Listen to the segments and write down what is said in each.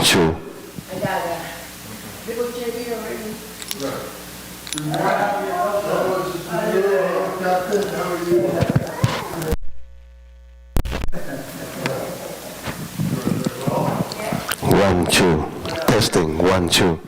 two. One, two. Testing, one, two.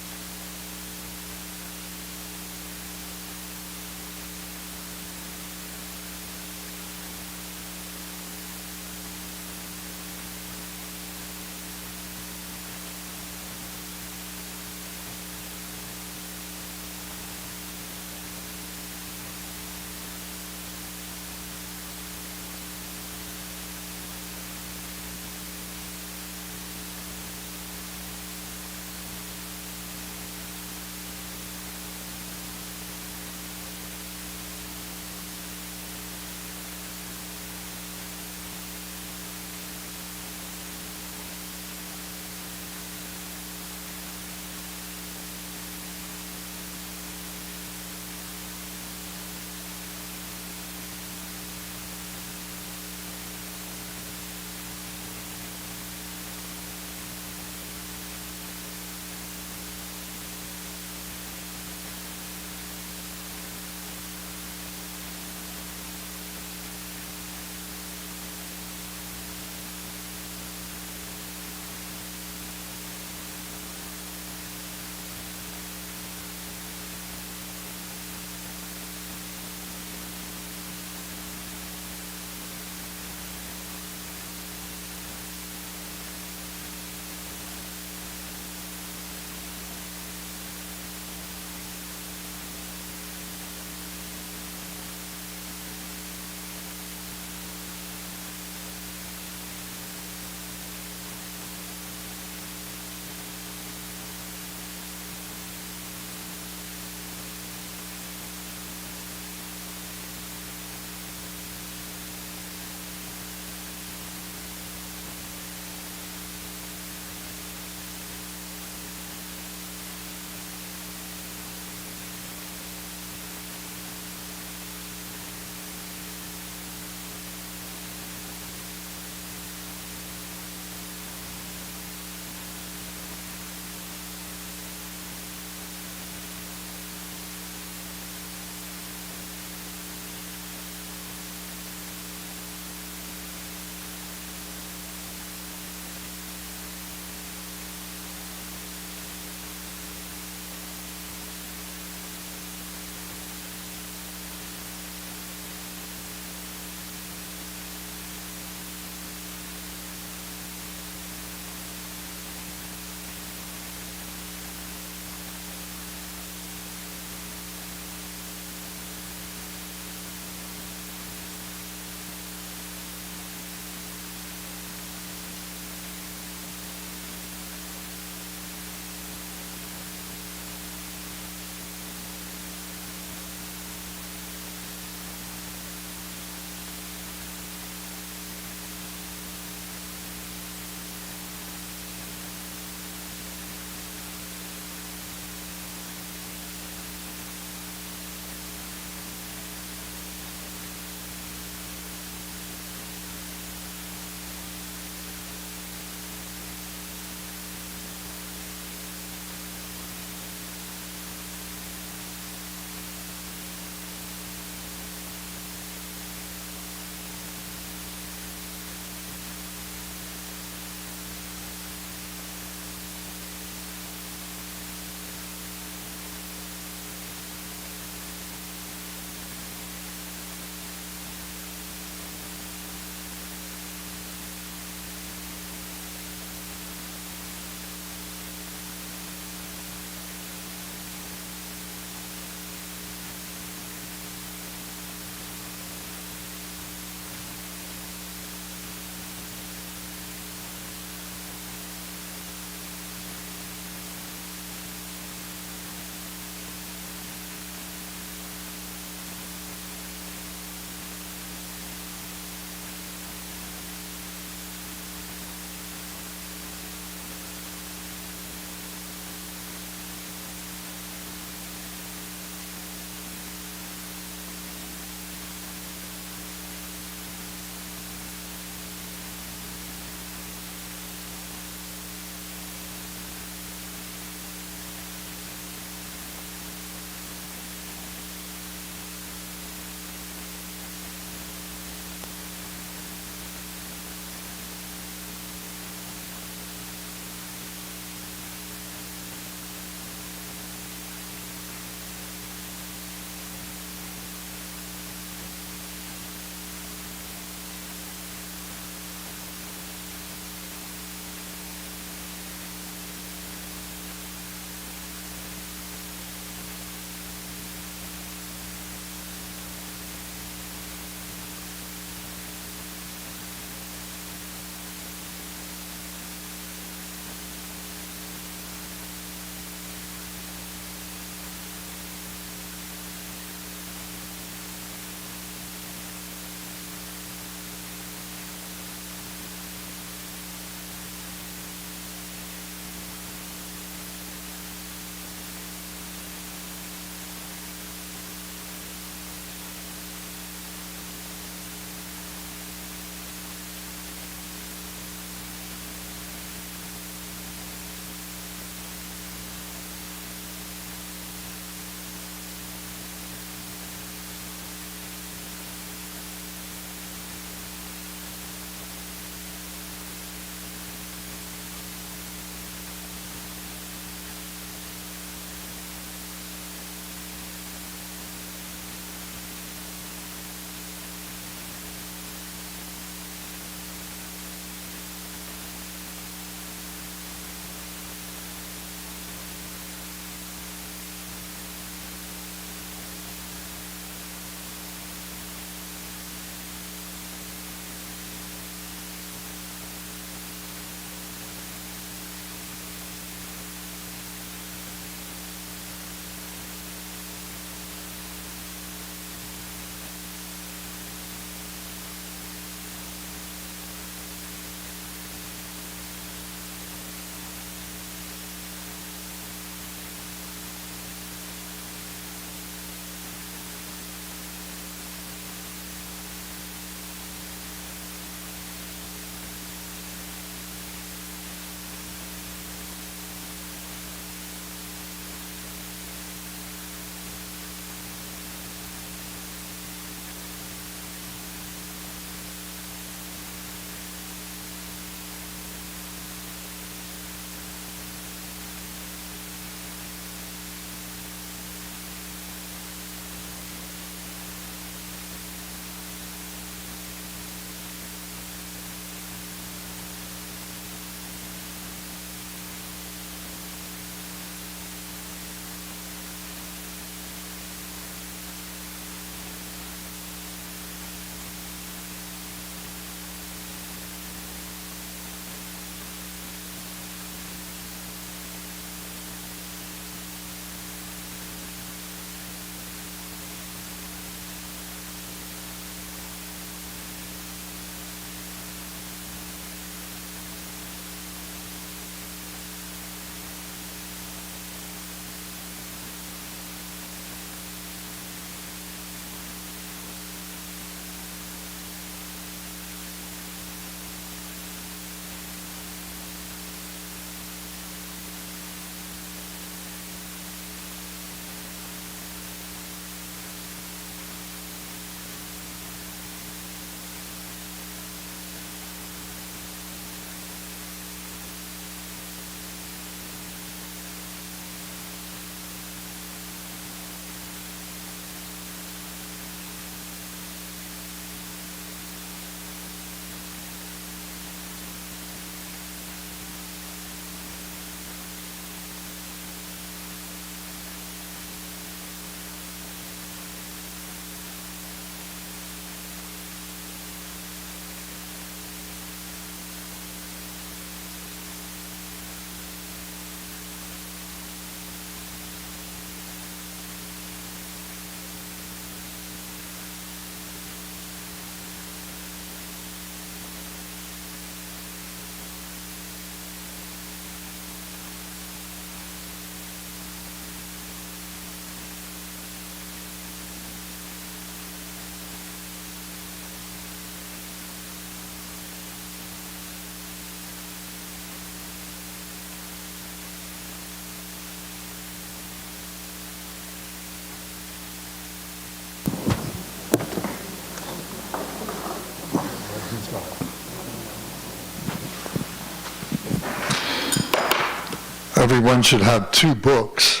everyone should have 2 books.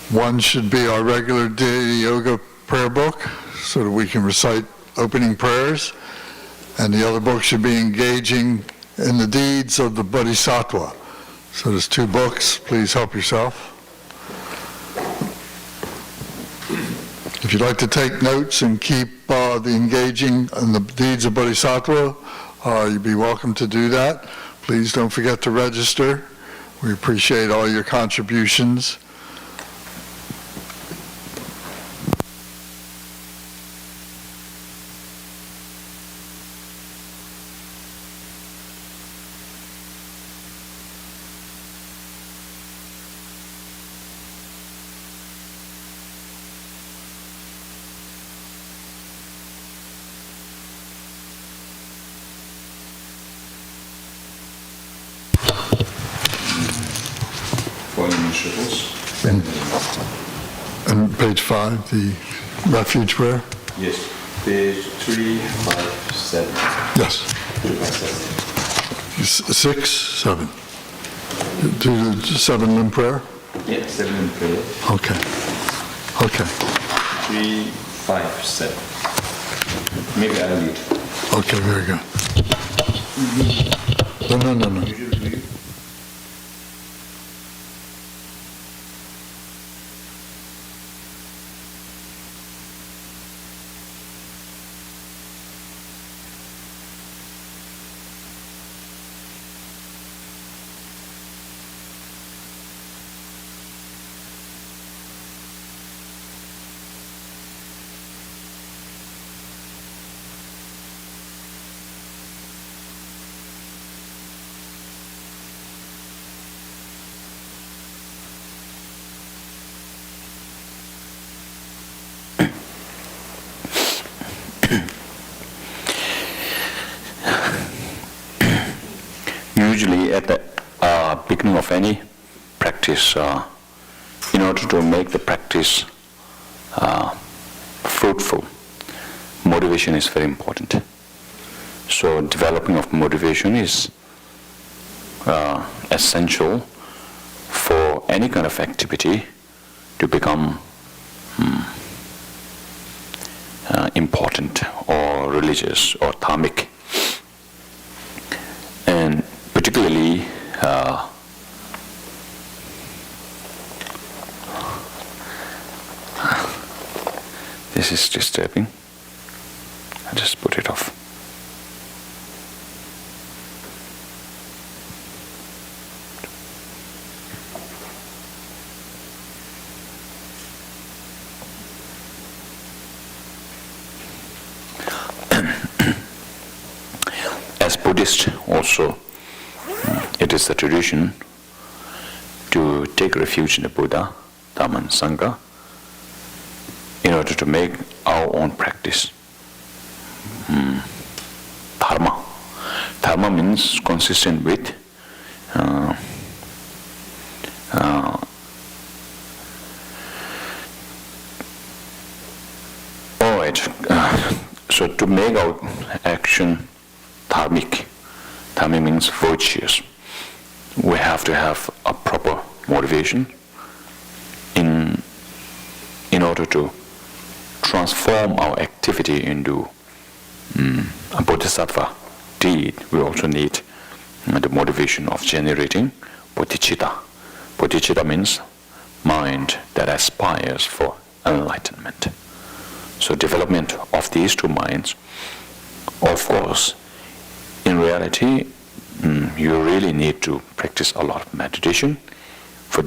One should be our regular daily yoga prayer book, so that we can recite opening prayers, and the other book should be engaging in the deeds of the Bodhisattva. So there's 2 books. Please help yourself. If you'd like to take notes and keep the engaging in the deeds of Bodhisattva, you'd be welcome to do that. Please don't forget to register. We appreciate all your contributions. And page 5, the refuge prayer? Yes, page 357. Yes. 6, 7. Do the 7 limb prayer? Yeah, 7 limb prayer. Okay. 357. Maybe I'll lead. Okay, very good. No. Usually at the beginning of any practice, in order to make the practice fruitful, motivation is very important. So developing of motivation is essential for any kind of activity to become important or religious or dharmic. And particularly this is disturbing. I just put it off. As Buddhists also, it is the tradition to take refuge in the Buddha, Dhamma and Sangha in order to make our own practice. Dharma. Dharma means consistent with so to make our action dharmic. Dharmic means virtuous. We have to have a proper motivation in order to transform our activity into a bodhisattva deed. We also need the motivation of generating bodhicitta. Bodhicitta means mind that aspires for enlightenment. So development of these 2 minds, of course, in reality, you really need to practice a lot of meditation for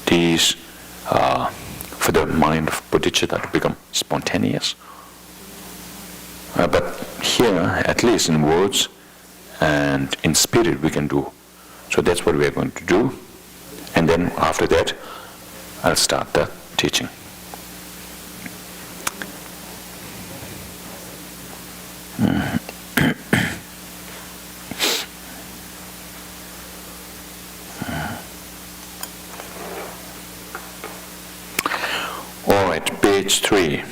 these, for the mind of bodhicitta to become spontaneous. But here, at least in words and in spirit, we can do. So that's what we are going to do. And then after that, I'll start the teaching. Alright, page 3.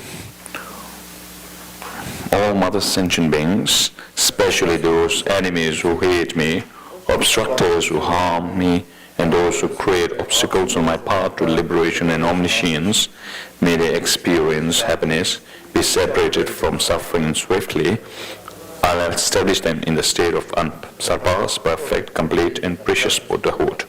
All mother sentient beings, especially those enemies who hate me, obstructors who harm me, and those who create obstacles on my path to liberation and omniscience, may they experience happiness, be separated from suffering swiftly. I'll establish them in the state of unsurpassed, perfect, complete, and precious Buddhahood.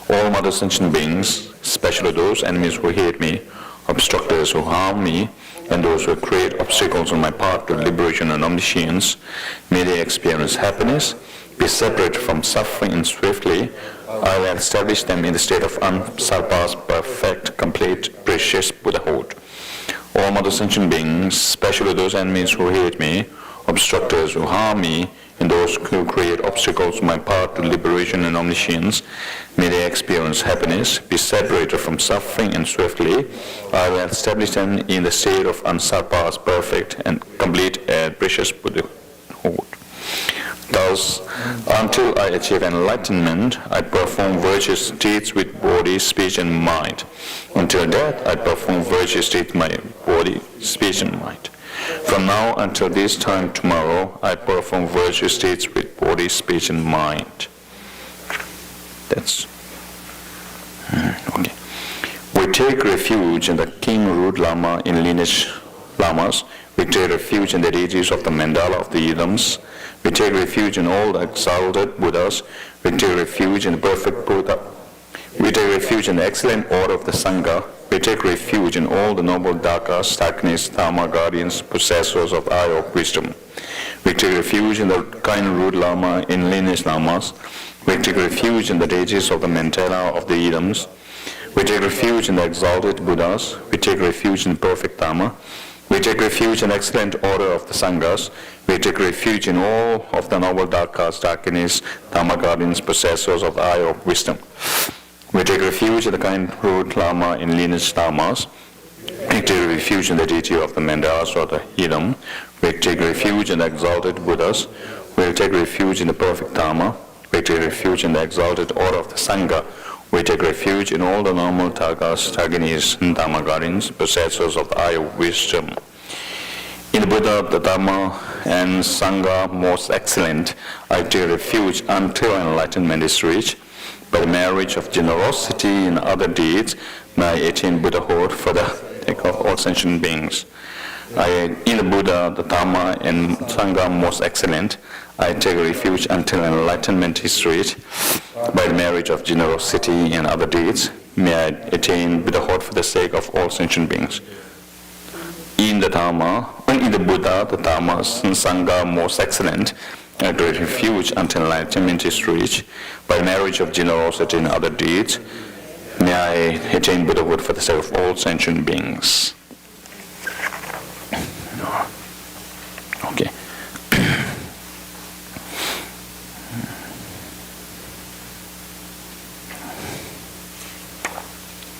All mother sentient beings, especially those enemies who hate me, obstructors who harm me, and those who create obstacles on my path to liberation and omniscience, may they experience happiness, be separated from suffering swiftly. I will establish them in the state of unsurpassed, perfect, complete, precious Buddhahood. All mother sentient beings, especially those enemies who hate me, obstructors who harm me, and those who create obstacles on my path to liberation and omniscience, may they experience happiness, be separated from suffering and swiftly. I will establish them in the state of unsurpassed, perfect, and complete and precious Buddhahood. Thus, until I achieve enlightenment, I perform virtuous deeds with body, speech, and mind. Until death, I perform virtuous deeds with my body, speech, and mind. From now until this time tomorrow, I perform virtuous deeds with body, speech, and mind. That's okay. We take refuge in the King Root Lama in lineage Lamas. We take refuge in the deities of the mandala of the Idams. We take refuge in all the exalted Buddhas. We take refuge in the perfect Buddha. We take refuge in the excellent order of the Sangha. We take refuge in all the noble Dhakas, Saknis, Dharma guardians, possessors of the eye of wisdom. We take refuge in the kind Root Lama in lineage Lamas. We take refuge in the deities of the mandala of the Idams. We take refuge in the exalted Buddhas. We take refuge in the perfect Dharma. We take refuge in excellent order of the Sanghas. We take refuge in all of the noble Dhakas, Dakinis, Dharma guardians, possessors of the eye of wisdom. We take refuge in the kind Root Lama in lineage Lamas. We take refuge in the deity of the Mandalas or the Idam. We take refuge in the exalted Buddhas. We take refuge in the perfect Dharma. We take refuge in the exalted order of the Sangha. We take refuge in all the normal Dhakas, Dakinis, and Dharma guardians, possessors of the eye of wisdom. In the Buddha, the Dharma, and Sangha most excellent, I take refuge until enlightenment is reached. By the marriage of generosity and other deeds, may I attain Buddhahood for the sake of all sentient beings. In the Buddha, the Dharma, and Sangha most excellent, I take refuge until enlightenment is reached. By the marriage of generosity and other deeds, may I attain Buddhahood for the sake of all sentient beings. In the Buddha, the Dharma, and Sangha most excellent, I take refuge until enlightenment is reached. By marriage of generosity and other deeds, may I attain Buddhahood for the sake of all sentient beings. Okay.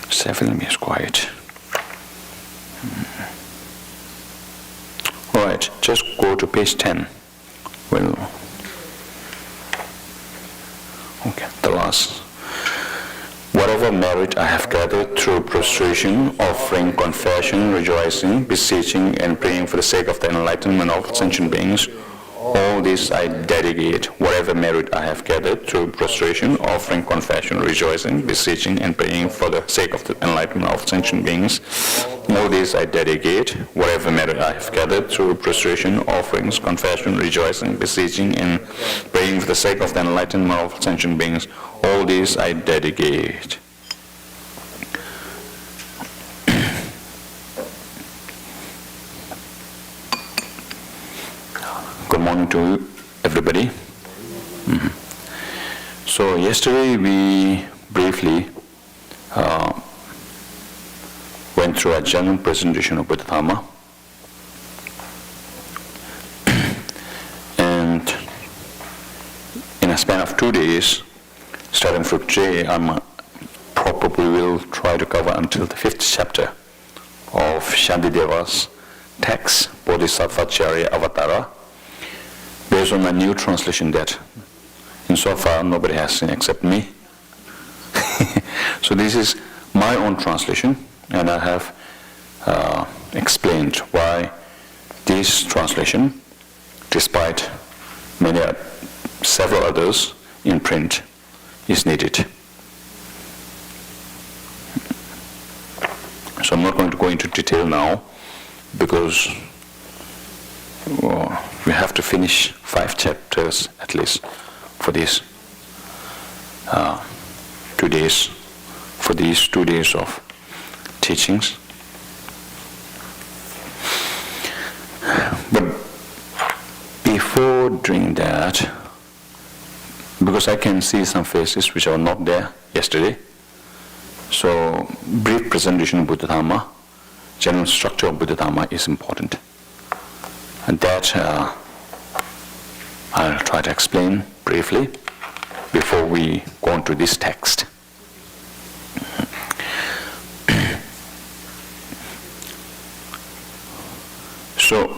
Seven is quiet. All right, just go to page 10. Well, okay, the last. Whatever merit I have gathered through prostration, offering, confession, rejoicing, beseeching, and praying for the sake of the enlightenment of sentient beings, all this I dedicate. Whatever merit I have gathered through prostration, offering, confession, rejoicing, beseeching, and praying for the sake of the enlightenment of sentient beings, all this I dedicate. Whatever merit I have gathered through prostration, offerings, confession, rejoicing, beseeching, and praying for the sake of the enlightenment of sentient beings, all this I dedicate. Good morning to everybody. So yesterday we briefly went through a general presentation of Bodhisattva, and in a span of 2 days, starting from today, I probably will try to cover until the 5th chapter of Shantideva's text, Bodhisattva Charya Avatara, based on a new translation that insofar nobody has seen except me. So this is my own translation, and I have explained why this translation, despite several others in print, is needed. So I'm not going to go into detail now because we have to finish 5 chapters at least for these 2 days, for these 2 days of teachings. But before doing that, because I can see some faces which are not there yesterday, so brief presentation of Buddha Dhamma, general structure of Buddha Dhamma is important. And that I'll try to explain briefly before we go on to this text. So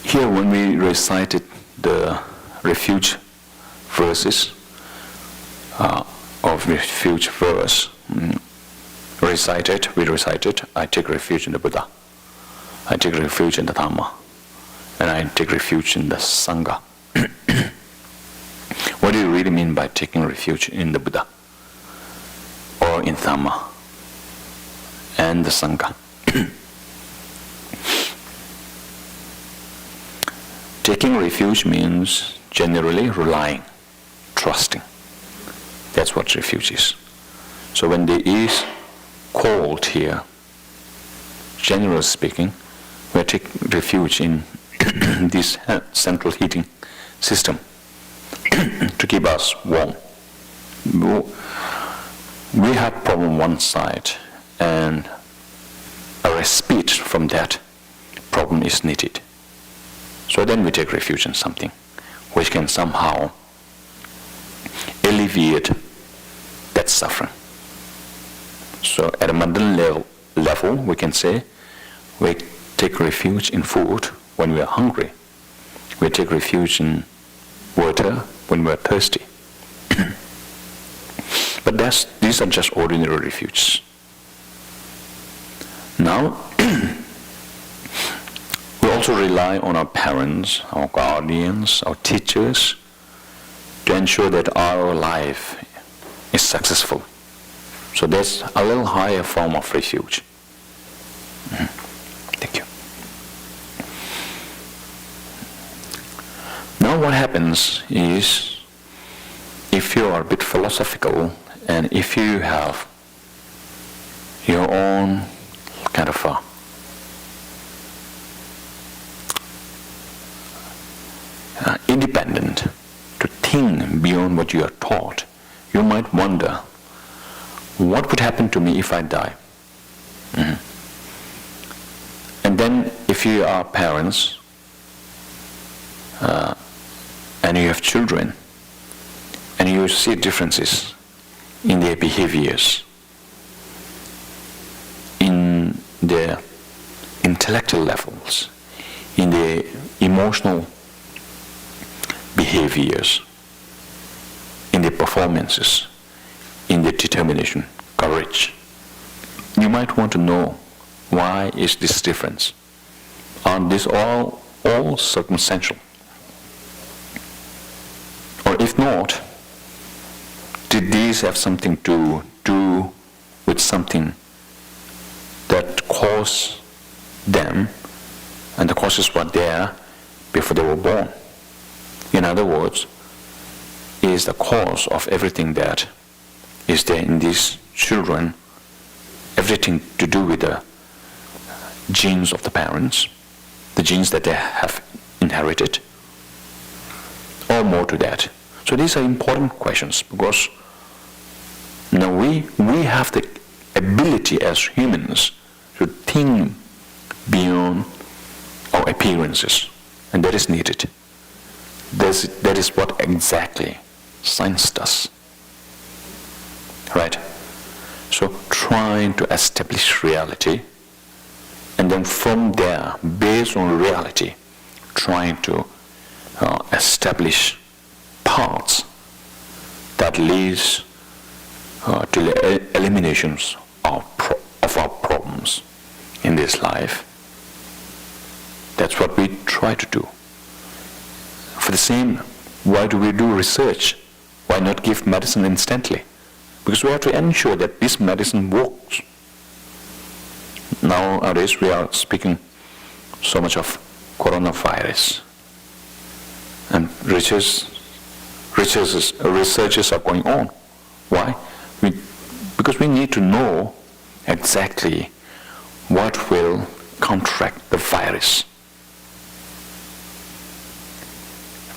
here when we recited the refuge verses of refuge verse, we recited, I take refuge in the Buddha, I take refuge in the Dhamma, and I take refuge in the Sangha. What do you really mean by taking refuge in the Buddha or in Dhamma and the Sangha? Taking refuge means generally relying, trusting. That's what refuge is. So when there is cold here, generally speaking, we take refuge in this central heating system to keep us warm. We have problem one side, and a respite from that problem is needed. So then we take refuge in something which can somehow alleviate that suffering. So at a mundane level, we can say we take refuge in food when we are hungry. We take refuge in water when we are thirsty. But these are just ordinary refuges. Now, we also rely on our parents, our guardians, our teachers to ensure that our life is successful. So that's a little higher form of refuge. Thank you. Now what happens is, if you are a bit philosophical and if you have your own kind of independent to think beyond what you are taught, you might wonder, what would happen to me if I die? And then if you are parents and you have children and you see differences in their behaviors, in their intellectual levels, in their emotional behaviors, in their performances, in their determination, courage. You might want to know, why is this difference? Are these all circumstantial? Or if not, did these have something to do with something that caused them, and the causes were there before they were born? In other words, is the cause of everything that is there in these children everything to do with the genes of the parents, the genes that they have inherited, or more to that? So these are important questions, because now we have the ability as humans to think beyond our appearances, and that is needed. That is what exactly science does. Right? So trying to establish reality, and then from there, based on reality, trying to establish paths that leads to the eliminations of our problems in this life. That's what we try to do. For the same, why do we do research? Why not give medicine instantly? Because we have to ensure that this medicine works Nowadays we are speaking so much of coronavirus, and researches are going on. Why? Because we need to know exactly what will counteract the virus.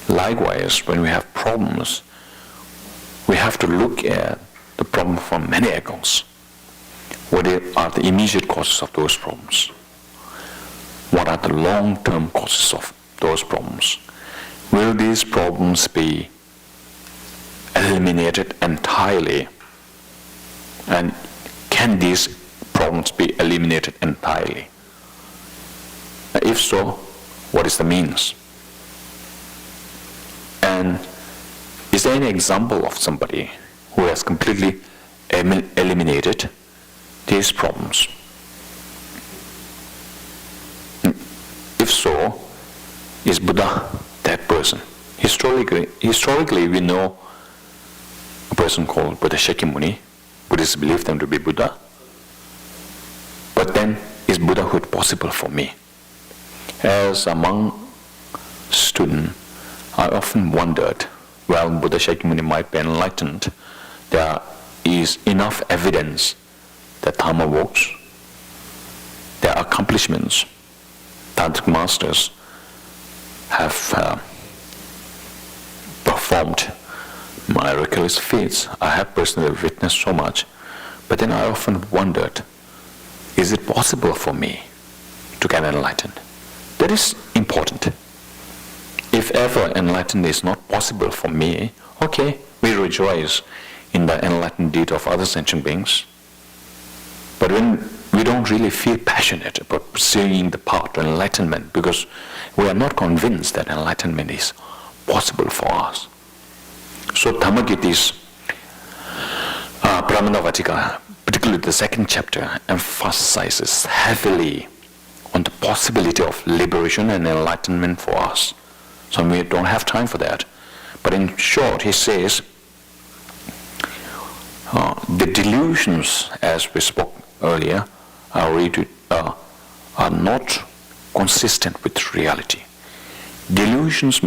Likewise, when we have problems, we have to look at the problem from many angles. What are the immediate causes of those problems? What are the long-term causes of those problems? Will these problems be eliminated entirely? And can these problems be eliminated entirely? If so, what is the means? And is there any example of somebody who has completely eliminated these problems? If so, is Buddha that person? Historically, we know a person called Buddha Shakyamuni. Buddhists believe them to be Buddha. But then, is Buddhahood possible for me? As a monk student, I often wondered, well, Buddha Shakyamuni might be enlightened. There is enough evidence that Dharma works. Their accomplishments, Tantric masters have performed miraculous feats. I have personally witnessed so much. But then I often wondered, is it possible for me to get enlightened? That is important. If ever enlightenment is not possible for me, okay, we rejoice in the enlightened deed of other sentient beings. But when we don't really feel passionate about pursuing the path to enlightenment because we are not convinced that enlightenment is possible for us. So Dhamma-gita's Brahmanavatika, particularly the second chapter, emphasizes heavily on the possibility of liberation and enlightenment for us. So we don't have time for that. But in short, he says, the delusions, as we spoke earlier, are not consistent with reality. Delusions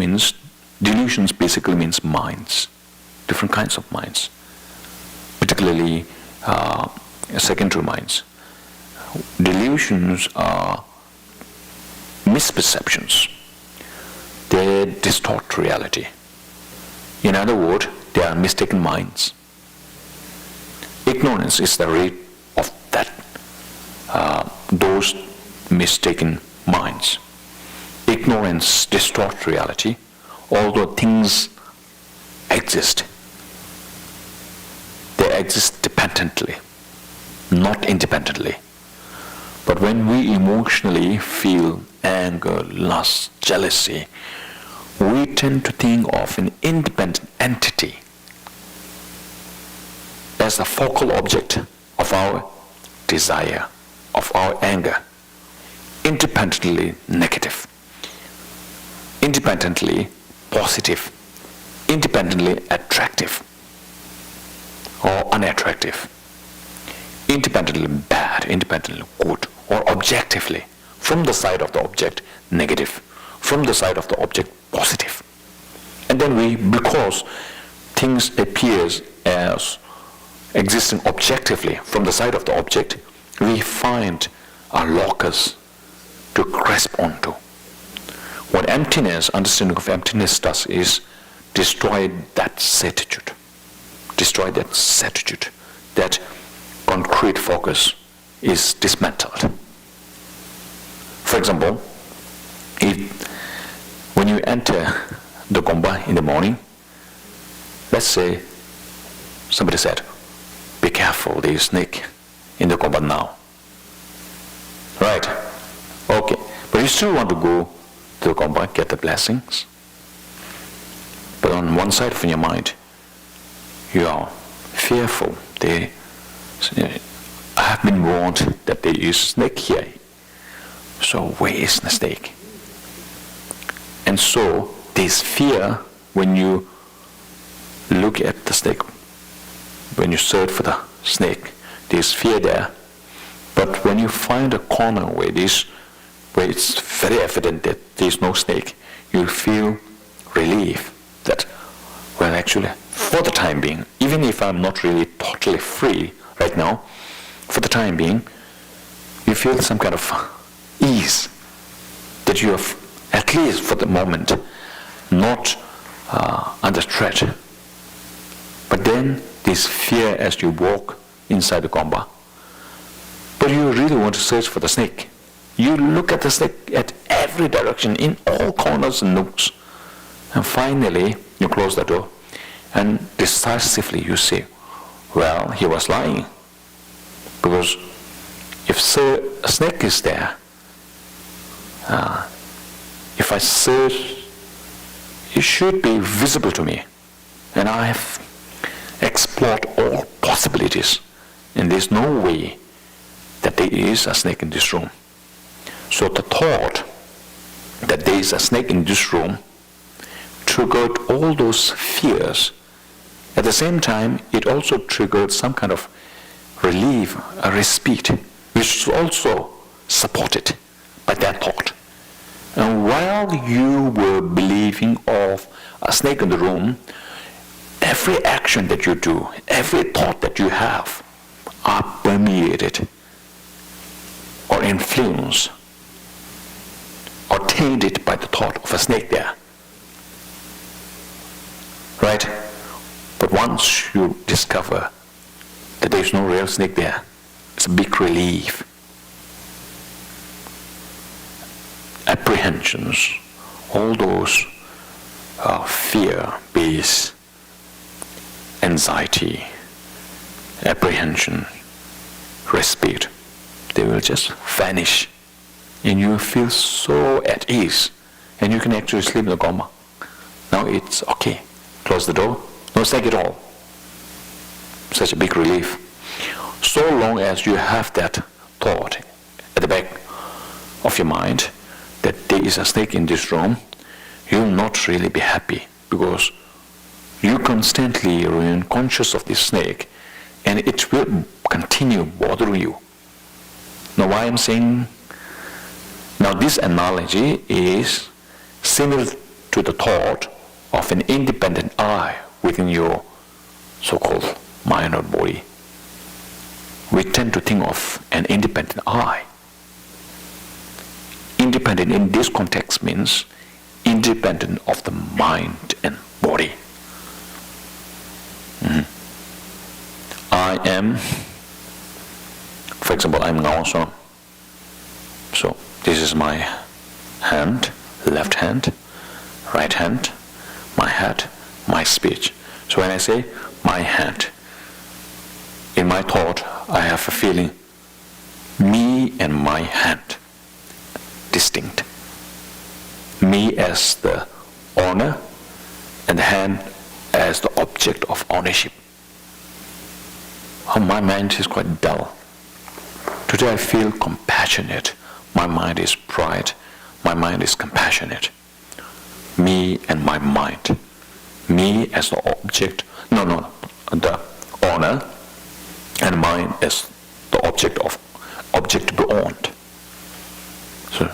basically means minds, different kinds of minds, particularly secondary minds. Delusions are misperceptions. They distort reality. In other words, they are mistaken minds. Ignorance is the root of that, those mistaken minds. Ignorance distorts reality, although things exist. They exist dependently, not independently. But when we emotionally feel anger, lust, jealousy, we tend to think of an independent entity as the focal object of our desire, of our anger, independently negative, independently positive, independently attractive or unattractive, independently bad, independently good, or objectively, from the side of the object, negative, from the side of the object, positive. And then because things appears as existing objectively from the side of the object, we find a locus to grasp onto. What understanding of emptiness does is destroy that certitude, that concrete focus is dismantled. For example, when you enter the gompa in the morning, let's say somebody said, be careful, there is a snake in the gompa now. Right? Okay. But you still want to go to the gompa, get the blessings. But on one side of your mind, you are fearful. I have been warned that there is a snake here. So where is the snake? And so there's fear when you look at the snake. When you search for the snake, there's fear there. But But when you find a corner where it's very evident that there is no snake, you feel relief that, well, actually, for the time being, even if I'm not really totally free right now, for the time being, you feel some kind of ease that you have, at least for the moment, not under threat. But then this fear as you walk inside the gompa. But you really want to search for the snake. You look at the snake at every direction, in all corners and nooks. And finally, you close the door and decisively you say, well, he was lying. Because if a snake is there, if I search, it should be visible to me. And I have explored all possibilities. And there's no way that there is a snake in this room. So the thought that there is a snake in this room triggered all those fears. At the same time, it also triggered some kind of relief, a respite, which is also supported by that thought. And while you were believing of a snake in the room, every action that you do, every thought that you have are permeated or influenced or tainted by the thought of a snake there. Right? But once you discover that there is no real snake there, it's a big relief. Apprehensions, all those fear-based anxiety, apprehension, respite, they will just vanish. And you feel so at ease. And you can actually sleep in the gompa. Now it's okay. Close the door. No snake at all. Such a big relief. So long as you have that thought at the back of your mind that there is a snake in this room, you will not really be happy, because you constantly remain conscious of this snake and it will continue bothering you. Now why I'm saying, now this analogy is similar to the thought of an independent I within your so-called mind or body. We tend to think of an independent I. Independent in this context means independent of the mind and body. I am, for example, I'm Ngawang Sonam. So this is my hand, left hand, right hand, my head, my speech. So when I say my hand, in my thought I have a feeling, me and my hand, distinct. Me as the owner and the hand as the object of ownership. Oh, my mind is quite dull. Today I feel compassionate. My mind is bright. My mind is compassionate. Me and my mind. Me as the object, the owner, and mine as the object to be owned. So,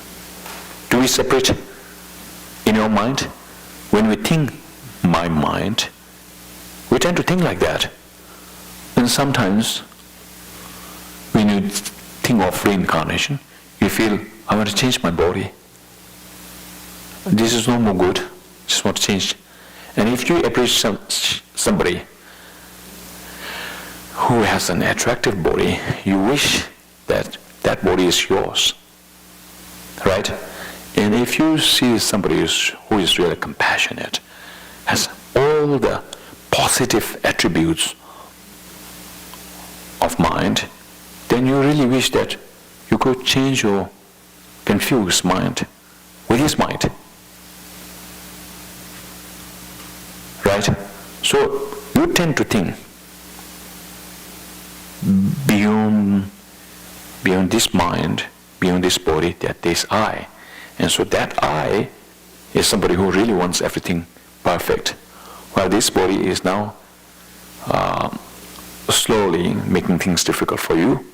do we separate in your mind? When we think my mind, we tend to think like that. And sometimes, when you think of reincarnation, you feel, I want to change my body. This is no more good. Just want to change. And if you appreciate somebody who has an attractive body, you wish that that body is yours. Right? And if you see somebody who is really compassionate, has all the positive attributes of mind, then you really wish that you could change your confused mind with his mind. Right? So you tend to think beyond this mind, beyond this body, that there's I. And so that I is somebody who really wants everything perfect, while this body is now slowly making things difficult for you.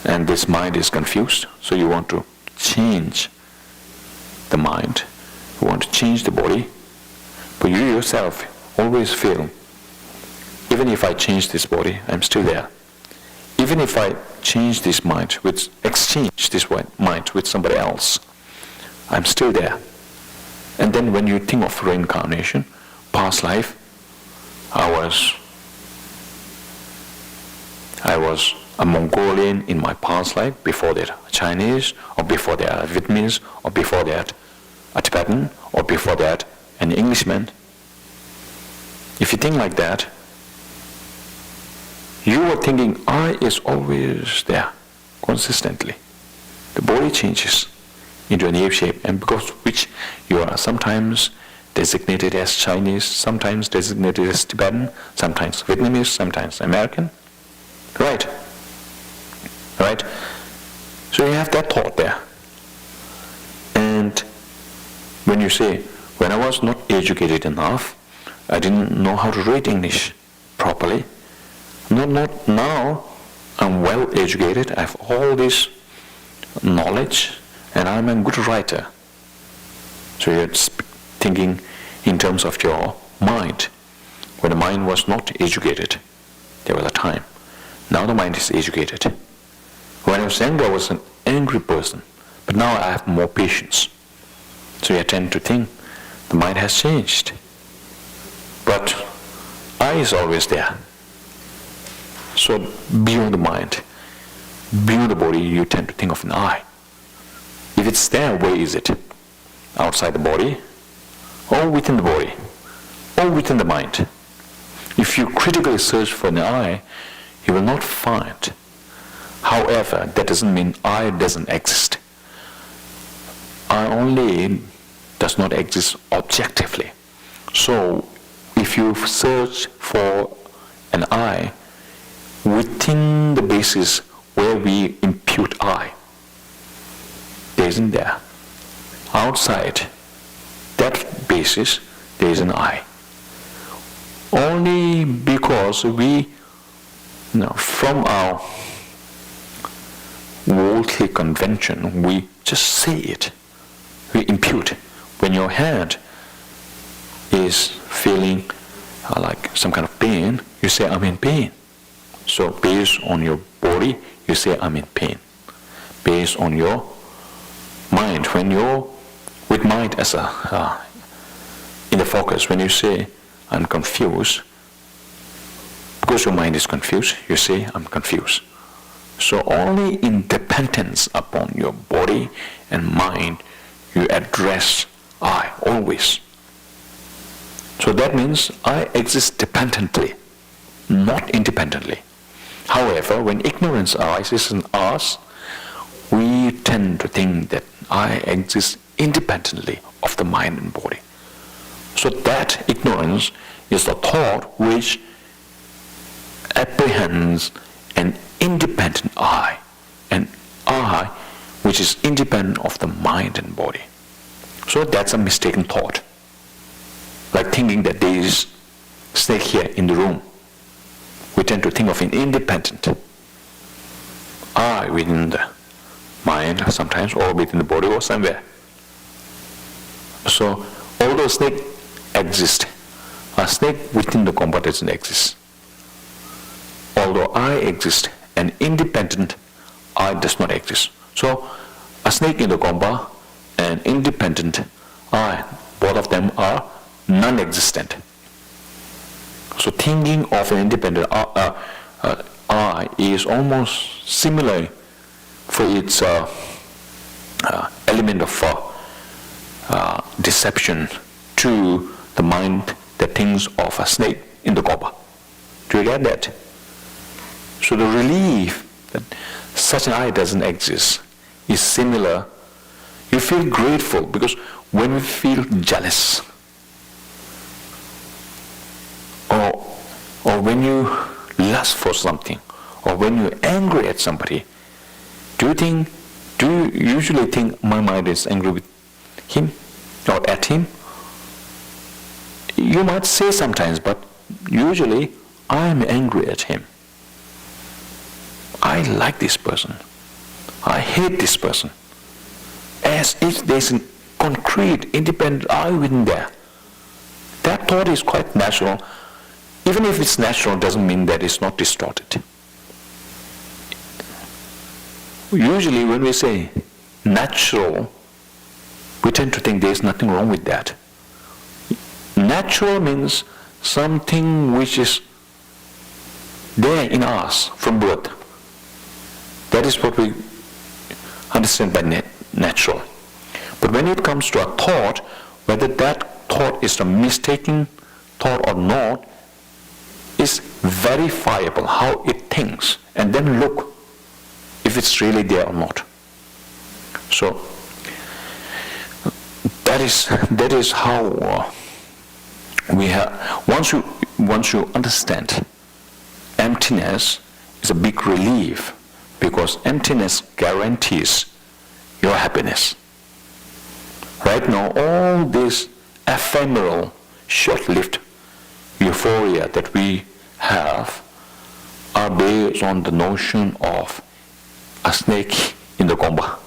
and this mind is confused, so you want to change the mind, you want to change the body, but you yourself always feel, even if I change this body, I'm still there. Even if I change this mind, exchange this mind with somebody else, I'm still there. And then when you think of reincarnation, past life, I was a Mongolian in my past life, before that a Chinese, or before that a Vietnamese, or before that a Tibetan, or before that an Englishman. If you think like that, you are thinking I is always there, consistently. The body changes into an ape shape, and because of which you are sometimes designated as Chinese, sometimes designated as Tibetan, sometimes Vietnamese, sometimes American. Right? Right? So you have that thought there. And when you say, when I was not educated enough, I didn't know how to read English properly. Not now, I'm well educated, I have all this knowledge, and I'm a good writer. So you're thinking in terms of your mind. When the mind was not educated, there was a time. Now the mind is educated. When I was younger, I was an angry person, but now I have more patience. So you tend to think the mind has changed. But I is always there. So beyond the mind, beyond the body, you tend to think of an I. If it's there, where is it? Outside the body, or within the body, or within the mind? If you critically search for an I, you will not find. However, that doesn't mean I doesn't exist. I only does not exist objectively. So if you search for an I within the basis where we impute I, there isn't there. Outside that basis, there is an I. Only because we, from our worldly convention, we just say it. We impute. When your hand is feeling like some kind of pain, you say, I'm in pain. So based on your body, you say, I'm in pain. Based on your mind, when you're with mind as in the focus, when you say, I'm confused, because your mind is confused, you say, I'm confused. So only in dependence upon your body and mind, you address I, always. So that means I exist dependently, not independently. However, when ignorance arises in us, we tend to think that I exist independently of the mind and body. So that ignorance is the thought which apprehends an independent I, an I which is independent of the mind and body. So that's a mistaken thought. Like thinking that there is snake here in the room. We tend to think of an independent I within the mind sometimes, or within the body, or somewhere. So although snake exists, a snake within the compa doesn't exist. Although I exist, an independent I does not exist. So a snake in the compa and independent I, both of them are non-existent. So thinking of an independent I is almost similar for its element of deception to the mind that thinks of a snake in the copper. Do you get that? So the relief that such an I doesn't exist is similar. You feel grateful because when we feel jealous, or when you lust for something, or when you're angry at somebody, do you usually think my mind is angry with him or at him? You might say sometimes, but usually I am angry at him. I like this person. I hate this person. As if there's a concrete, independent I within there. That thought is quite natural. Even if it's natural, doesn't mean that it's not distorted. Usually when we say natural, we tend to think there's nothing wrong with that. Natural means something which is there in us from birth. That is what we understand by natural. But when it comes to a thought, whether that thought is a mistaken thought or not, is verifiable how it thinks, and then look if it's really there or not. So that is how we have. Once you understand, emptiness is a big relief, because emptiness guarantees your happiness. Right now, all this ephemeral, short-lived euphoria that we have are based on the notion of a snake in the gomba,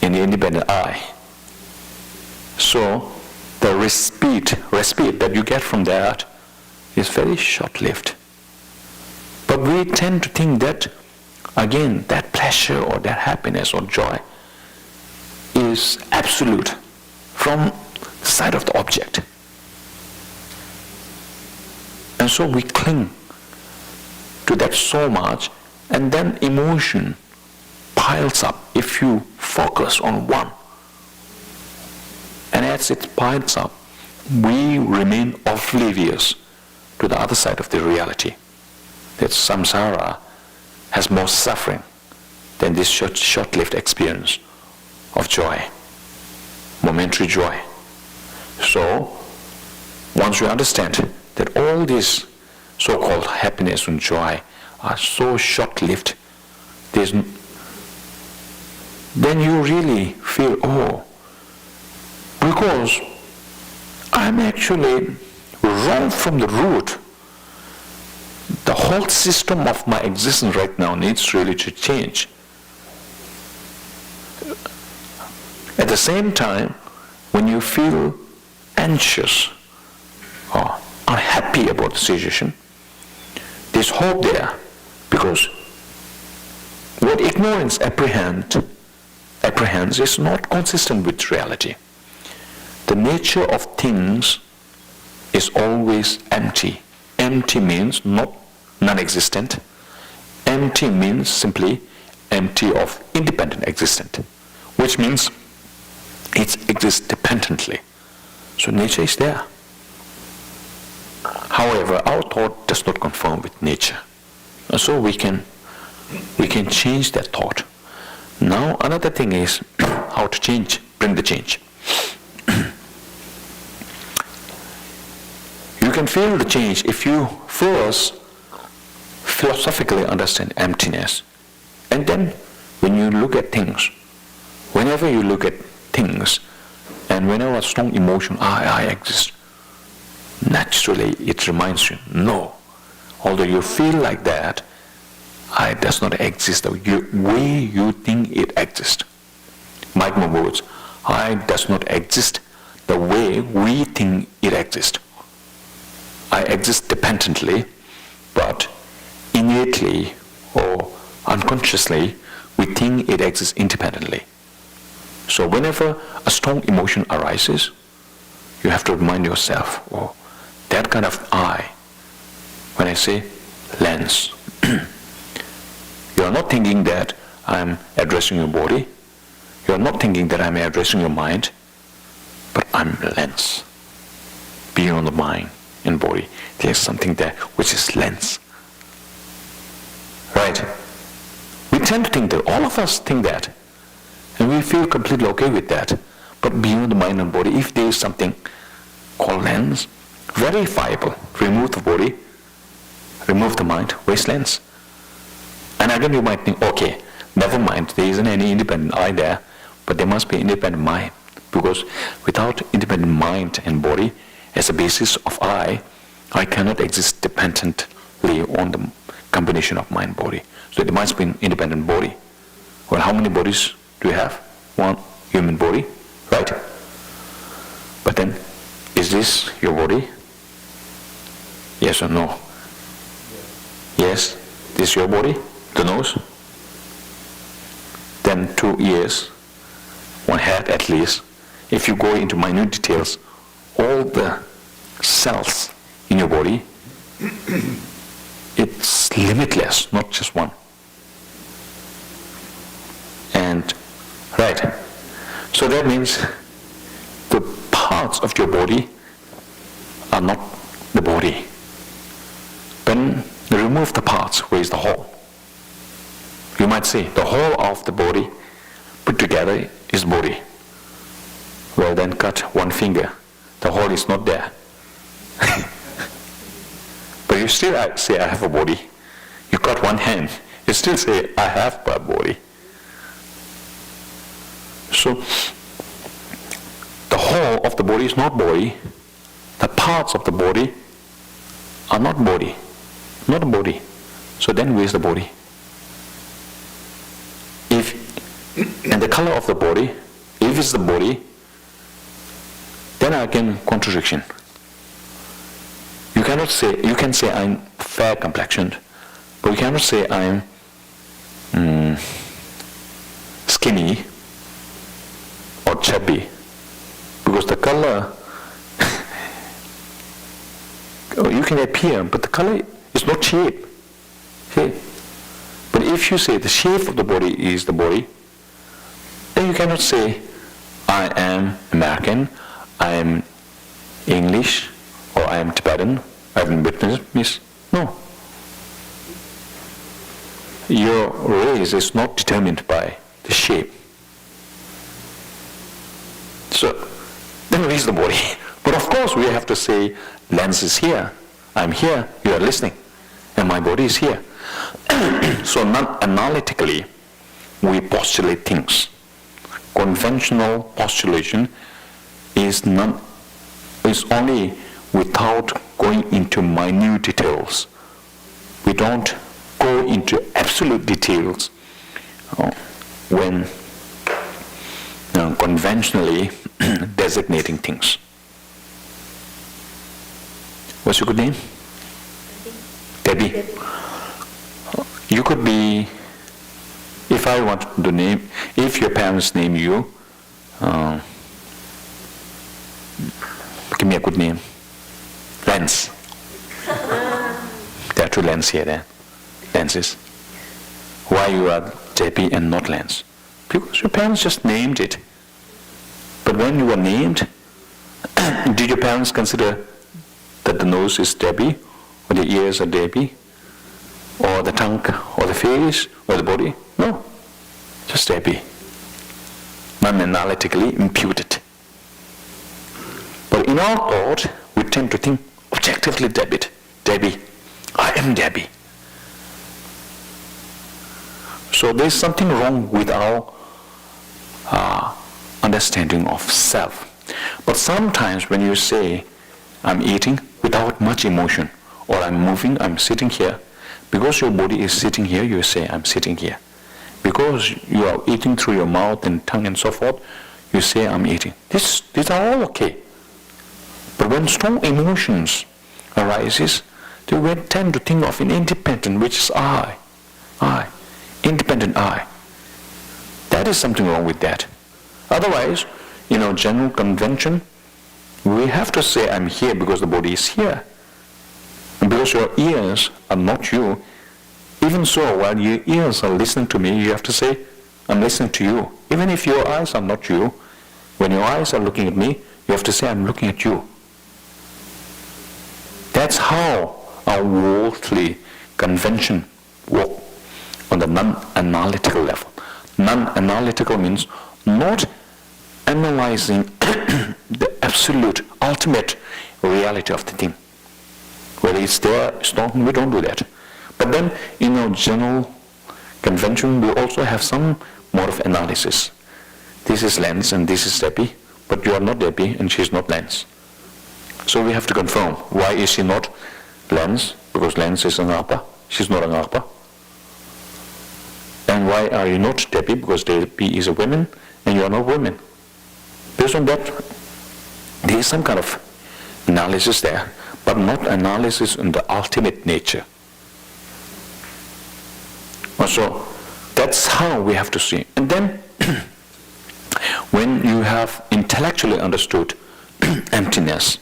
in the independent eye. So the respite that you get from that is very short-lived. But we tend to think that, again, that pleasure or that happiness or joy is absolute from the side of the object. And so we cling to that so much, and then emotion piles up if you focus on one. And as it piles up, we remain oblivious to the other side of the reality, that samsara has more suffering than this short-lived experience of joy, momentary joy. So, once you understand that all these so-called happiness and joy are so short-lived, then you really feel, oh, because I'm actually wrong from the root. The whole system of my existence right now needs really to change. At the same time, when you feel anxious or unhappy about the situation, there's hope there, because what ignorance apprehends is not consistent with reality. The nature of things is always empty. Empty means not non-existent. Empty means simply empty of independent existence, which means it exists dependently. So nature is there. However, our thought does not conform with nature. And so we can change that thought. Now another thing is how to bring the change. You can feel the change if you first philosophically understand emptiness. And then when you look at things, whenever you look at things, and whenever a strong emotion, I exist, naturally it reminds you, no. Although you feel like that, I does not exist the way you think it exists. Mark my words, I does not exist the way we think it exists. I exist dependently, but innately or unconsciously, we think it exists independently. So whenever a strong emotion arises, you have to remind yourself, oh, that kind of I, when I say lens, you are not thinking that I'm addressing your body, you are not thinking that I'm addressing your mind, but I'm lens. Beyond the mind and body, there's something there which is lens. Right? We tend to think that, all of us think that, and we feel completely okay with that. But beyond the mind and body, if there is something called lens, verifiable, remove the body, remove the mind, where's lens? And again you might think, okay, never mind, there isn't any independent I there, but there must be independent mind. Because without independent mind and body as a basis of I cannot exist dependently on the combination of mind and body. So there must be an independent body. Well, how many bodies do you have? One human body, right? But then, is this your body? Yes or no? Yes, this is your body, the nose. Then 2 ears, 1 head at least. If you go into minute details, all the cells in your body, it's limitless, not just one. And, right, so that means the parts of your body are not the body. When you remove the parts, where is the whole? You might say the whole of the body put together is body. Well, then cut 1 finger. The whole is not there. But you still say, I have a body. You cut 1 hand. You still say, I have a body. So, the whole of the body is not body. The parts of the body are not body. Not a body. So then where is the body? And the color of the body, if it's the body, then again contradiction. You cannot say, you can say I'm fair complexioned, but you cannot say I'm skinny or chubby, because the color, you can appear, but the color is not shape. See? But if you say the shape of the body is the body, then you cannot say I am American, I am English, or I am Tibetan, I am Vietnamese. No. Your race is not determined by the shape. So, then where is the body? But of course we have to say, lens is here, I'm here, you are listening, and my body is here. So non-analytically, we postulate things. Conventional postulation is only without going into minute details. We don't go into absolute details when conventionally designating things. What's your good name? Debbie. You could be, if I want to name, if your parents name you, give me a good name. Lens. There are 2 lenses here then. Lenses. Why you are Debbie and not Lens? Because your parents just named it. But when you were named, did your parents consider that the nose is Debbie, or the ears are Debbie, or the tongue, or the face, or the body? No. Just Debbie. Non-analytically imputed. But in our thought, we tend to think objectively Debbie. I am Debbie. So there's something wrong with our understanding of self. But sometimes when you say, I'm eating without much emotion, or I'm moving, I'm sitting here, because your body is sitting here, you say, I'm sitting here. Because you are eating through your mouth and tongue and so forth, you say, I'm eating. These are all okay. But when strong emotions arises, we tend to think of an independent, which is I, independent I. That is something wrong with that. Otherwise, general convention, we have to say, I'm here because the body is here. And because your ears are not you, even so, while your ears are listening to me, you have to say, I'm listening to you. Even if your eyes are not you, when your eyes are looking at me, you have to say, I'm looking at you. That's how our worldly convention work on the non-analytical level. Non-analytical means not analyzing the absolute, ultimate reality of the thing. Whether it's there, it's not, we don't do that. But then, in our general convention, we also have some mode of analysis. This is Lens and this is Debbie, but you are not Debbie and she is not Lens. So we have to confirm, why is she not Lens? Because Lens is an Ngapa, she's not an Ngapa. And why Why are you not Debbie? Because Debbie is a woman and you are not woman. Based on that, there is some kind of analysis there, but not analysis in the ultimate nature. So that's how we have to see. And then when you have intellectually understood emptiness,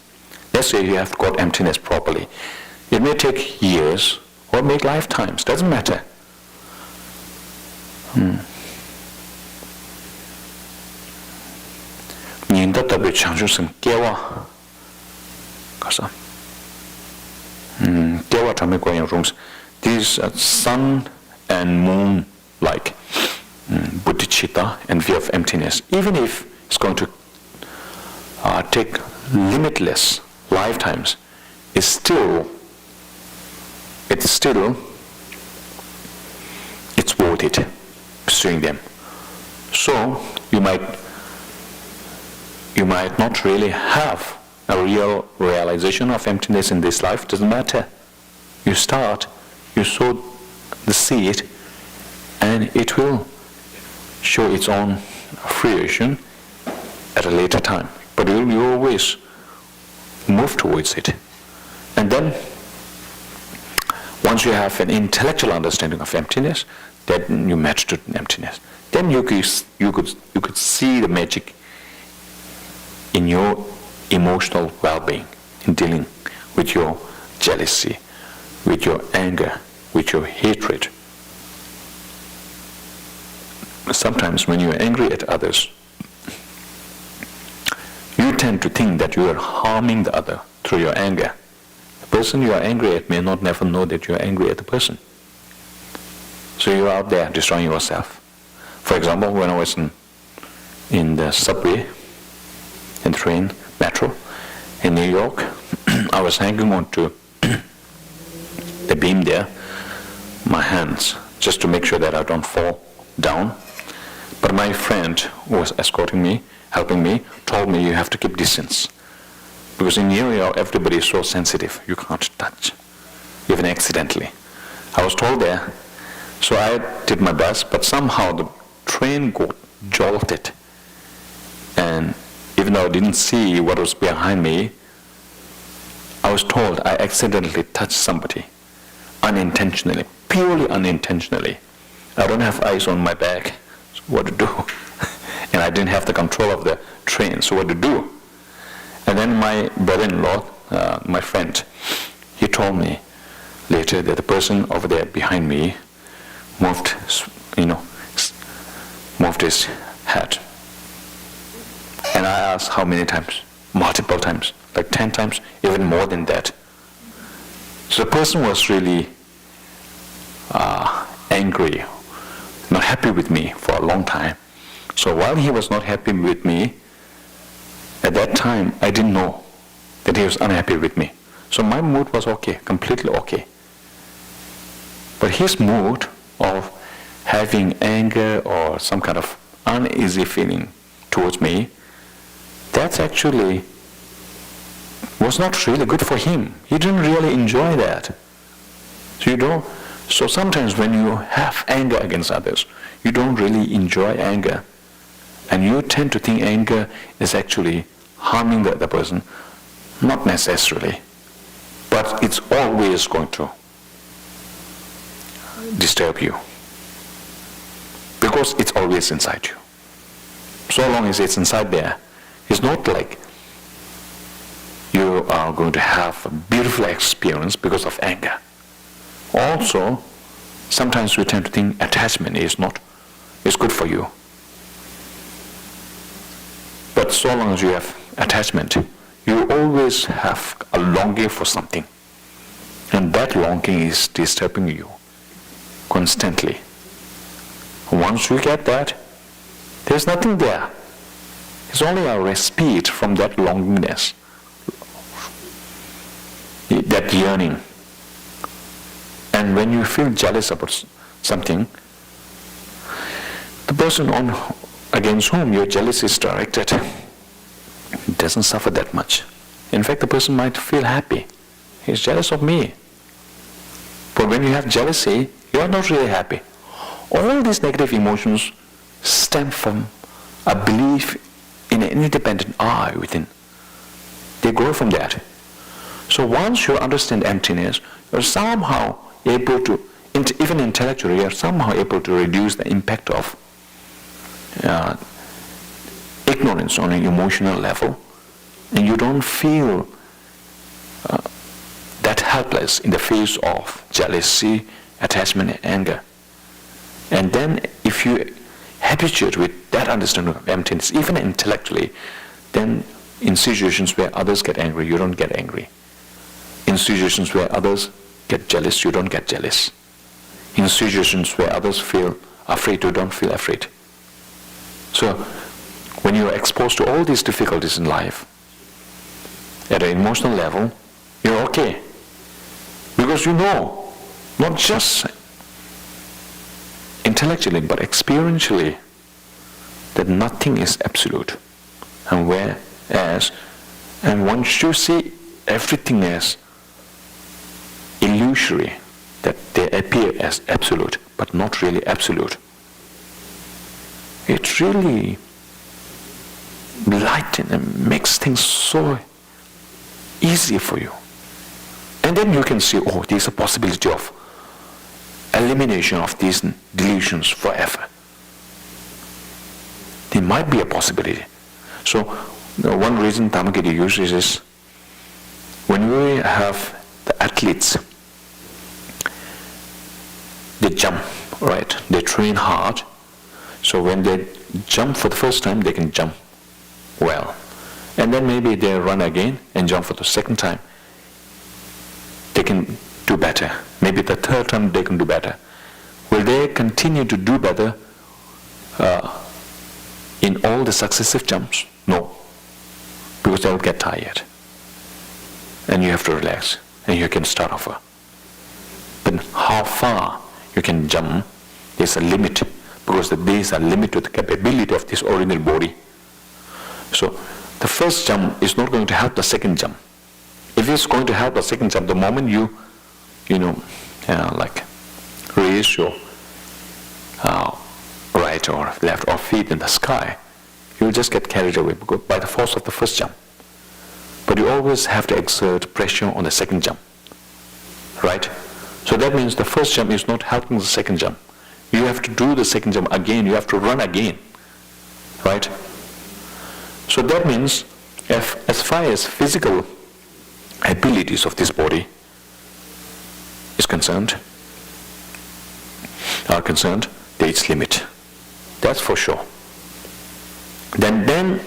let's say you have got emptiness properly, it may take years or make lifetimes, doesn't matter. Nhìn tất bị chẳng chút sừng kéo à, có sao? Kéo à, trong mấy rooms. These sun and moon like bodhicitta and view of emptiness. Even if it's going to take limitless lifetimes, it's still worth it pursuing them. So you might not really have a real realization of emptiness in this life. Doesn't matter. You start, you sow the seed, and it will show its own fruition at a later time. But you always move towards it. And then, once you have an intellectual understanding of emptiness, then you meditate in emptiness. Then you could see the magic in your emotional well-being, in dealing with your jealousy, with your anger, with your hatred. Sometimes when you are angry at others, you tend to think that you are harming the other through your anger. The person you are angry at may not never know that you are angry at the person. So you are out there destroying yourself. For example, when I was in the subway, in train, metro, in New York, I was hanging on to the beam there, my hands, just to make sure that I don't fall down. But my friend who was escorting me, helping me, told me you have to keep distance. Because in New York, everybody is so sensitive, you can't touch, even accidentally. I was told there, so I did my best, but somehow the train got jolted. And even though I didn't see what was behind me, I was told I accidentally touched somebody, unintentionally, purely unintentionally. I don't have eyes on my back, so what to do? And I didn't have the control of the train, so what to do? And then my brother-in-law, my friend, he told me later that the person over there behind me moved his head. And I asked how many times? Multiple times, like 10 times, even more than that. So the person was really angry, not happy with me for a long time. So while he was not happy with me, at that time I didn't know that he was unhappy with me. So my mood was okay, completely okay. But his mood of having anger or some kind of uneasy feeling towards me, that actually was not really good for him. He didn't really enjoy that. So sometimes when you have anger against others, you don't really enjoy anger. And you tend to think anger is actually harming the other person. Not necessarily. But it's always going to disturb you. Because it's always inside you. So long as it's inside there, it's not like you are going to have a beautiful experience because of anger. Also, sometimes we tend to think attachment is good for you. But so long as you have attachment, you always have a longing for something. And that longing is disturbing you constantly. Once you get that, there's nothing there. It's only a respite from that longingness, that yearning. And when you feel jealous about something, the person against whom your jealousy is directed doesn't suffer that much. In fact, the person might feel happy. He's jealous of me. But when you have jealousy, you are not really happy. All these negative emotions stem from a belief in an independent I within. They grow from that. So once you understand emptiness, you're somehow able to, even intellectually, you're somehow able to reduce the impact of ignorance on an emotional level, and you don't feel that helpless in the face of jealousy, attachment, and anger. And then if you habituate with that understanding of emptiness, even intellectually, then in situations where others get angry, you don't get angry. In situations where others get jealous, you don't get jealous. In situations where others feel afraid, you don't feel afraid. So when you are exposed to all these difficulties in life, at an emotional level, you're okay. Because you know, not just intellectually, but experientially, that nothing is absolute. And once you see everything as illusory, that they appear as absolute, but not really absolute, it really lightens and makes things so easy for you. And then you can see, oh, there's a possibility of elimination of these delusions forever. There might be a possibility. So one reason Dhammakaya uses is, when we have the athletes, they jump, right? They train hard. So when they jump for the first time, they can jump well. And then maybe they run again and jump for the second time. They can do better. Maybe the third time they can do better. Will they continue to do better in all the successive jumps? No. Because they'll get tired. And you have to relax. And you can start over. But how far you can jump, there's a limit. Because there's a limit to the capability of this original body. So the first jump is not going to help the second jump. If it's going to help the second jump, the moment you raise your right or left or feet in the sky, you will just get carried away by the force of the first jump. But you always have to exert pressure on the second jump, right? So that means the first jump is not helping the second jump. You have to do the second jump again. You have to run again, right? So that means, as far as physical abilities of this body are concerned, there is limit. That's for sure. Then,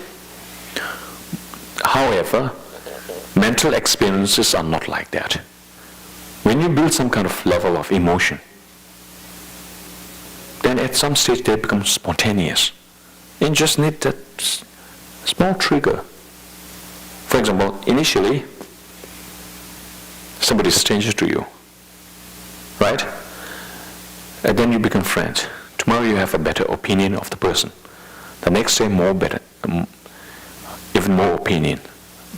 however, mental experiences are not like that. When you build some kind of level of emotion, then at some stage they become spontaneous. You just need that small trigger. For example, initially, somebody is stranger to you, right? And then you become friends. Tomorrow you have a better opinion of the person. The next day even more opinion,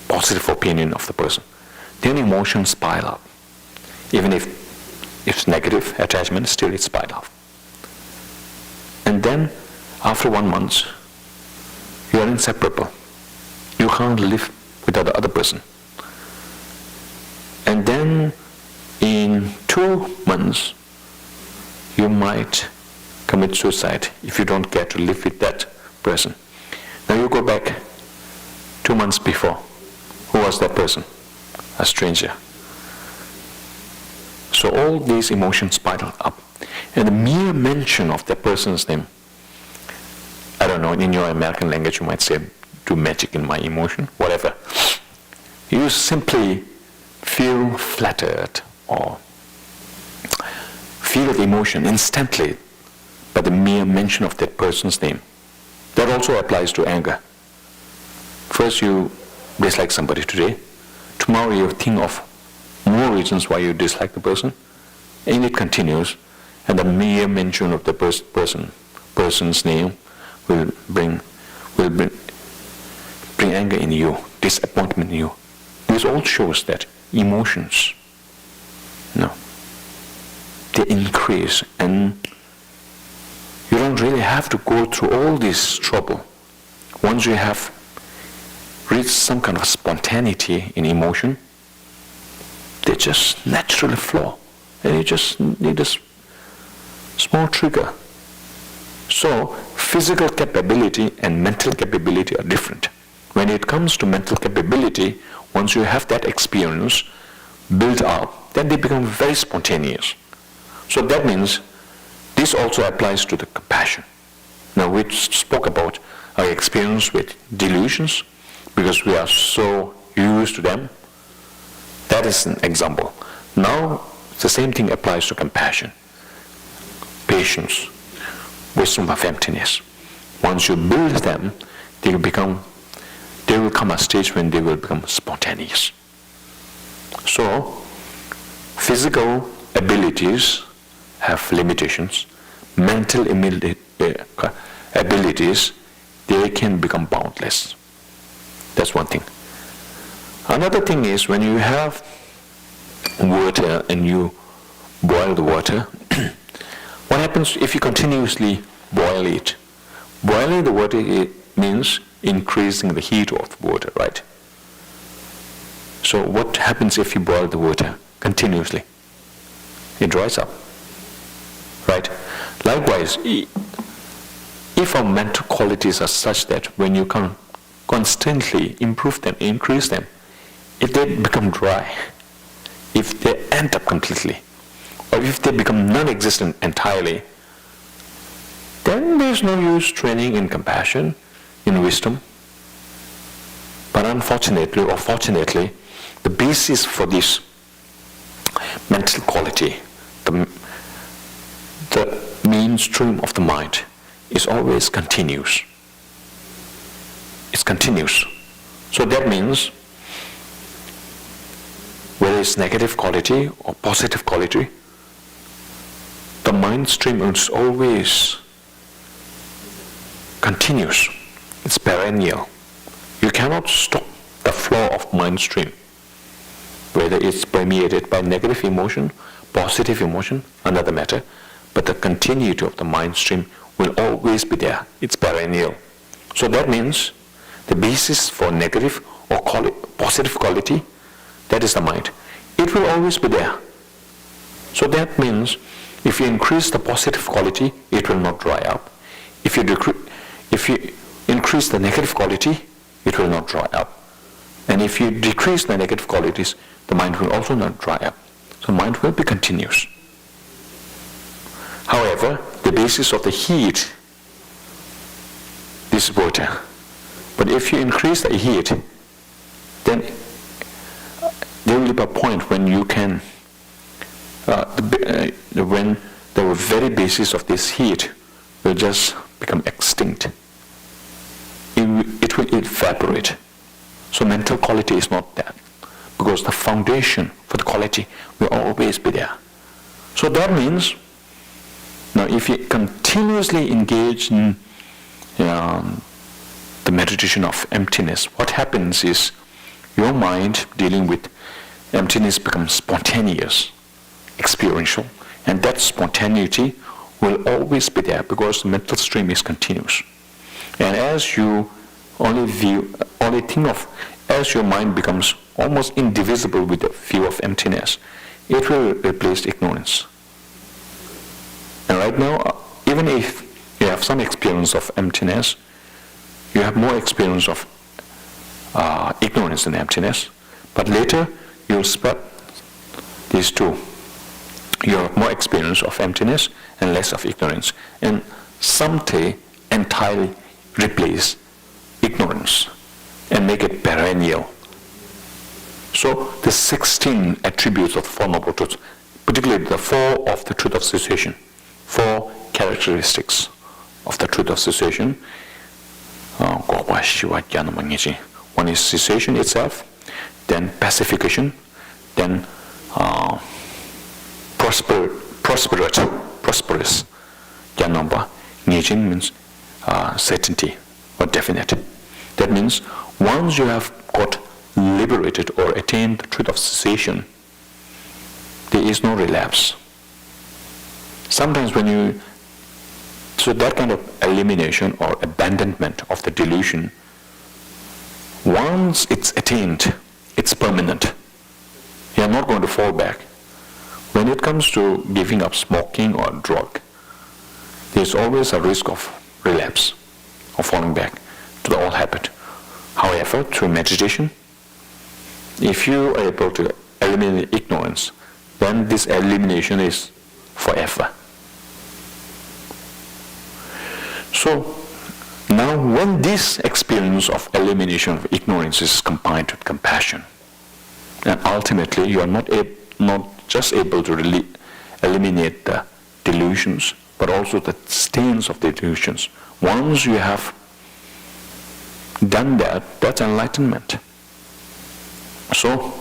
positive opinion of the person. Then emotions pile up. Even if it's negative attachment, still it's piled up. And then after 1 month, you are inseparable. You can't live without the other person. And then in 2 months, you might commit suicide if you don't get to live with that person. Now you go back 2 months before. Who was that person? A stranger. So all these emotions pile up. And the mere mention of that person's name, I don't know, in your American language you might say, do magic in my emotion, whatever. You simply feel flattered or feel the emotion instantly by the mere mention of that person's name. That also applies to anger. First you dislike somebody today, tomorrow you think of more reasons why you dislike the person, and it continues, and the mere mention of the person's name will bring anger in you, disappointment in you. This all shows that emotions, they increase, and don't really have to go through all this trouble. Once you have reached some kind of spontaneity in emotion, they just naturally flow. And you just need a small trigger. So, physical capability and mental capability are different. When it comes to mental capability, once you have that experience built up, then they become very spontaneous. So that means this also applies to the compassion. Now we spoke about our experience with delusions because we are so used to them. That is an example. Now the same thing applies to compassion, patience, wisdom of emptiness. Once you build them, they will come a stage when they will become spontaneous. So, physical abilities have limitations. Mental abilities, they can become boundless. That's one thing. Another thing is when you have water and you boil the water, what happens if you continuously boil it? Boiling the water, it means increasing the heat of the water, right? So what happens if you boil the water continuously? It dries up, right? Likewise, if our mental qualities are such that when you can constantly improve them, increase them, if they become dry, if they end up completely, or if they become non-existent entirely, then there's no use training in compassion, in wisdom. But unfortunately or fortunately, the basis for this mental quality, the mainstream of the mind, is always continuous. It's continuous. So that means whether it's negative quality or positive quality, the mind stream is always continuous. It's perennial. You cannot stop the flow of mind stream. Whether it's permeated by negative emotion, positive emotion, another matter, but the continuity of the mind stream will always be there. It's perennial. So that means the basis for negative or positive quality, that is the mind. It will always be there. So that means if you increase the positive quality, it will not dry up. If you increase the negative quality, it will not dry up. And if you decrease the negative qualities, the mind will also not dry up. So mind will be continuous. However, the basis of the heat is water. But if you increase the heat, then there will be a point when you can, when the very basis of this heat will just become extinct. It will evaporate. So mental quality is not that, because the foundation for the quality will always be there. So that means, now if you continuously engage in the meditation of emptiness, what happens is your mind dealing with emptiness becomes spontaneous, experiential, and that spontaneity will always be there because the mental stream is continuous. And as you as your mind becomes almost indivisible with the view of emptiness, it will replace ignorance. And right now, even if you have some experience of emptiness, you have more experience of ignorance than emptiness, but later you'll split these two. You have more experience of emptiness and less of ignorance, and someday entirely replace ignorance and make it perennial. So the 16 attributes of the Four Noble Truths, particularly the four of the truth of cessation, four characteristics of the truth of cessation. One is cessation itself, then pacification, then prosperous. Nijin means certainty or definite. That means once you have got liberated or attained the truth of cessation, there is no relapse. Sometimes So that kind of elimination or abandonment of the delusion, once it's attained, it's permanent. You are not going to fall back. When it comes to giving up smoking or drug, there's always a risk of relapse, of falling back to the old habit. However, through meditation, if you are able to eliminate ignorance, then this elimination is forever. So, now when this experience of elimination of ignorance is combined with compassion, and ultimately you are not just able to eliminate the delusions, but also the stains of the delusions. Once you have done that, that's enlightenment. So,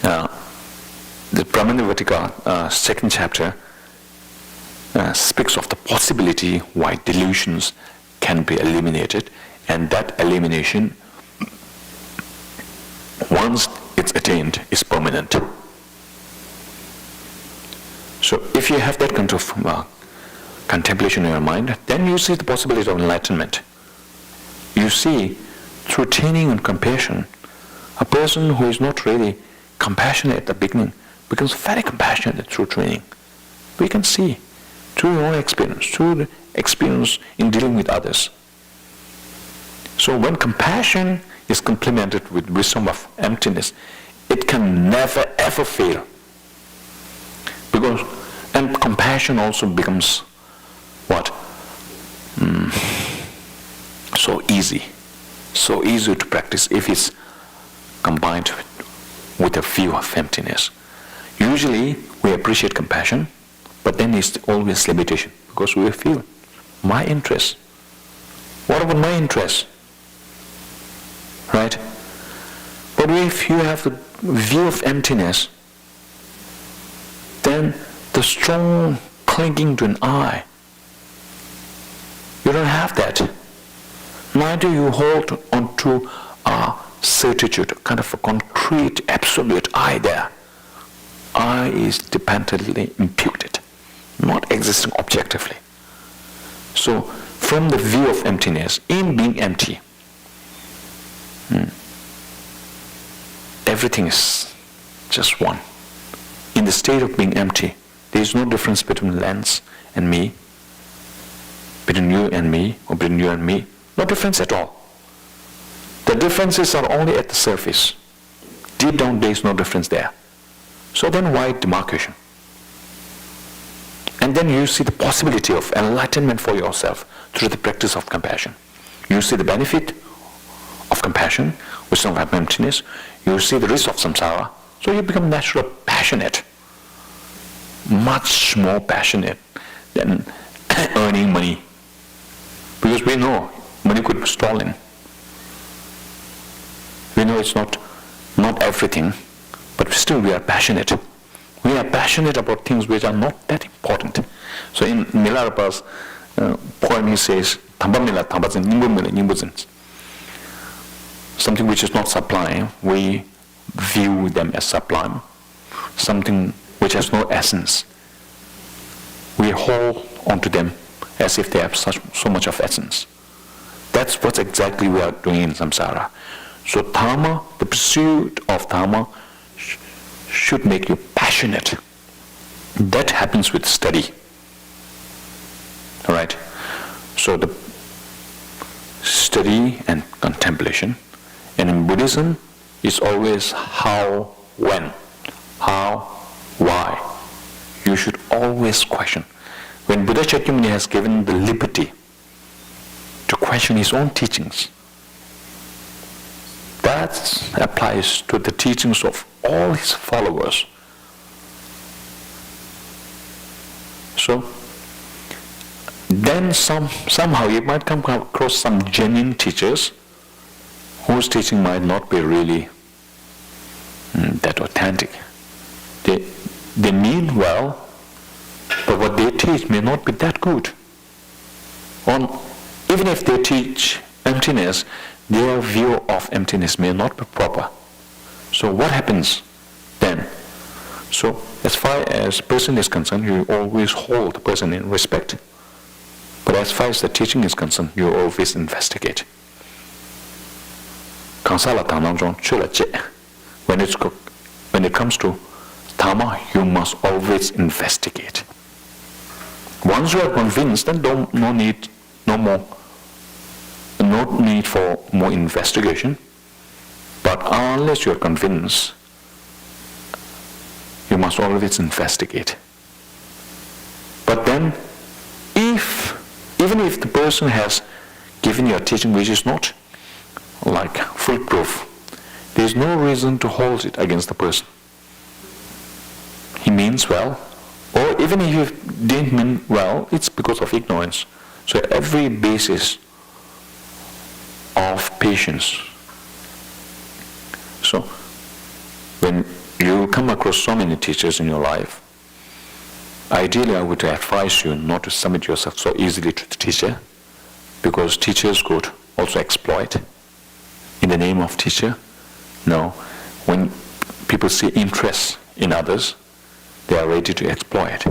the Brahmanivatika second chapter speaks of the possibility why delusions can be eliminated, and that elimination, once it's attained, is permanent. So if you have that kind of contemplation in your mind, then you see the possibility of enlightenment. You see, through training and compassion, a person who is not really compassionate at the beginning becomes very compassionate through training. We can see through your own experience, through the experience in dealing with others. So when compassion is complemented with wisdom of emptiness, it can never ever fail. And compassion also becomes what? So easy to practice if it's combined with a view of emptiness. Usually we appreciate compassion, but then it's always limitation, because we feel my interest. What about my interest? Right? But if you have the view of emptiness, then the strong clinging to an I, you don't have that. Neither you hold on to a certitude, kind of a concrete, absolute I there. I is dependently imputed, not existing objectively. So, from the view of emptiness, in being empty, everything is just one. In the state of being empty, there is no difference between lens and me, between you and me, or between you and me. No difference at all. The differences are only at the surface. Deep down, there is no difference there. So then why demarcation? And then you see the possibility of enlightenment for yourself through the practice of compassion. You see the benefit of compassion, wisdom of emptiness. You see the risk of samsara. So you become naturally passionate, much more passionate than earning money. Because we know money could be stolen. We know it's not everything, but still we are passionate. We are passionate about things which are not that important. So in Milarepa's poem he says, something which is not sublime, we view them as sublime. Something which has no essence, we hold onto them as if they have so much of essence. That's what exactly we are doing in samsara. So dharma, the pursuit of dharma, should make you passionate. That happens with study. All right? So the study and contemplation, and in Buddhism, it's always how, when, how, why. You should always question. When Buddha Shakyamuni has given the liberty to question his own teachings, that applies to the teachings of all his followers. So, then somehow you might come across some genuine teachers whose teaching might not be really that authentic. They mean well, but what they teach may not be that good. Even if they teach emptiness, their view of emptiness may not be proper. So what happens then? So as far as person is concerned, you always hold the person in respect. But as far as the teaching is concerned, you always investigate. When it comes to Dharma, you must always investigate. Once you are convinced, then no need for more investigation. But unless you are convinced, you must always investigate. But then, even if the person has given you a teaching which is not like foolproof, there is no reason to hold it against the person. He means well, or even if he didn't mean well, it's because of ignorance. So every basis of patience. So when you come across so many teachers in your life, ideally I would advise you not to submit yourself so easily to the teacher, because teachers could also exploit in the name of teacher. No, when people see interest in others, they are ready to exploit,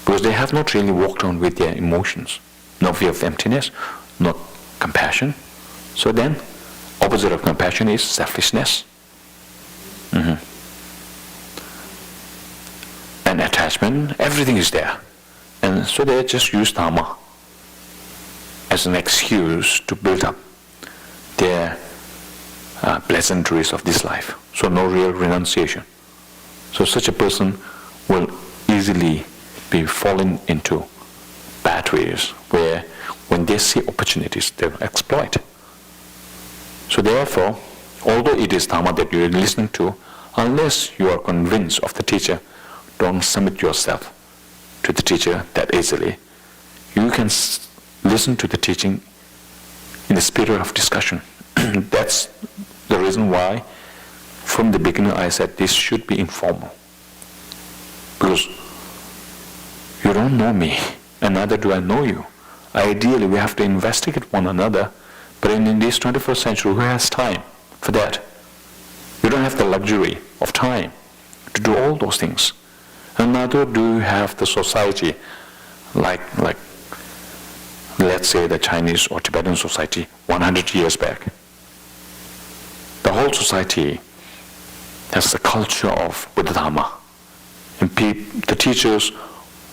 because they have not really walked on with their emotions, no fear of emptiness, not compassion. So then, opposite of compassion is selfishness. And attachment, everything is there. And so they just use Dharma as an excuse to build up their pleasantries of this life. So no real renunciation. So such a person will easily be falling into bad ways, where when they see opportunities, they will exploit. So therefore, although it is Dharma that you are listening to, unless you are convinced of the teacher, don't submit yourself to the teacher that easily. You can listen to the teaching in the spirit of discussion. That's the reason why from the beginning I said this should be informal. Because you don't know me, and neither do I know you. Ideally, we have to investigate one another, but in this 21st century, who has time for that? You don't have the luxury of time to do all those things. And neither do you have the society like let's say the Chinese or Tibetan society 100 years back. The whole society has the culture of Buddha Dharma. And the teachers,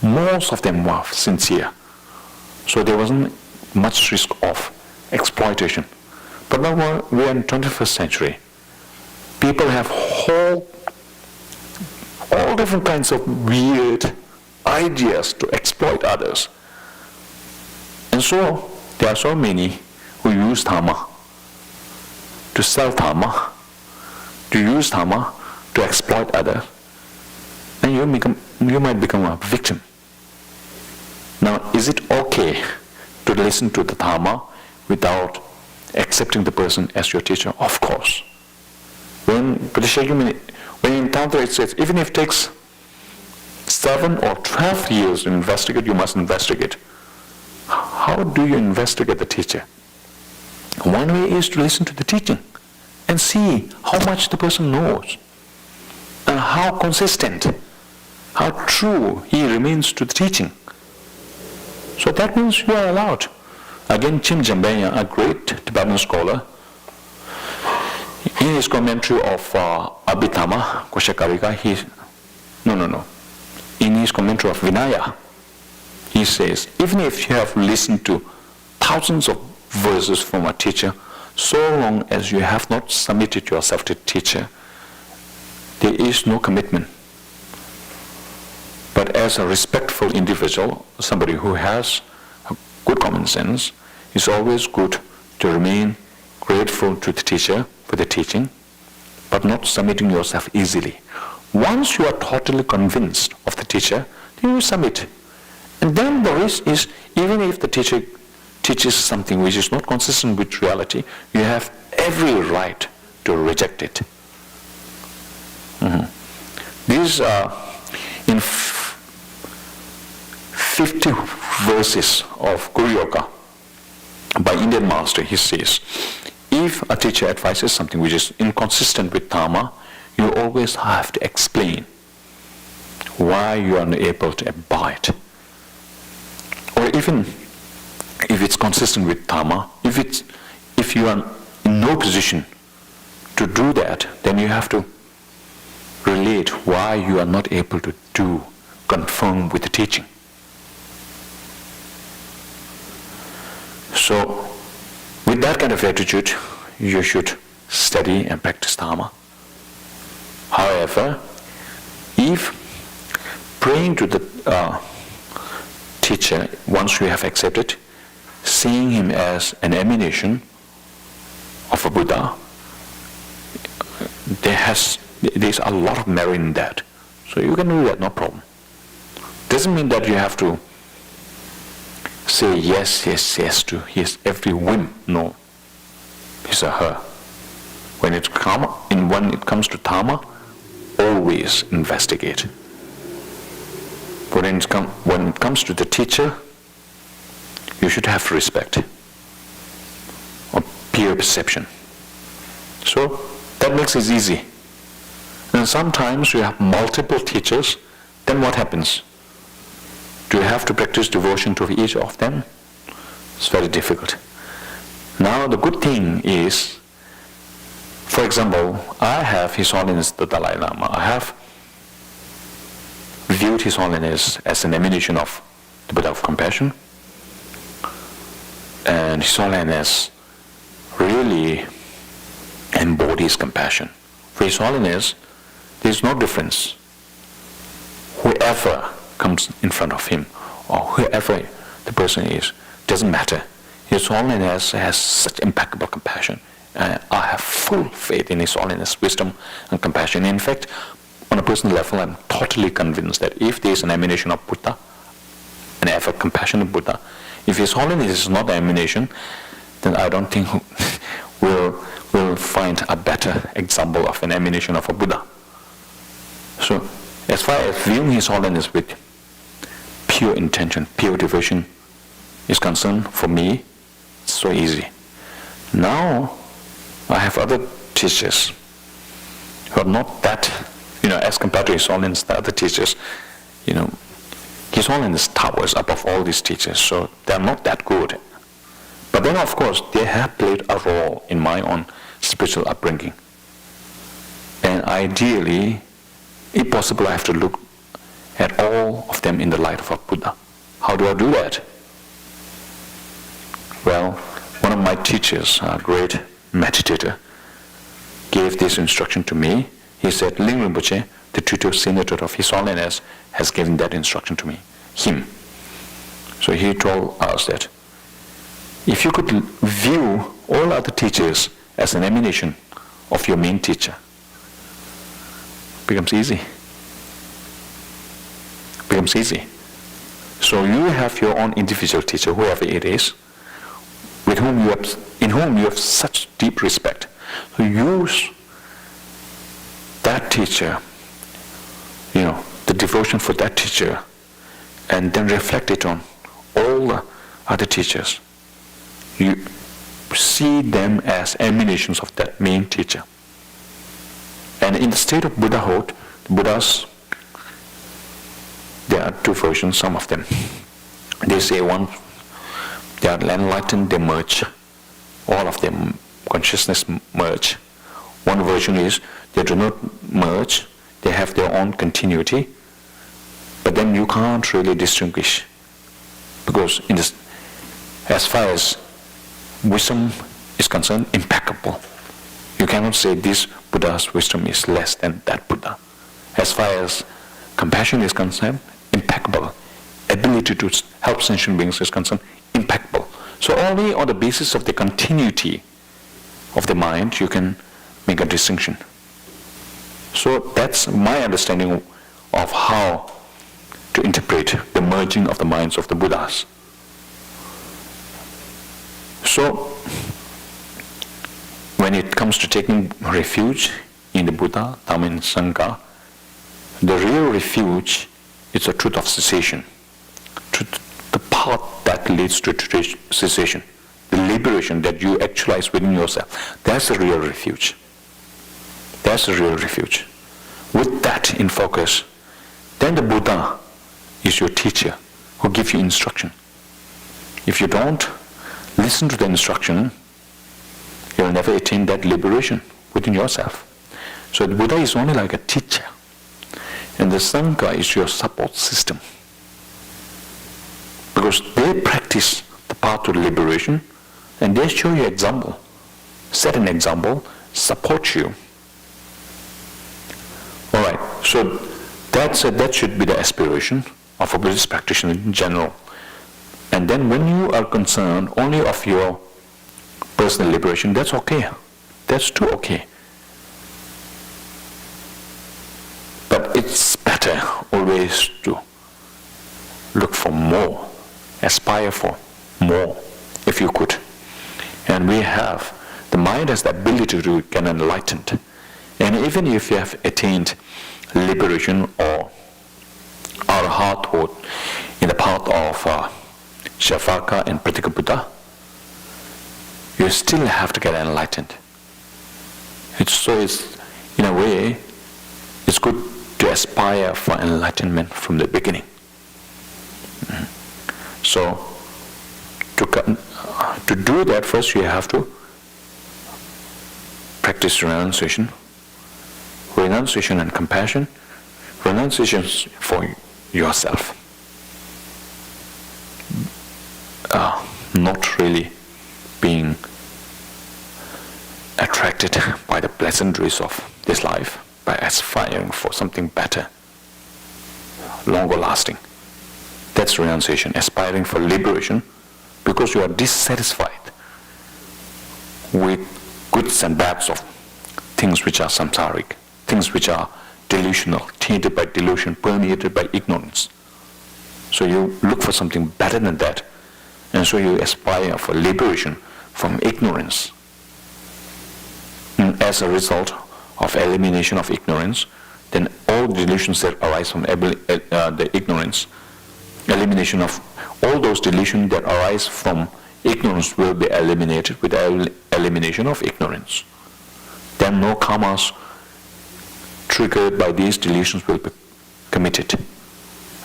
most of them were sincere. So there wasn't much risk of exploitation. But now we're in 21st century. People have all different kinds of weird ideas to exploit others. And so there are so many who use Dharma to sell Dharma, to use Dharma to exploit others. And you might become a victim. Now, is it okay to listen to the Dharma without accepting the person as your teacher? Of course. When in Tantra it says, even if it takes 7 or 12 years to investigate, you must investigate. How do you investigate the teacher? One way is to listen to the teaching and see how much the person knows and how consistent, how true he remains to the teaching. So that means you are allowed. Again, Chim Jambanya, a great Tibetan scholar, in his commentary of Abhidhamma, Koshakarika, in his commentary of Vinaya, he says, even if you have listened to thousands of verses from a teacher, so long as you have not submitted yourself to the teacher, there is no commitment. But as a respectful individual, somebody who has a good common sense, it's always good to remain grateful to the teacher for the teaching, but not submitting yourself easily. Once you are totally convinced of the teacher, then you submit. And then the risk is, even if the teacher teaches something which is not consistent with reality, you have every right to reject it. These are in 50 verses of Guru Yoga by Indian master. He says, if a teacher advises something which is inconsistent with Dharma, you always have to explain why you are unable to abide. Or even if it's consistent with Dhamma, if you are in no position to do that, then you have to relate why you are not able to conform with the teaching. So, with that kind of attitude, you should study and practice Dhamma. However, if praying to the teacher, once you have accepted, seeing him as an emanation of a Buddha, there's a lot of merit in that. So you can do that, no problem. Doesn't mean that you have to say yes to his every whim. No, his or her. When it comes to Dhamma, always investigate. But when it comes to the teacher, you should have respect or peer perception. So that makes it easy. And sometimes you have multiple teachers, then what happens? Do you have to practice devotion to each of them? It's very difficult. Now the good thing is, for example, I have His Holiness the Dalai Lama. I have viewed His Holiness as an emanation of the Buddha of compassion. And His Holiness really embodies compassion. For His Holiness, there is no difference. Whoever comes in front of him, or whoever the person is, doesn't matter. His Holiness has such impeccable compassion. I have full faith in His Holiness' wisdom and compassion. In fact, on a personal level, I'm totally convinced that if there is an emanation of Buddha, an ever compassionate Buddha, if His Holiness is not an emanation, then I don't think we'll find a better example of an emanation of a Buddha. So, as far as viewing His Holiness with pure intention, pure devotion is concerned, for me, it's so easy. Now, I have other teachers who are not that, as compared to His Holiness, the other teachers, His Holiness towers above all these teachers, so they're not that good. But then, of course, they have played a role in my own spiritual upbringing. And ideally, if possible, I have to look at all of them in the light of a Buddha. How do I do that? Well, one of my teachers, a great meditator, gave this instruction to me. He said, Ling Rinpoche, the tutor senator of His Holiness, has given that instruction to him. So he told us that if you could view all other teachers as an emanation of your main teacher, becomes easy. So you have your own individual teacher, whoever it is, in whom you have such deep respect. So use that teacher, the devotion for that teacher, and then reflect it on all the other teachers. You see them as emanations of that main teacher. And in the state of Buddhahood, Buddhas, there are two versions, some of them. They say one, they are enlightened, they merge. All of them, consciousness merge. One version is, they do not merge, they have their own continuity, but then you can't really distinguish. Because as far as wisdom is concerned, impeccable. You cannot say this Buddha's wisdom is less than that Buddha. As far as compassion is concerned, impeccable. Ability to help sentient beings is concerned, impeccable. So only on the basis of the continuity of the mind you can make a distinction. So that's my understanding of how to interpret the merging of the minds of the Buddhas. So when it comes to taking refuge in the Buddha, Dhamma and Sangha, the real refuge is the truth of cessation, the path that leads to cessation, the liberation that you actualize within yourself. That's the real refuge. That's the real refuge. With that in focus, then the Buddha is your teacher who gives you instruction. If you don't listen to the instruction, you will never attain that liberation within yourself. So the Buddha is only like a teacher, and the Sangha is your support system. Because they practice the path to liberation, and they show you example, set an example, support you. All right, so that should be the aspiration of a Buddhist practitioner in general. And then when you are concerned only of your personal liberation, that's okay. That's too okay. But it's better always to look for more, aspire for more, if you could. And the mind has the ability to get enlightened. And even if you have attained liberation or arhathood in the path of Shavaka and Pratika Buddha, you still have to get enlightened. It's in a way, it's good to aspire for enlightenment from the beginning. So, to do that, first you have to practice renunciation and compassion. Renunciation for yourself. Not really being attracted by the pleasantries of this life, by aspiring for something better, longer lasting. That's renunciation, aspiring for liberation, because you are dissatisfied with goods and bads of things which are samsaric, things which are delusional, tainted by delusion, permeated by ignorance. So you look for something better than that, and so you aspire for liberation from ignorance. And as a result of elimination of ignorance, then all delusions that arise from the ignorance, elimination of all those delusions that arise from ignorance will be eliminated with the elimination of ignorance. Then no karmas triggered by these delusions will be committed.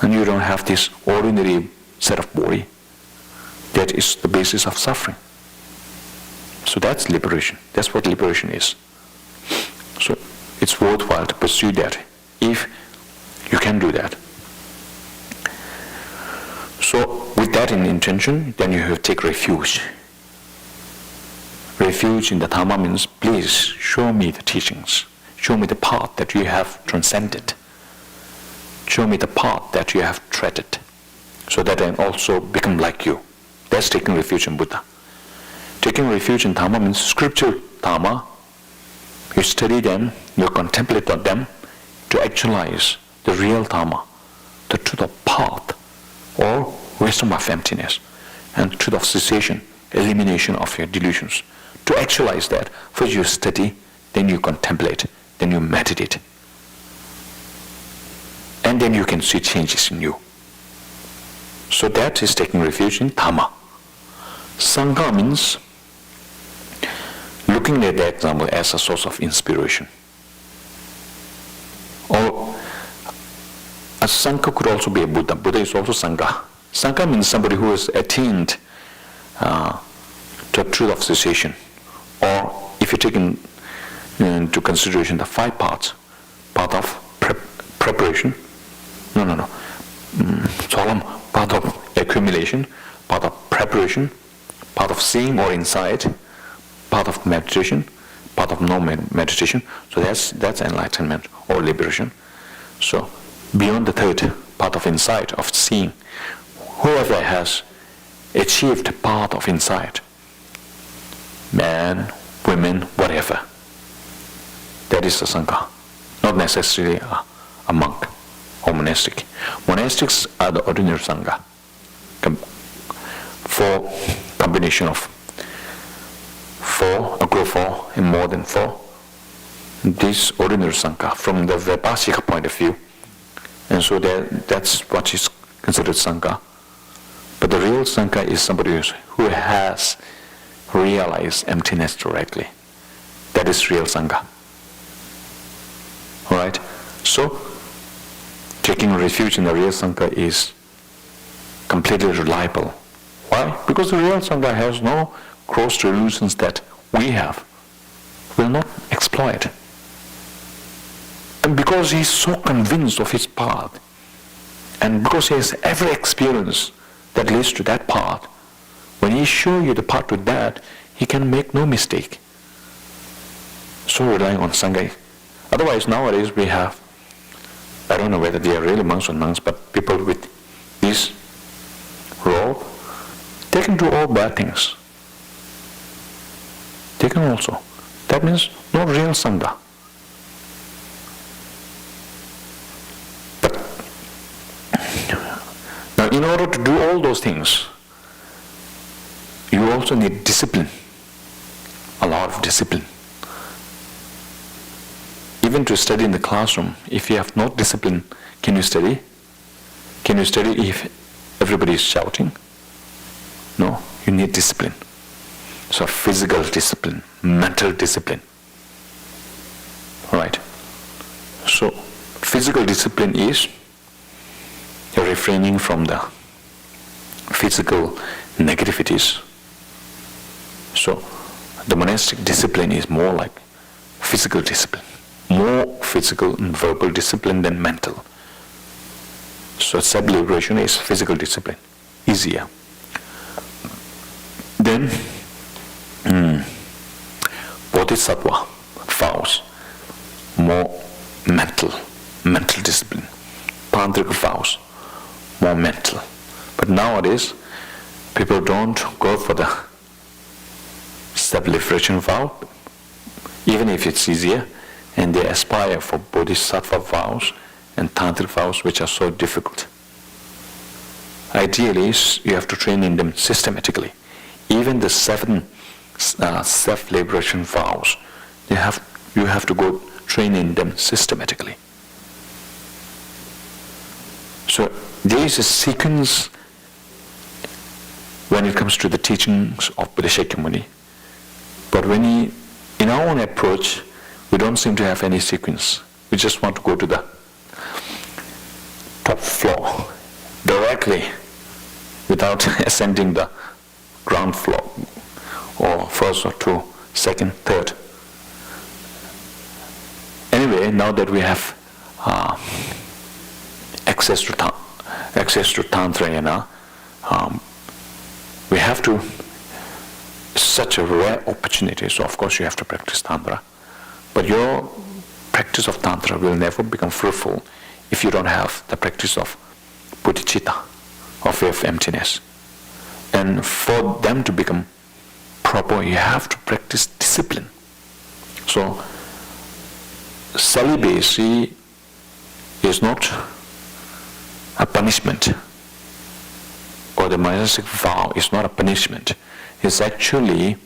And you don't have this ordinary set of body that is the basis of suffering. So that's liberation. That's what liberation is. So it's worthwhile to pursue that if you can do that. So with that in intention, then you have to take refuge. Refuge in the Dhamma means, please show me the teachings. Show me the path that you have transcended. Show me the path that you have treaded, so that I also become like you. That's taking refuge in Buddha. Taking refuge in Dhamma means scripture Dhamma. You study them, you contemplate on them to actualize the real Dhamma, the truth of path, or wisdom of emptiness, and truth of cessation, elimination of your delusions. To actualize that, first you study, then you contemplate, then you meditate. And then you can see changes in you. So that is taking refuge in Dhamma. Sangha means looking at the example as a source of inspiration. Or a Sangha could also be a Buddha. Buddha is also Sangha. Sangha means somebody who has attained to a truth of cessation. Or if you take into consideration the 5 parts, part of preparation, Sonam, part of accumulation, part of preparation, part of seeing or insight, part of meditation, part of no meditation. So that's enlightenment or liberation. So beyond the 3rd part of insight, of seeing, whoever has achieved part of insight, man, women, whatever, that is the Sangha, not necessarily a monk or monastic. Monastics are the ordinary Sangha. For combination of 4, a group 4, and more than 4. This ordinary Sangha from the Vipasika point of view. And so that's what is considered Sangha. But the real Sangha is somebody who has realized emptiness directly. That is real Sangha. Alright? So, taking refuge in the real Sangha is completely reliable. Why? Because the real Sangha has no gross delusions that we have, will not exploit. And because he is so convinced of his path, and because he has every experience that leads to that path, when he shows you the path to that, he can make no mistake. So relying on Sangha. Otherwise, nowadays we have, I don't know whether they are really monks or nuns, but people with this robe, they can do all bad things. They can also. That means no real Sangha. But now, in order to do all those things, you also need discipline, a lot of discipline. Even to study in the classroom, if you have no discipline, can you study? Can you study if everybody is shouting? No, you need discipline. So physical discipline, mental discipline. Right? So physical discipline is refraining from the physical negativities. So the monastic discipline is more like physical discipline, more physical and verbal discipline than mental. So self-liberation is physical discipline, easier. Then Bodhisattva vows, more mental discipline. Tantric vows, more mental. But nowadays, people don't go for the self-liberation vow, even if it's easier, and they aspire for Bodhisattva vows and Tantric vows, which are so difficult. Ideally, you have to train in them systematically. Even the 7 self-liberation vows, you have to go train in them systematically. So there is a sequence when it comes to the teachings of Buddha Shakyamuni. But in our own approach, we don't seem to have any sequence. We just want to go to the top floor directly without ascending the ground floor, or first or 2, second, third. Anyway, now that we have access to Tantrayana, we have to, such a rare opportunity, so of course you have to practice Tantra. But your practice of Tantra will never become fruitful if you don't have the practice of bodhicitta, of way of emptiness. And for them to become proper, you have to practice discipline. So celibacy is not a punishment, or the monastic vow is not a punishment. It's actually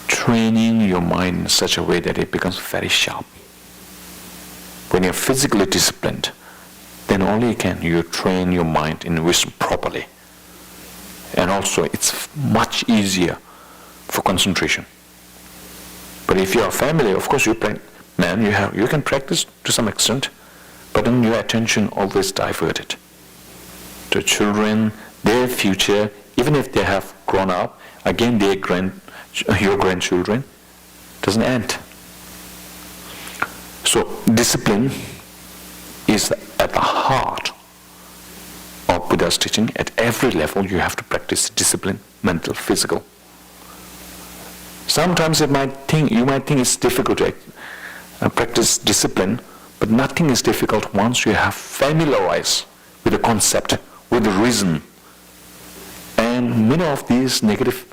training your mind in such a way that it becomes very sharp. When you're physically disciplined, then only can you train your mind in wisdom properly. And also it's much easier for concentration. But if you are family, of course you can practice to some extent, but then your attention always diverted to children, their future. Even if they have grown up, again your grandchildren doesn't end. So discipline is at the heart of Buddha's teaching. At every level you have to practice discipline, mental, physical. Sometimes you might think it's difficult to practice discipline, but nothing is difficult once you have familiarized with the concept, with the reason. And many of these negative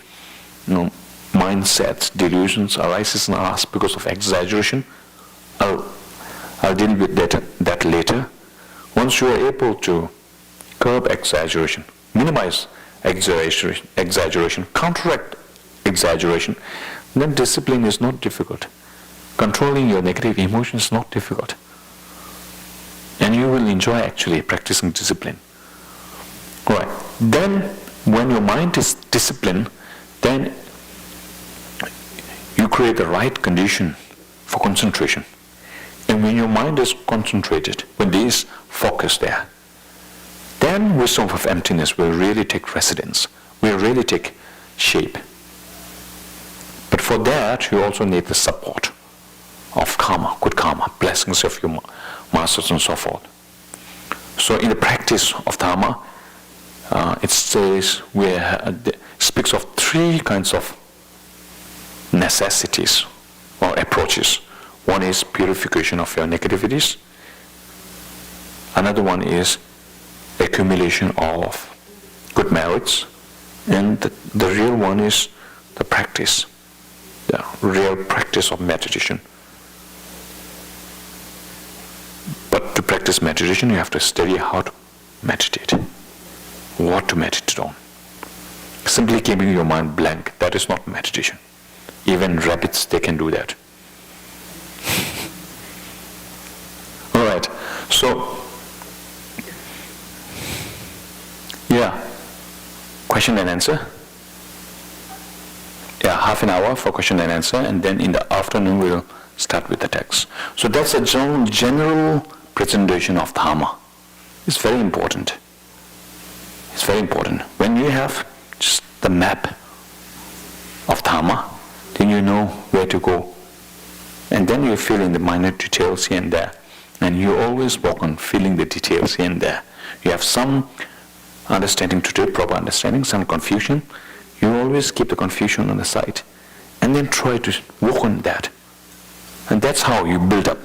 mindsets, delusions arises in us because of exaggeration. I'll deal with that later. Once you are able to curb exaggeration, minimize exaggeration, counteract exaggeration, then discipline is not difficult. Controlling your negative emotions is not difficult. And you will enjoy actually practicing discipline. Right. Then when your mind is disciplined, then you create the right condition for concentration. And when your mind is concentrated, when there is focus there, then wisdom of emptiness will really take residence, will really take shape. But for that, you also need the support of karma, good karma, blessings of your masters and so forth. So in the practice of Dharma, it says, speaks of three kinds of necessities or approaches. One is purification of your negativities. Another one is accumulation of good merits. And the real one is the practice, the real practice of meditation. But to practice meditation, you have to study how to meditate, what to meditate on. Simply keeping your mind blank, that is not meditation. Even rabbits, they can do that. All right, so, yeah, question and answer. Yeah, half an hour for question and answer, and then in the afternoon we'll start with the text. So that's a general presentation of Dharma. It's very important. It's very important. When you have just the map of Dharma, then you know where to go. And then you fill in the minor details here and there. And you always work on filling the details here and there. You have some understanding to do, proper understanding, some confusion. You always keep the confusion on the side. And then try to work on that. And that's how you build up.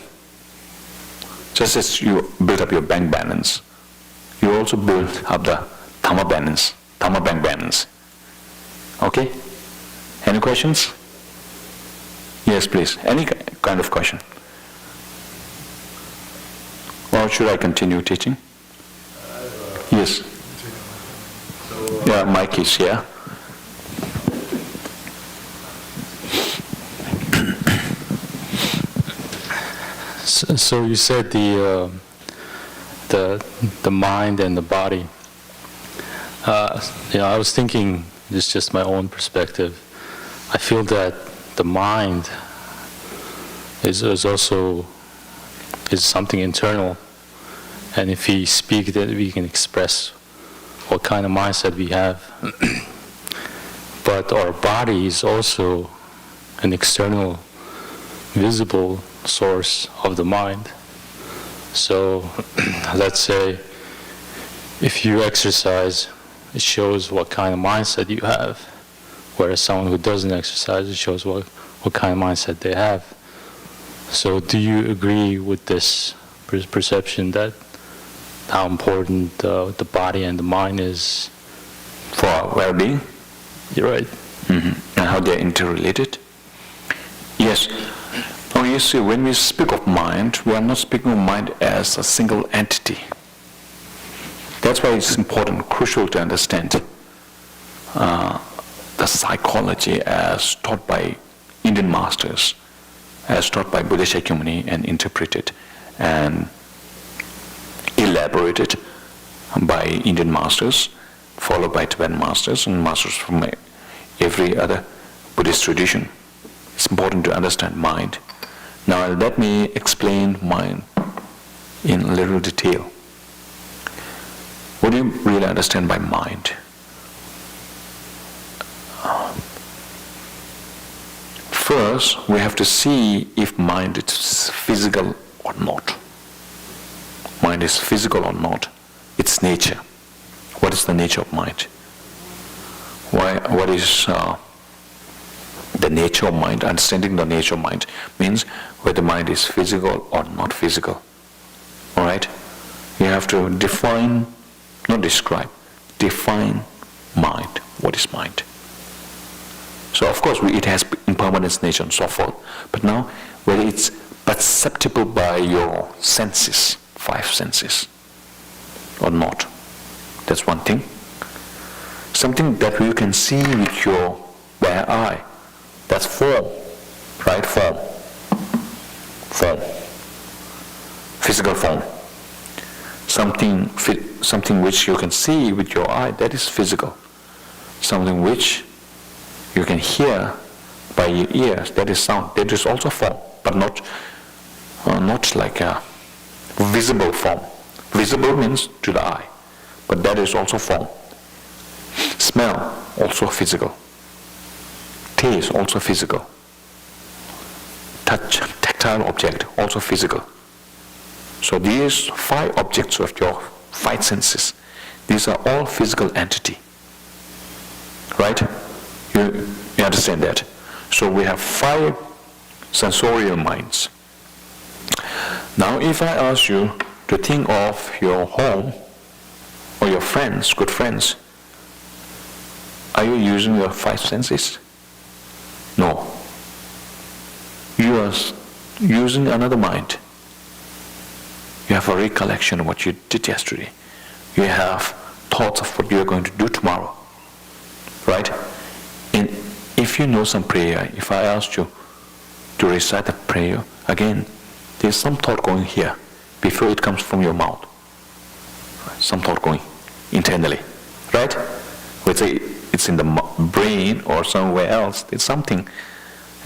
Just as you build up your bank balance, you also build up the Dhamma balance, Dhamma bank balance. Okay? Any questions? Yes, please. Any kind of question? Or should I continue teaching? Yes. Yeah, mic is here. So you said the mind and the body. I was thinking, this is just my own perspective. I feel that the mind is also something internal, and if we speak, that we can express what kind of mindset we have. But our body is also an external, visible source of the mind. So let's say if you exercise, it shows what kind of mindset you have, whereas someone who doesn't exercise, it shows what kind of mindset they have. So do you agree with this perception that how important the body and the mind is for well-being? You're right. Mm-hmm. And how they're interrelated? Yes. Oh, you see, when we speak of mind, we are not speaking of mind as a single entity. That's why it's important, crucial to understand the psychology as taught by Indian masters, as taught by Buddhist Shakyamuni and interpreted and elaborated by Indian masters, followed by Tibetan masters and masters from every other Buddhist tradition. It's important to understand mind. Now let me explain mind in a little detail. What do you really understand by mind? First, we have to see if mind is physical or not. Mind is physical or not. Its nature. What is the nature of mind? What is the nature of mind? Understanding the nature of mind means whether mind is physical or not physical. All right? You have to define, not describe, define mind. What is mind? So of course it has impermanence, nature and so forth. But now whether it's perceptible by your senses, 5 senses, or not, that's one thing. Something that you can see with your bare eye, that's form, right? Form. Physical form. Something which you can see with your eye, that is physical. Something which you can hear by your ears, that is sound, that is also form, but not not like a visible form. Visible means to the eye, but that is also form. Smell, also physical. Taste, also physical. Touch, tactile object, also physical. So these 5 objects of your 5 senses, these are all physical entity. Right? You understand that? So we have 5 sensorial minds. Now if I ask you to think of your home or your friends, good friends, are you using your 5 senses? No. You are using another mind. You have a recollection of what you did yesterday. You have thoughts of what you are going to do tomorrow. Right? And if you know some prayer, if I asked you to recite the prayer, again, there's some thought going here before it comes from your mouth. Right? Some thought going internally. Right? Whether it's in the brain or somewhere else, there's something.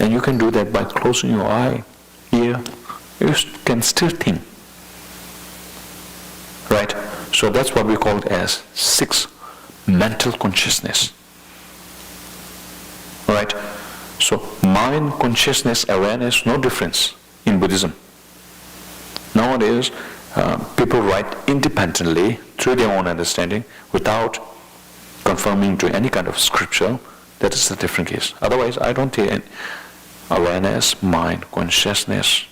And you can do that by closing your eye, ear. You can still think. Right? So that's what we call it as 6 mental consciousness. Right? So mind, consciousness, awareness, no difference in Buddhism. Nowadays, people write independently through their own understanding without conforming to any kind of scripture. That is a different case. Otherwise, I don't think awareness, mind, consciousness,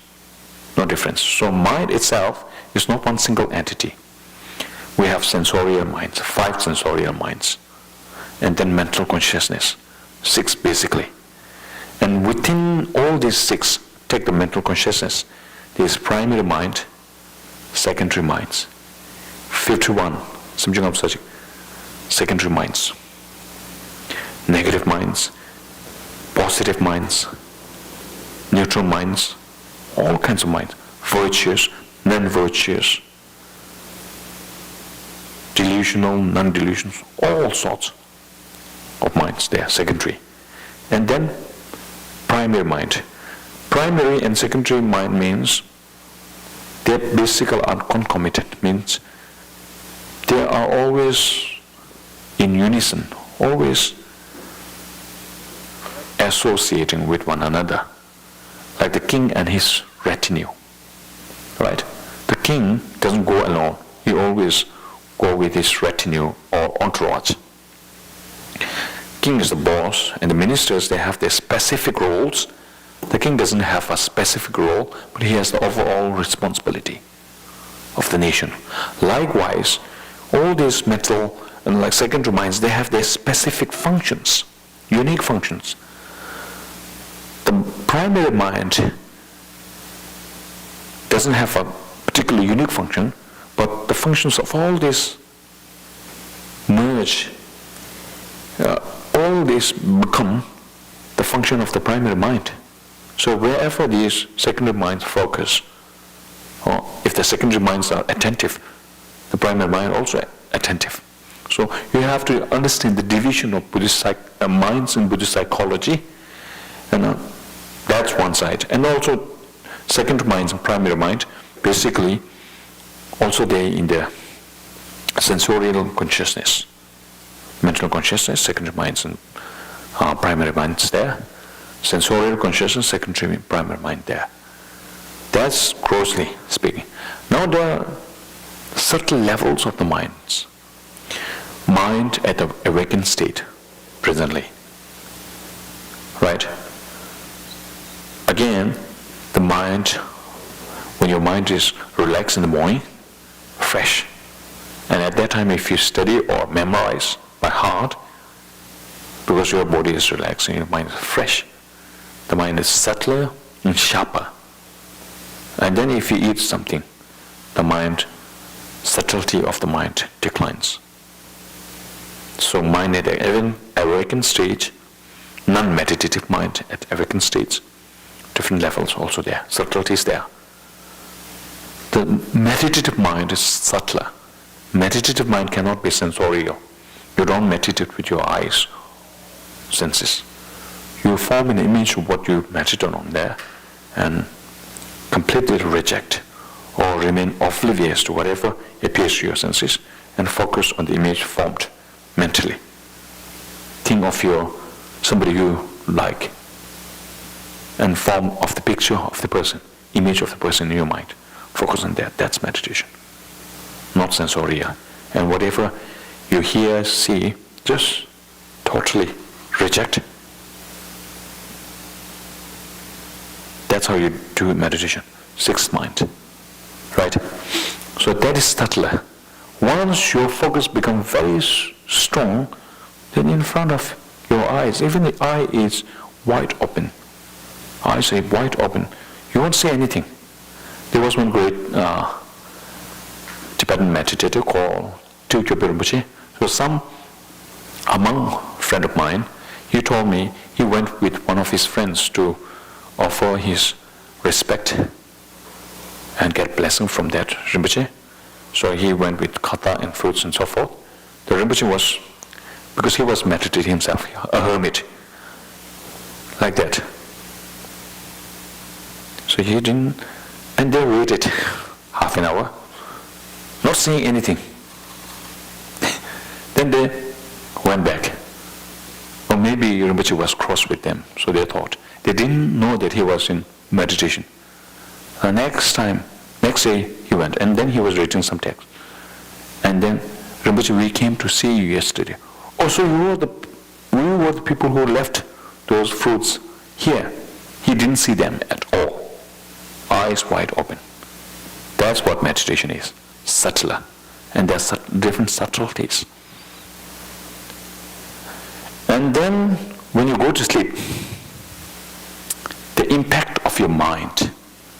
no difference. So mind itself is not one single entity. We have sensorial minds, 5 sensorial minds, and then mental consciousness, 6 basically. And within all these 6, take the mental consciousness, there is primary mind, secondary minds, filter 1, secondary minds, negative minds, positive minds, neutral minds, all kinds of minds, virtuous, non-virtuous, delusional, non-delusional, all sorts of minds there, secondary. And then primary mind. Primary and secondary mind means they basically are concomitant, means they are always in unison, always associating with one another, like the king and his retinue. Right? The king doesn't go alone, he always go with his retinue or entourage. King is the boss, and the ministers, they have their specific roles. The king doesn't have a specific role, but he has the overall responsibility of the nation. Likewise, all these mental and like secondary minds, they have their specific functions, unique functions. The primary mind doesn't have a particularly unique function, but the functions of all this merge, all this become the function of the primary mind. So wherever these secondary minds focus, or if the secondary minds are attentive, the primary mind also attentive. So you have to understand the division of Buddhist minds in Buddhist psychology, and that's one side. And also secondary minds and primary mind, basically also they in the sensorial consciousness, mental consciousness, secondary minds and primary minds there. Sensorial consciousness, secondary primary mind there. That's grossly speaking. Now there are subtle levels of the minds. Mind at the awakened state, presently. Right? Again, the mind, when your mind is relaxed in the morning, fresh. And at that time, if you study or memorize by heart, because your body is relaxing, your mind is fresh, the mind is subtler and sharper. And then if you eat something, the mind, subtlety of the mind declines. So mind at the awakened stage, non-meditative mind at awakened stage, different levels also there, subtlety is there. The meditative mind is subtler. Meditative mind cannot be sensorial. You don't meditate with your eyes, senses. You form an image of what you meditate on there, and completely reject or remain oblivious to whatever appears to your senses and focus on the image formed mentally. Think of somebody you like and form of the picture of the person, image of the person in your mind. Focus on that. That's meditation, not sensorial. And whatever you hear, see, just totally reject. That's how you do meditation. Sixth mind. Right? So that is subtler. Once your focus becomes very strong, then in front of your eyes, even the eye is wide open. Eyes are wide open. You won't see anything. There was one great Tibetan meditator called Tukyo Rinpoche. So some among friend of mine, he told me he went with one of his friends to offer his respect and get blessing from that Rinpoche. So he went with kata and fruits and so forth. The Rinpoche was, because he was meditating himself, a hermit, like that. So he didn't, and they waited half an hour, not seeing anything. Then they went back. Or maybe Rinpoche was cross with them, so they thought. They didn't know that he was in meditation. The next day he went, and then he was reading some text. And then, Rinpoche, we came to see you yesterday. Also, we were the people who left those fruits here. He didn't see them at all. Eyes wide open. That's what meditation is. Subtler. And there's different subtleties. And then, when you go to sleep, the impact of your mind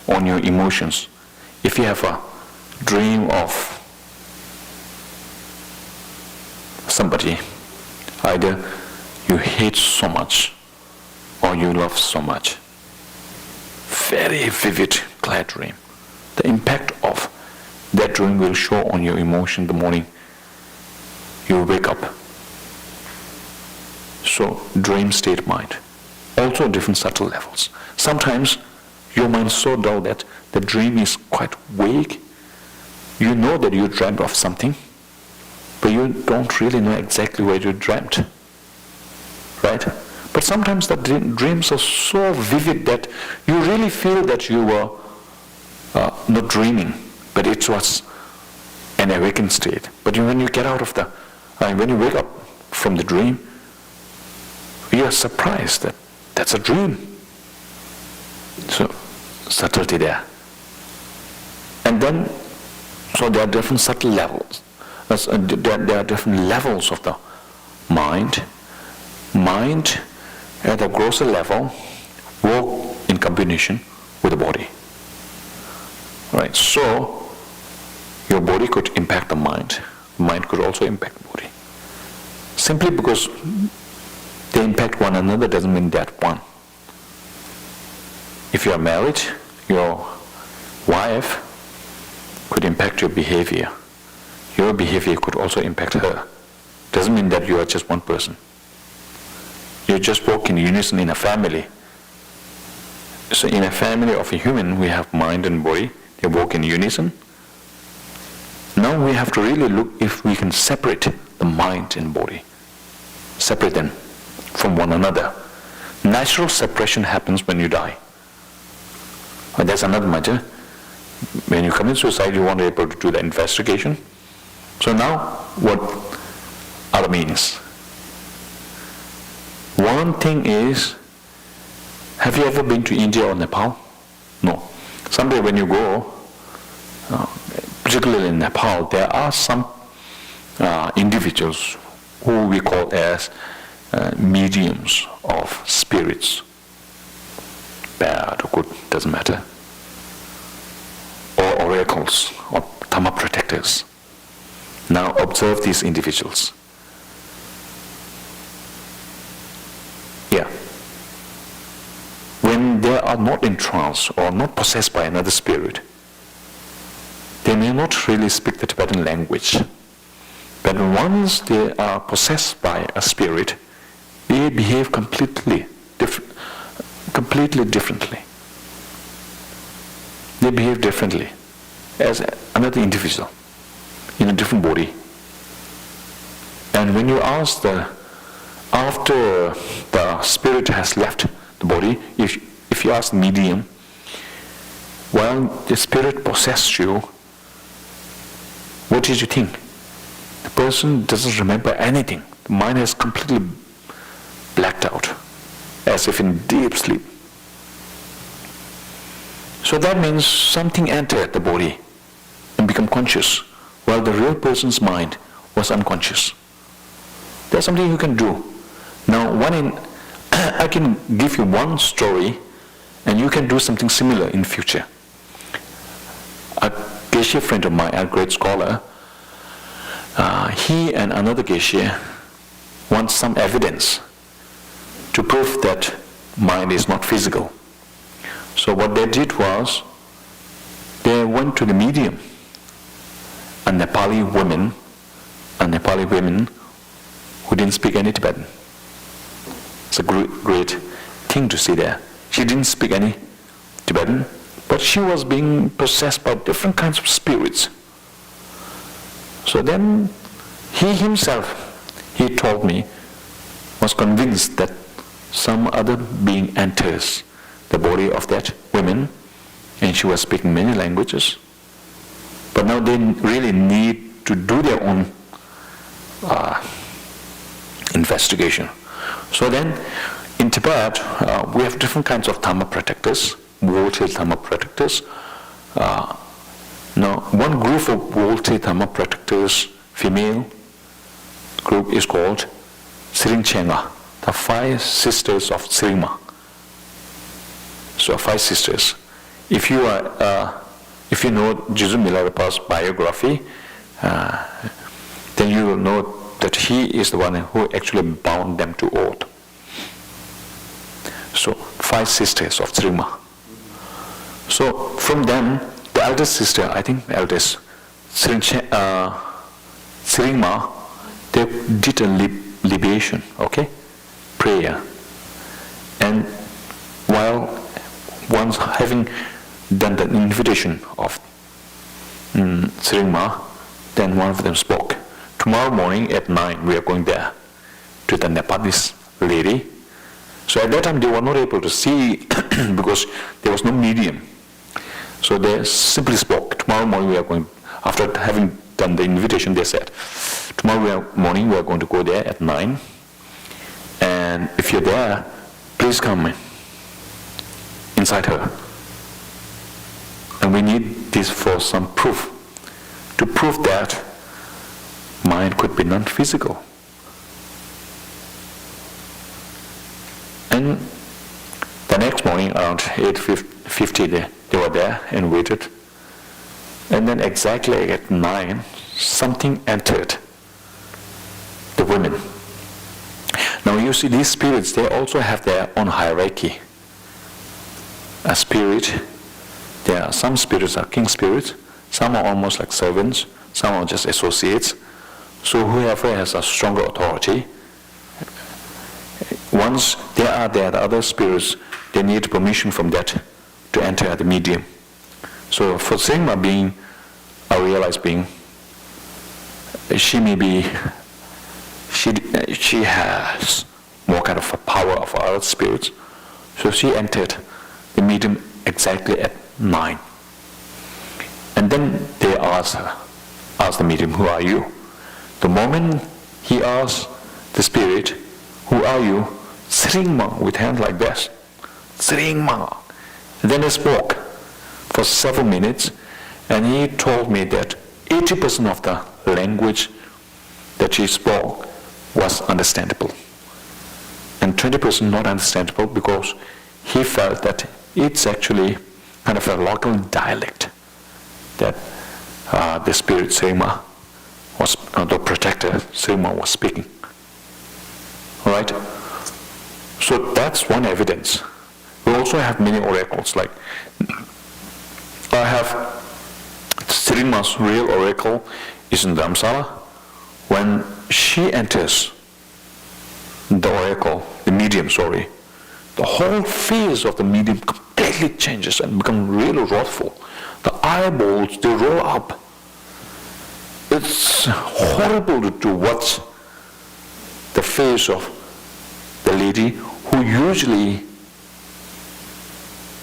on your emotions, if you have a dream of somebody, either you hate so much or you love so much, very vivid, clear dream, the impact of that dream will show on your emotion the morning you wake up. So, dream state mind. Also different subtle levels. Sometimes your mind is so dull that the dream is quite vague. You know that you dreamt of something, but you don't really know exactly what you dreamt. Right? But sometimes the dreams are so vivid that you really feel that you were not dreaming, but it was an awakened state. But when you get out of when you wake up from the dream, you are surprised that that's a dream. So, subtlety there. And then, so there are different subtle levels. There are different levels of the mind. Mind, at the grosser level, work in combination with the body. Right? So, your body could impact the mind. Mind could also impact the body. Simply because they impact one another doesn't mean that one. If you are married, your wife could impact your behavior. Your behavior could also impact her. Doesn't mean that you are just one person. You just work in unison in a family. So in a family of a human, we have mind and body. They work in unison. Now we have to really look if we can separate the mind and body. Separate them from one another. Natural separation happens when you die. And that's another matter. When you commit suicide, you want to be able to do the investigation. So now, what are the means? One thing is, have you ever been to India or Nepal? No. Someday when you go, particularly in Nepal, there are some individuals who we call as mediums of spirits. Bad or good, doesn't matter. Or oracles, or Dhamma protectors. Now observe these individuals. Yeah. When they are not in trance or not possessed by another spirit, they may not really speak the Tibetan language. But once they are possessed by a spirit, they behave completely differently. they behave differently as another individual in a different body. And when you ask after the spirit has left the body, if you ask the medium, while the spirit possessed you, what did you think? The person doesn't remember anything. The mind is completely blacked out, as if in deep sleep. So that means something entered the body and become conscious, while the real person's mind was unconscious. There's something you can do. Now, I can give you one story, and you can do something similar in future. A Geshe friend of mine, a great scholar, he and another Geshe want some evidence to prove that mind is not physical. So what they did was, they went to the medium, a Nepali woman who didn't speak any Tibetan. It's a great thing to see there. She didn't speak any Tibetan, but she was being possessed by different kinds of spirits. So then he himself, he told me, was convinced that some other being enters the body of that woman, and she was speaking many languages. But now they really need to do their own investigation. So then, in Tibet, we have different kinds of Dhamma protectors, volunteer Dhamma protectors. Now, one group of volunteer Dhamma protectors, female group, is called Siringchenga, the 5 sisters of Sirima. So 5 sisters. If you know Jizu Milarepa's biography, then you will know that he is the one who actually bound them to oath. So 5 sisters of Sirima. So from them, the eldest sister, I think the eldest, Sirima, they did a libation, okay, prayer. And while once having done the invitation of Sirima, then one of them spoke. Tomorrow morning at 9, we are going there to the Nepalese lady. So at that time, they were not able to see because there was no medium. So they simply spoke. Tomorrow morning, we are going, after having done the invitation, they said, tomorrow morning, we are going to go there at 9. And if you're there, please come inside her. And we need this for some proof, to prove that mind could be non-physical. And the next morning, around 8:50, they were there and waited. And then exactly at 9, something entered the women. Now you see, these spirits, they also have their own hierarchy. A spirit, there are some spirits are king spirits, some are almost like servants, some are just associates. So whoever has a stronger authority, once they are there, the other spirits, they need permission from that to enter the medium. So for Sirima being a realized being, she has more kind of a power of other spirits. So she entered the medium exactly at 9. And then they asked the medium, who are you? The moment he asked the spirit, who are you? Sirima, with hands like this. Sirima. Then he spoke for several minutes, and he told me that 80% of the language that she spoke was understandable. And 20% not understandable because he felt that it's actually kind of a local dialect that the spirit Sirima was, the protector Sirima was speaking. All right? So that's one evidence. We also have many oracles. Like I have Sirima's real oracle is in Dharamsala. When she enters the oracle, the medium, the whole face of the medium completely changes and becomes really wrathful. The eyeballs, they roll up. It's horrible to watch the face of the lady who usually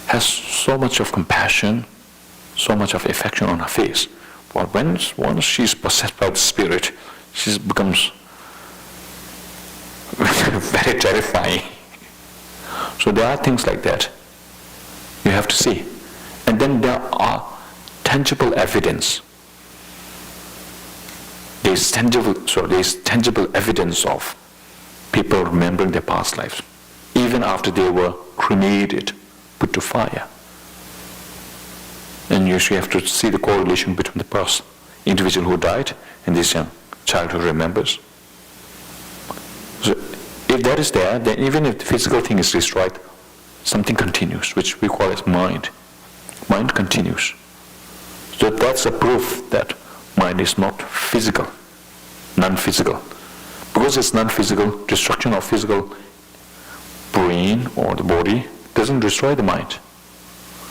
has so much of compassion, so much of affection on her face. But once she's possessed by the spirit, she becomes very terrifying. So there are things like that you have to see. And then there are tangible evidence. There's tangible evidence of people remembering their past lives, even after they were cremated, put to fire. And you have to see the correlation between the person, individual who died, and this young child who remembers. So if that is there, then even if the physical thing is destroyed, something continues, which we call as mind. Mind continues. So that's a proof that mind is not physical, non-physical. Because it's non-physical, destruction of physical brain or the body doesn't destroy the mind.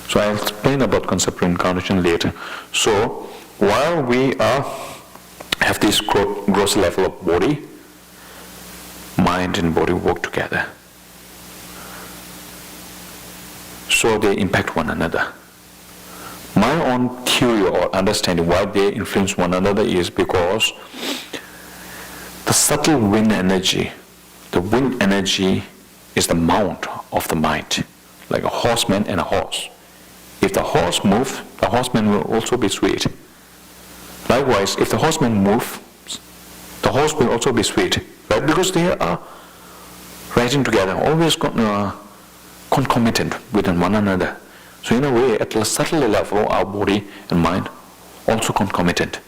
So I'll explain about concept reincarnation later. So while we have this gross level of body, mind and body work together. So they impact one another. My own theory or understanding why they influence one another is because the subtle wind energy, the wind energy is the mount of the mind, like a horseman and a horse. If the horse moves, the horseman will also be swayed. Likewise, if the horseman moves, the horse will also be swayed, right? Because they are riding together, always concomitant with one another. So in a way, at a subtle level, our body and mind also concomitant.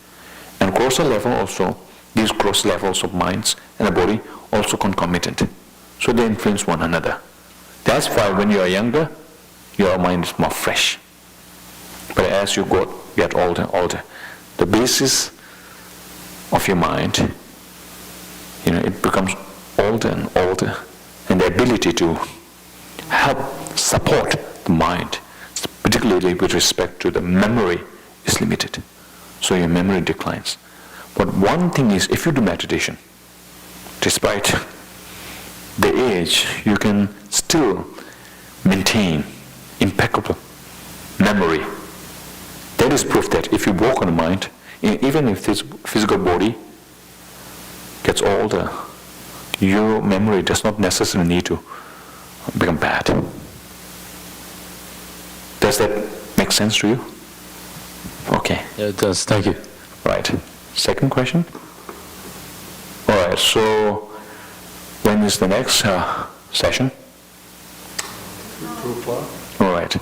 And grosser level also, these gross levels of minds and the body also concomitant. So they influence one another. That's why when you are younger, your mind is more fresh. But as you get older, the basis of your mind, it becomes older and older, and the ability to help support the mind, particularly with respect to the memory, is limited. So your memory declines. But one thing is, if you do meditation, despite the age, you can still maintain impeccable memory. That is proof that if you work on the mind, even if this physical body gets older, your memory does not necessarily need to become bad. Does that make sense to you? Okay. Yeah, it does. Thank you. Right. Second question? All right, so when is the next session? 2 o'clock? All right.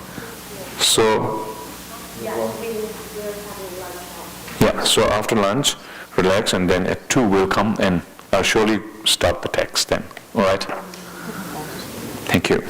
So, so after lunch, relax, and then at 2 we'll come and I'll surely start the text then. All right? Thank you.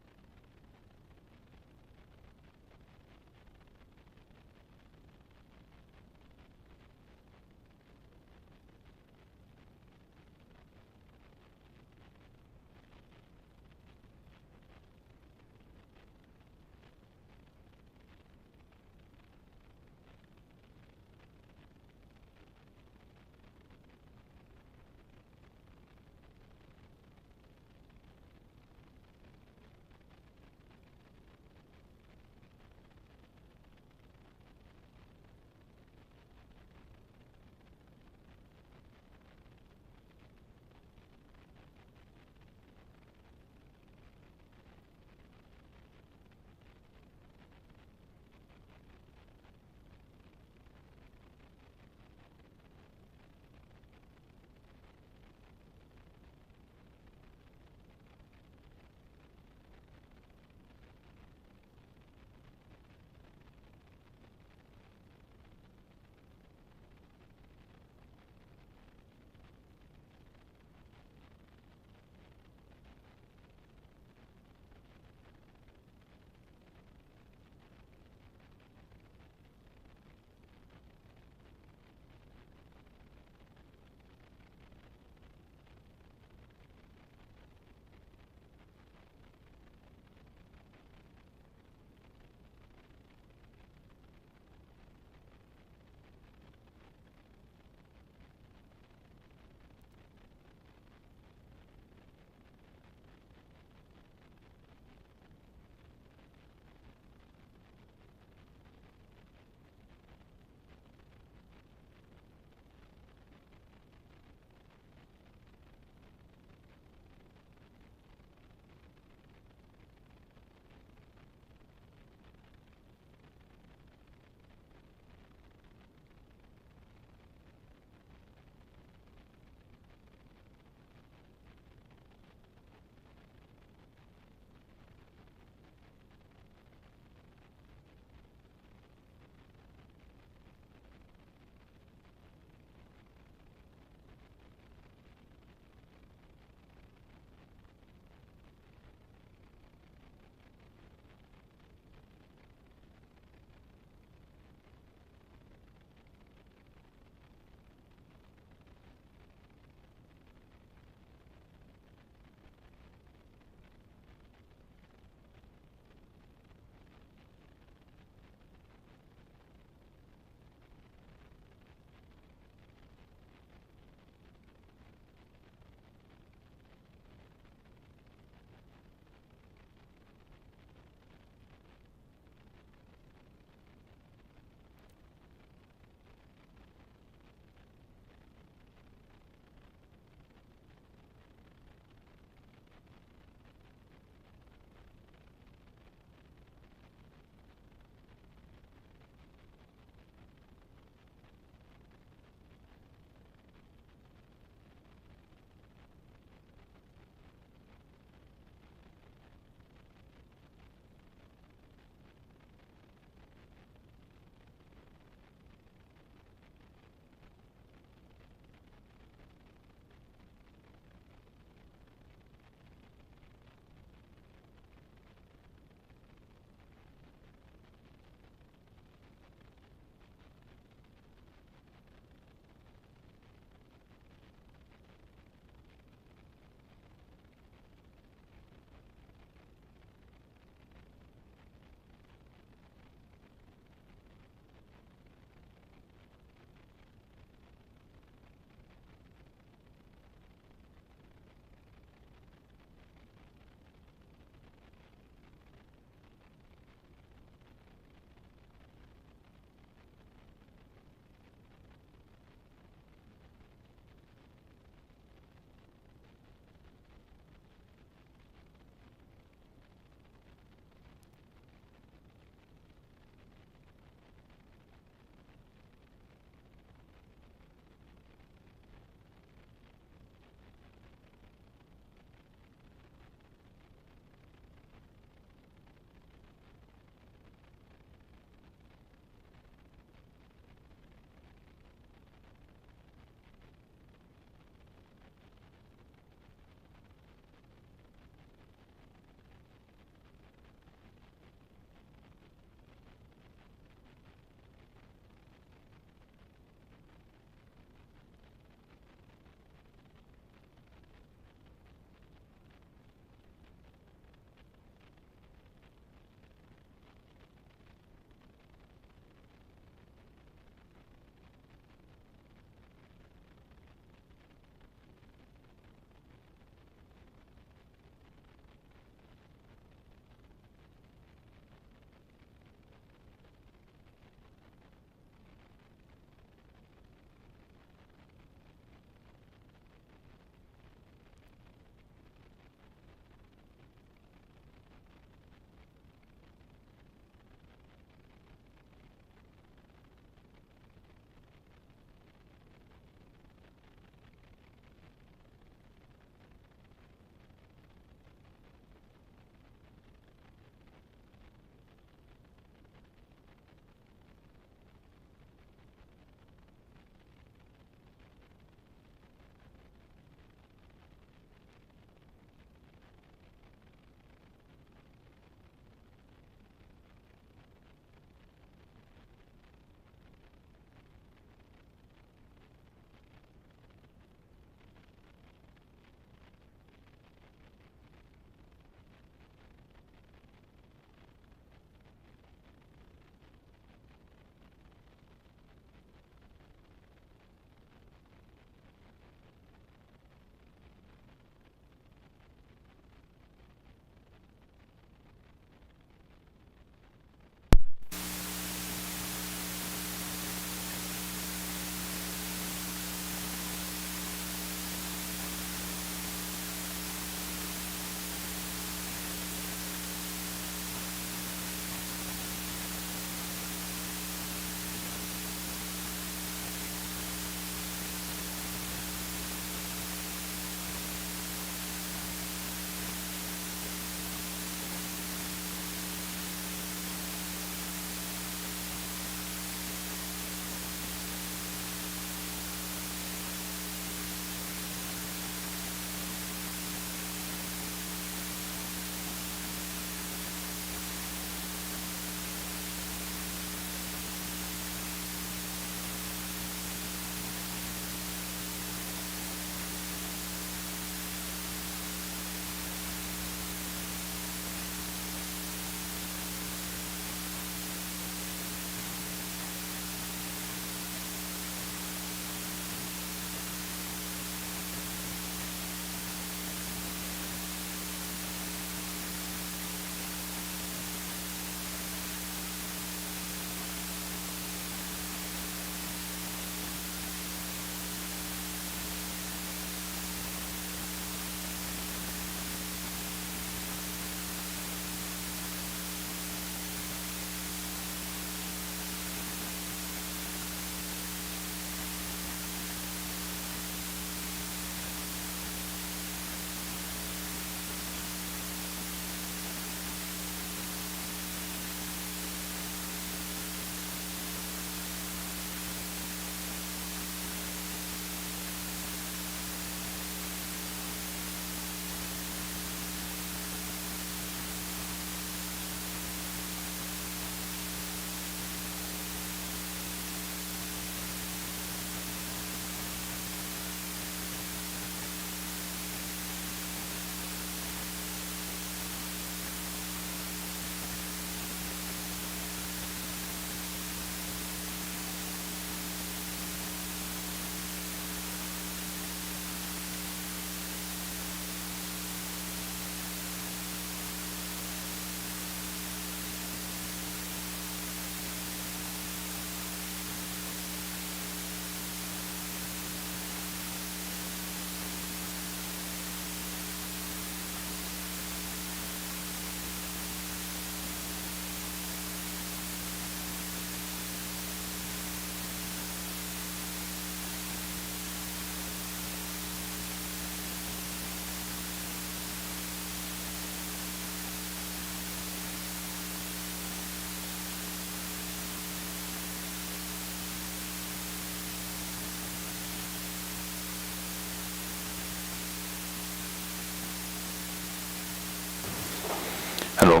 Hello.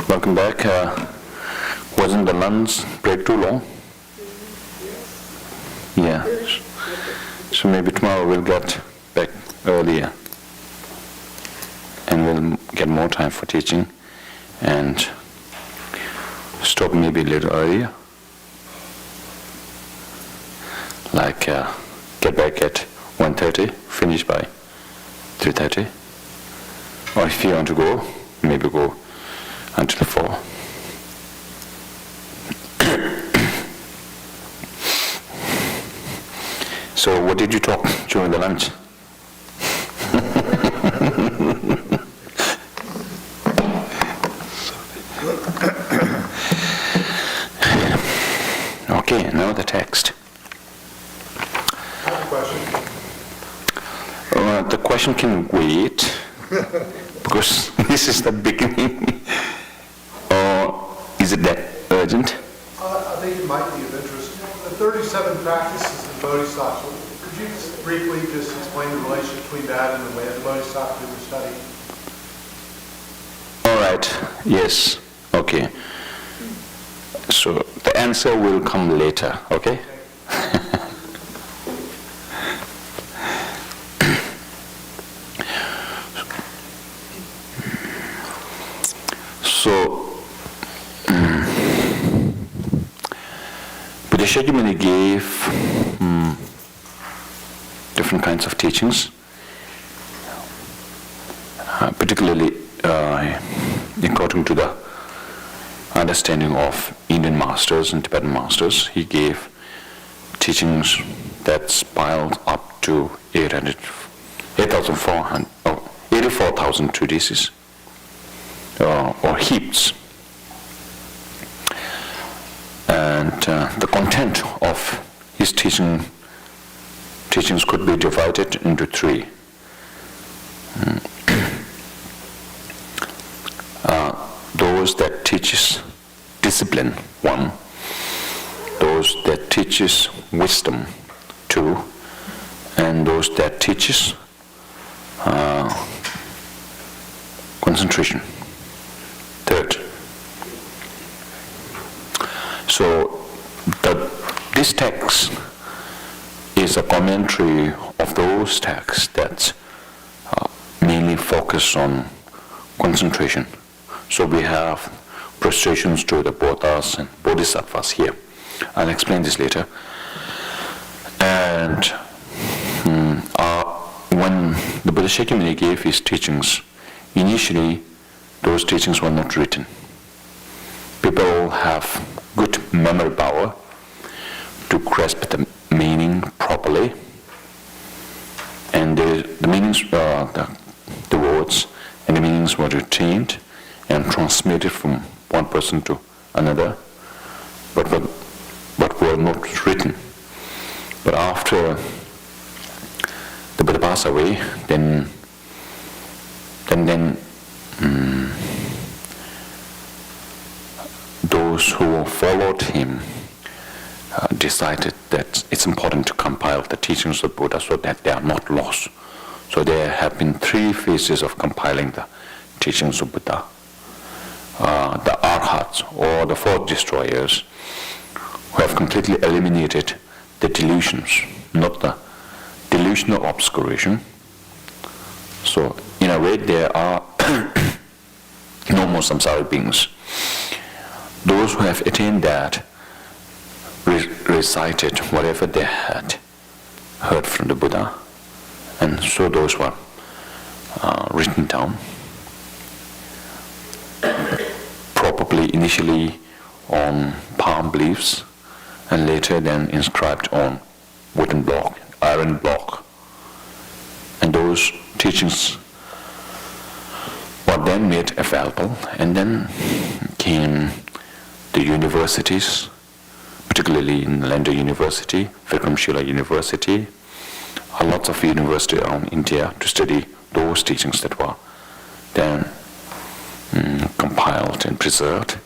Welcome back. Wasn't the lunch break too long? Yeah. So maybe tomorrow we'll get back earlier. And we'll get more time for teaching and stop maybe a little earlier. Like get back at 1:30, finish by 3:30. Or if you want to go, maybe go until 4. So what did you talk during the lunch? Okay, now the text. The question can wait, because this is the beginning. Or is it that urgent? I think it might be of interest. The 37 practices of Bodhisattva, could you just briefly just explain the relation between that and the way the Bodhisattva we're studying? All right, yes, okay. So the answer will come later, okay? So, Bodhisattva gave different kinds of teachings, particularly according to the understanding of Indian masters and Tibetan masters. He gave teachings that piled up to 84,000 treatises. Or heaps. And the content of his teachings could be divided into 3. Those that teaches discipline, 1. Those that teaches wisdom, 2. And those that teaches concentration, 3rd. So this text is a commentary of those texts that mainly focus on concentration. So we have prostrations to the Bodhas and Bodhisattvas here. I'll explain this later. And when the Buddha Shakyamuni gave his teachings, initially those teachings were not written. People have good memory power to grasp the meaning properly, and the meanings, the words and the meanings were retained and transmitted from one person to another, but were not written. But after the Buddha passed away, then those who followed him decided that it's important to compile the teachings of Buddha so that they are not lost. So there have been 3 phases of compiling the teachings of Buddha. The Arhats, or the 4 destroyers, who have completely eliminated the delusions, not the delusional obscuration. So in a way there are no more samsara beings. Those who have attained that recited whatever they had heard from the Buddha, and so those were written down, probably initially on palm leaves and later then inscribed on wooden block, iron block. And those teachings were then made available, and then came the universities, particularly in Nalanda University, Vikramshila University, lots of universities around India to study those teachings that were then compiled and preserved.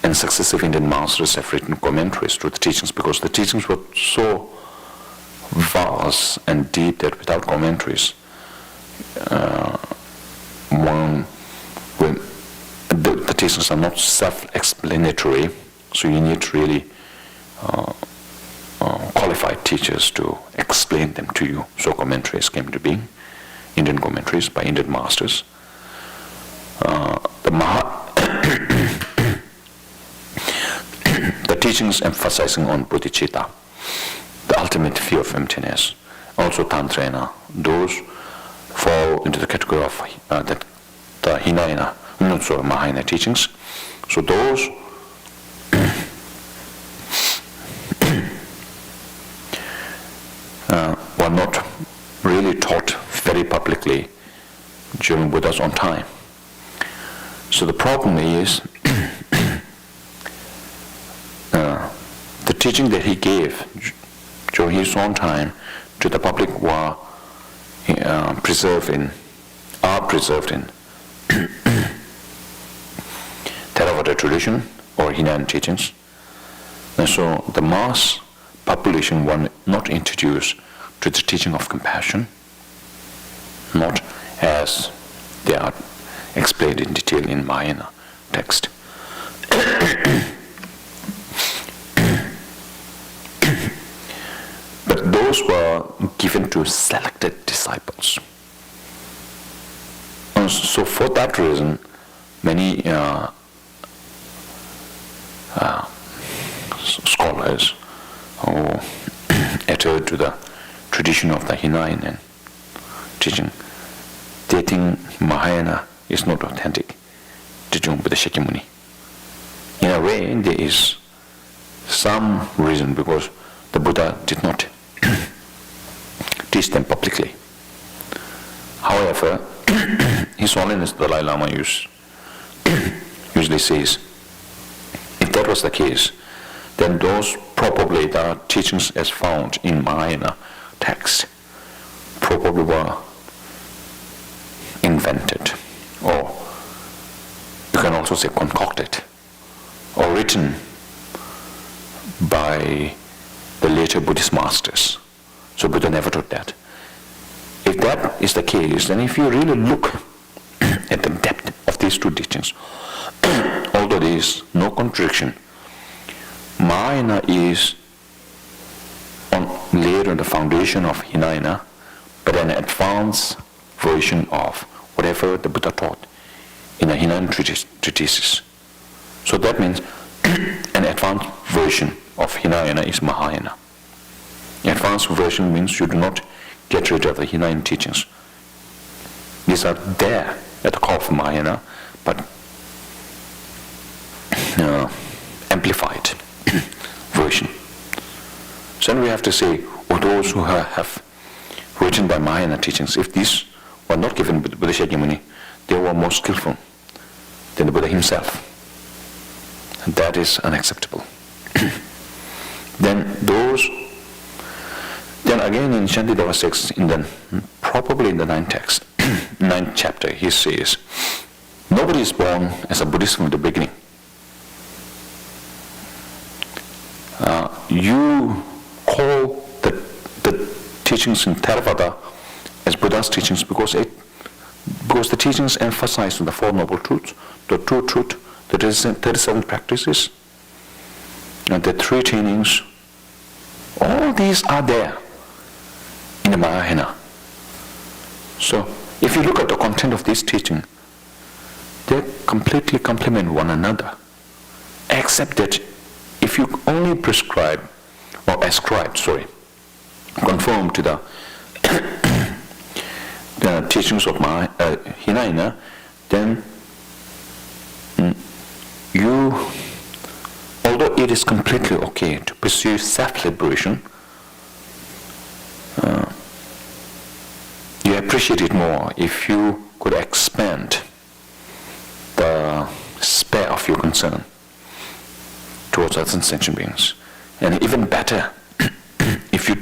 And successive Indian masters have written commentaries to the teachings, because the teachings were so vast and deep that without commentaries, one teachings are not self-explanatory, so you need really qualified teachers to explain them to you. So commentaries came to being, Indian commentaries by Indian masters. The teachings emphasizing on bodhicitta, the ultimate fear of emptiness, also tantrena, those fall into the category of the Hinayana, Mahayana teachings. So those were not really taught very publicly during Buddha's own time. So the problem is the teaching that he gave during his own time to the public are preserved in Theravada tradition or Hinayana teachings. And so the mass population were not introduced to the teaching of compassion, not as they are explained in detail in Mahayana text. But those were given to selected disciples. And so for that reason, many scholars who adhere to the tradition of the Hinayana teaching, they think Mahayana is not authentic teaching of Buddha Shakyamuni. In a way, there is some reason because the Buddha did not teach them publicly. However, His Holiness Dalai Lama usually says, if that was the case, then those probably the teachings as found in Mahayana text probably were invented, or you can also say concocted, or written by the later Buddhist masters. So Buddha never taught that. If that is the case, then if you really look at the depth of these two teachings, although there is no contradiction, Mahayana is laid on the foundation of Hinayana, but an advanced version of whatever the Buddha taught in the Hinayana treatises. So that means an advanced version of Hinayana is Mahayana. Advanced version means you do not get rid of the Hinayana teachings. These are there at the core of Mahayana, but amplified version. So then we have to say, those who have written by Mahayana teachings, if these were not given by Buddha Shakyamuni, they were more skillful than the Buddha himself. And that is unacceptable. Then again in Shantideva 6, probably in the 9th chapter, he says, nobody is born as a Buddhist from the beginning. You call the teachings in Theravada as Buddha's teachings because the teachings emphasize the Four Noble Truths, the True Truth, the 37 practices, and the 3 trainings. All these are there in the Mahayana. So if you look at the content of this teaching, they completely complement one another, except that if you only conform to the teachings of Hinayana, then although it is completely okay to pursue self-liberation, you appreciate it more if you could expand the sphere of your concern towards other sentient beings. And even better, if you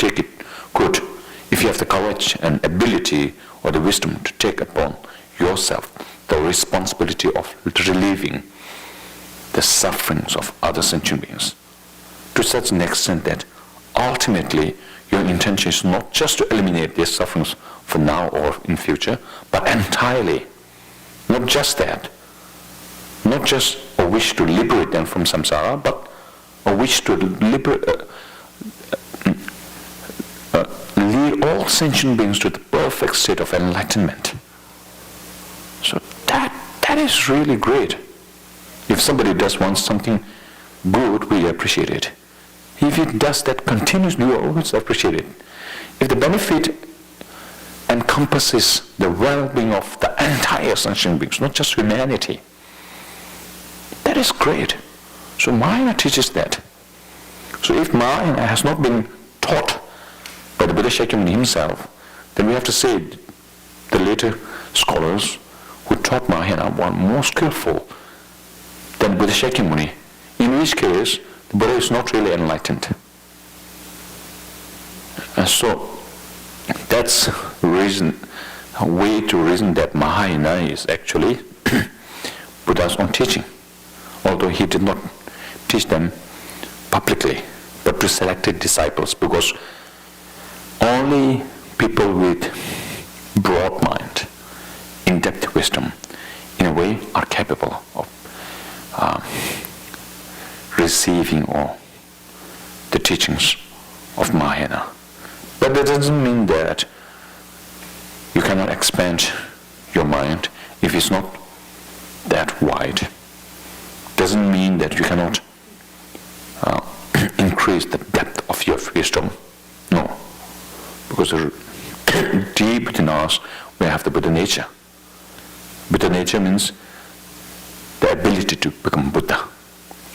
have the courage and ability or the wisdom to take upon yourself the responsibility of relieving the sufferings of other sentient beings, to such an extent that ultimately your intention is not just to eliminate their sufferings for now or in future, but entirely. Not just that, not just a wish to liberate them from samsara, but a wish to lead all sentient beings to the perfect state of enlightenment. So that is really great. If somebody does want something good, we appreciate it. If he does that continuously, we always appreciate it. If the benefit encompasses the well-being of the entire sentient beings, not just humanity, that is great. So Mahayana teaches that. So if Mahayana has not been taught by the Buddha Shakyamuni himself, then we have to say the later scholars who taught Mahayana were more skillful than Buddha Shakyamuni, in which case the Buddha is not really enlightened. And so that's a way to reason that Mahayana is actually Buddha's own teaching, although he did not teach them publicly, but to selected disciples, because only people with broad mind, in-depth wisdom, in a way, are capable of receiving all the teachings of Mahayana. But that doesn't mean that you cannot expand your mind if it's not that wide. Doesn't mean that you cannot increase the depth of your wisdom. No. Because deep within us, we have the Buddha nature. Buddha nature means the ability to become Buddha.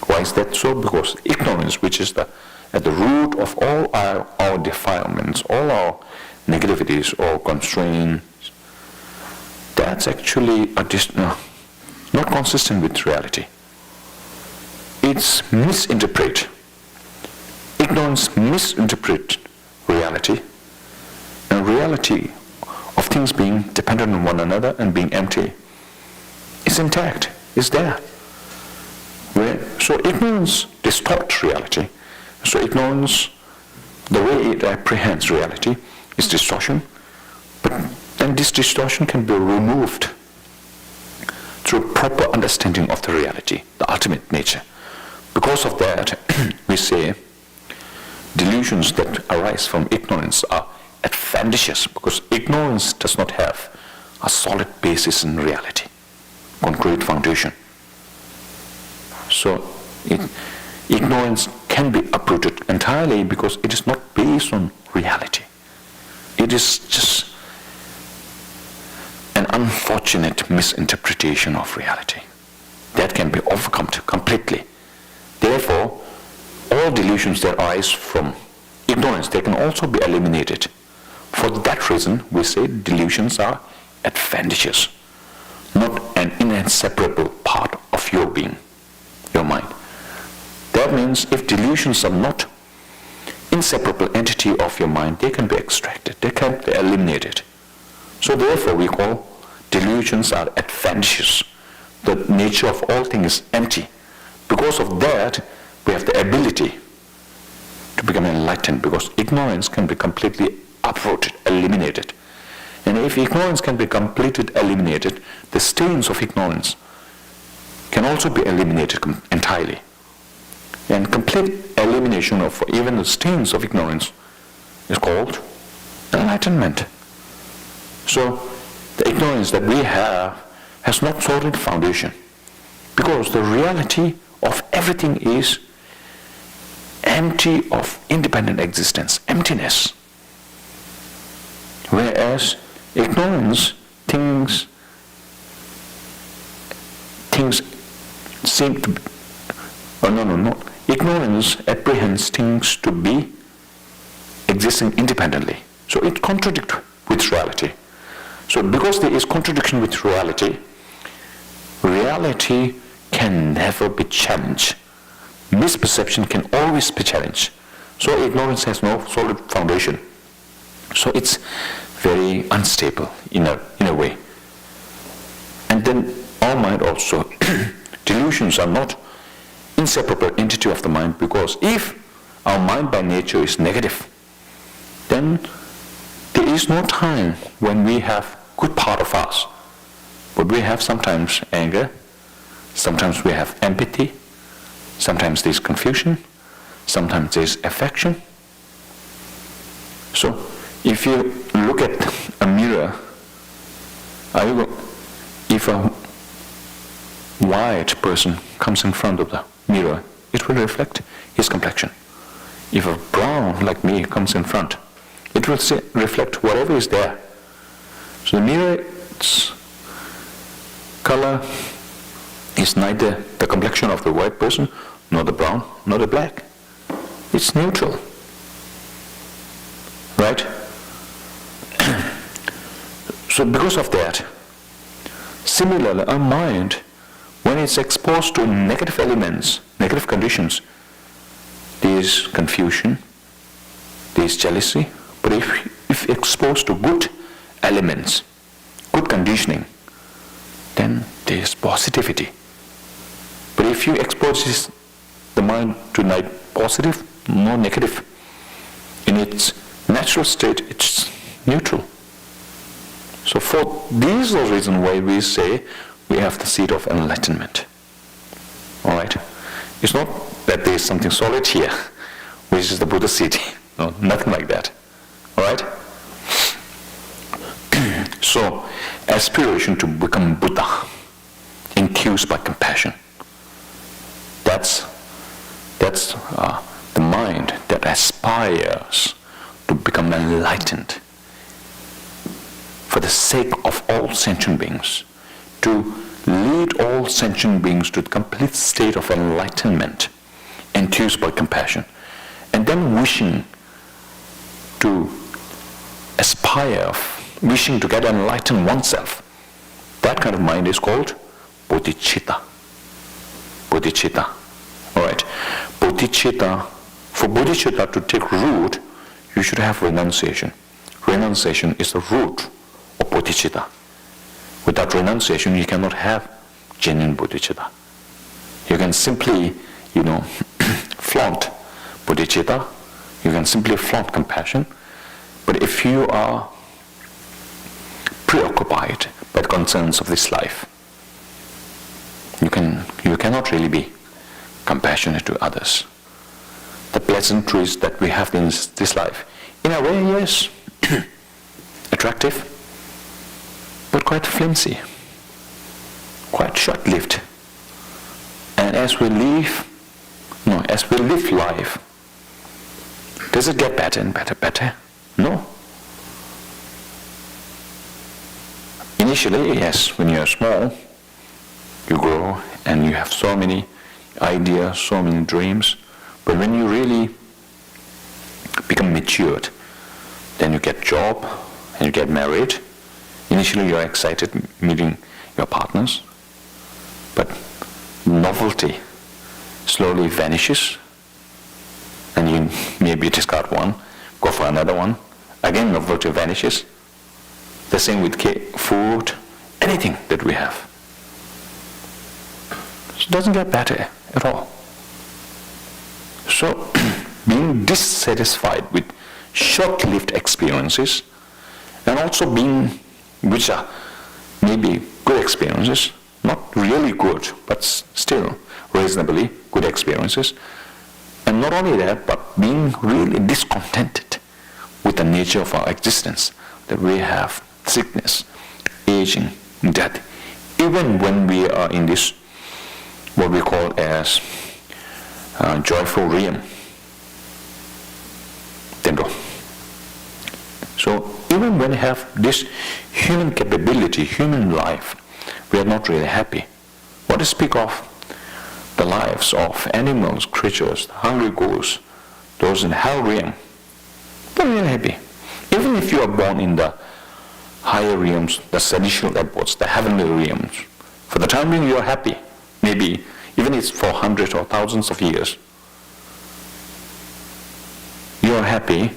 Why is that so? Because ignorance, which is at the root of all our defilements, all our negativities or constraints, that's actually not consistent with reality. It's misinterpret. Ignorance misinterpret reality, and reality of things being dependent on one another and being empty is intact, is there. So ignorance distorts reality. So ignorance, the way it apprehends reality, is distortion. But then this distortion can be removed through proper understanding of the reality, the ultimate nature. Because of that, we say delusions that arise from ignorance are advantageous, because ignorance does not have a solid basis in reality, concrete foundation. So ignorance can be uprooted entirely because it is not based on reality. It is just an unfortunate misinterpretation of reality that can be overcome completely. Therefore, all delusions that arise from ignorance, they can also be eliminated. For that reason, we say delusions are advantageous, not an inseparable part of your being, your mind. That means if delusions are not inseparable entity of your mind, they can be extracted, they can be eliminated. So therefore we call delusions are advantageous. The nature of all things is empty. Because of that, we have the ability to become enlightened, because ignorance can be completely uprooted, eliminated. And if ignorance can be completely eliminated, the stains of ignorance can also be eliminated entirely. And complete elimination of even the stains of ignorance is called enlightenment. So the ignorance that we have has not solid foundation, because the reality of everything is empty of independent existence, emptiness. Whereas ignorance, things seem to be, ignorance apprehends things to be existing independently. So it contradicts with reality. So because there is contradiction with reality, reality can never be challenged. Misperception can always be challenged. So ignorance has no solid foundation. So it's very unstable in a way. And then our mind also, delusions are not inseparable entity of the mind, because if our mind by nature is negative, then there is no time when we have good part of us, but we have sometimes anger, Sometimes we have empathy, sometimes there's confusion, sometimes there's affection. So, if you look at a mirror, if a white person comes in front of the mirror, it will reflect his complexion. If a brown, like me, comes in front, it will reflect whatever is there. So the mirror's color is neither the complexion of the white person, nor the brown, nor the black. It's neutral. Right? So because of that, similarly, our mind, when it's exposed to negative elements, negative conditions, there is confusion, there is jealousy. But if exposed to good elements, good conditioning, then there is positivity. But if you expose the mind to neither positive nor negative, in its natural state, it's neutral. So for these are the reasons why we say we have the seat of enlightenment. All right? It's not that there is something solid here, which is the Buddha seat. No, nothing like that. All right? So, aspiration to become Buddha, infused by compassion. That's the mind that aspires to become enlightened for the sake of all sentient beings, to lead all sentient beings to the complete state of enlightenment, infused by compassion, and then wishing to aspire, wishing to get enlightened oneself. That kind of mind is called bodhicitta. Bodhicitta. All right. Bodhicitta. For bodhicitta to take root, you should have renunciation. Renunciation is the root of bodhicitta. Without renunciation, you cannot have genuine bodhicitta. You can simply, flaunt bodhicitta. You can simply flaunt compassion. But if you are preoccupied by the concerns of this life, you cannot really be compassionate to others. The pleasantries that we have in this life, in a way, yes, attractive, but quite flimsy, quite short-lived. And as we live life, does it get better and better? No. Initially, yes, when you are small, you grow and you have so many ideas, so many dreams. But when you really become matured, then you get job and you get married. Initially, you are excited meeting your partners, but novelty slowly vanishes, and you maybe discard one, go for another one. Again, novelty vanishes. The same with food, anything that we have. So it doesn't get better at all. So, being dissatisfied with short-lived experiences, and also being, which are maybe good experiences, not really good, but still reasonably good experiences, and not only that, but being really discontented with the nature of our existence, that we have sickness, aging, death, even when we are in this, what we call as joyful realm. So even when we have this human capability, human life, we are not really happy. What to speak of the lives of animals, creatures, the hungry ghouls, those in hell realm? They're really happy. Even if you are born in the higher realms, the celestial abodes, the heavenly realms, for the time being you are happy. Maybe even if it's for hundreds or thousands of years. You are happy,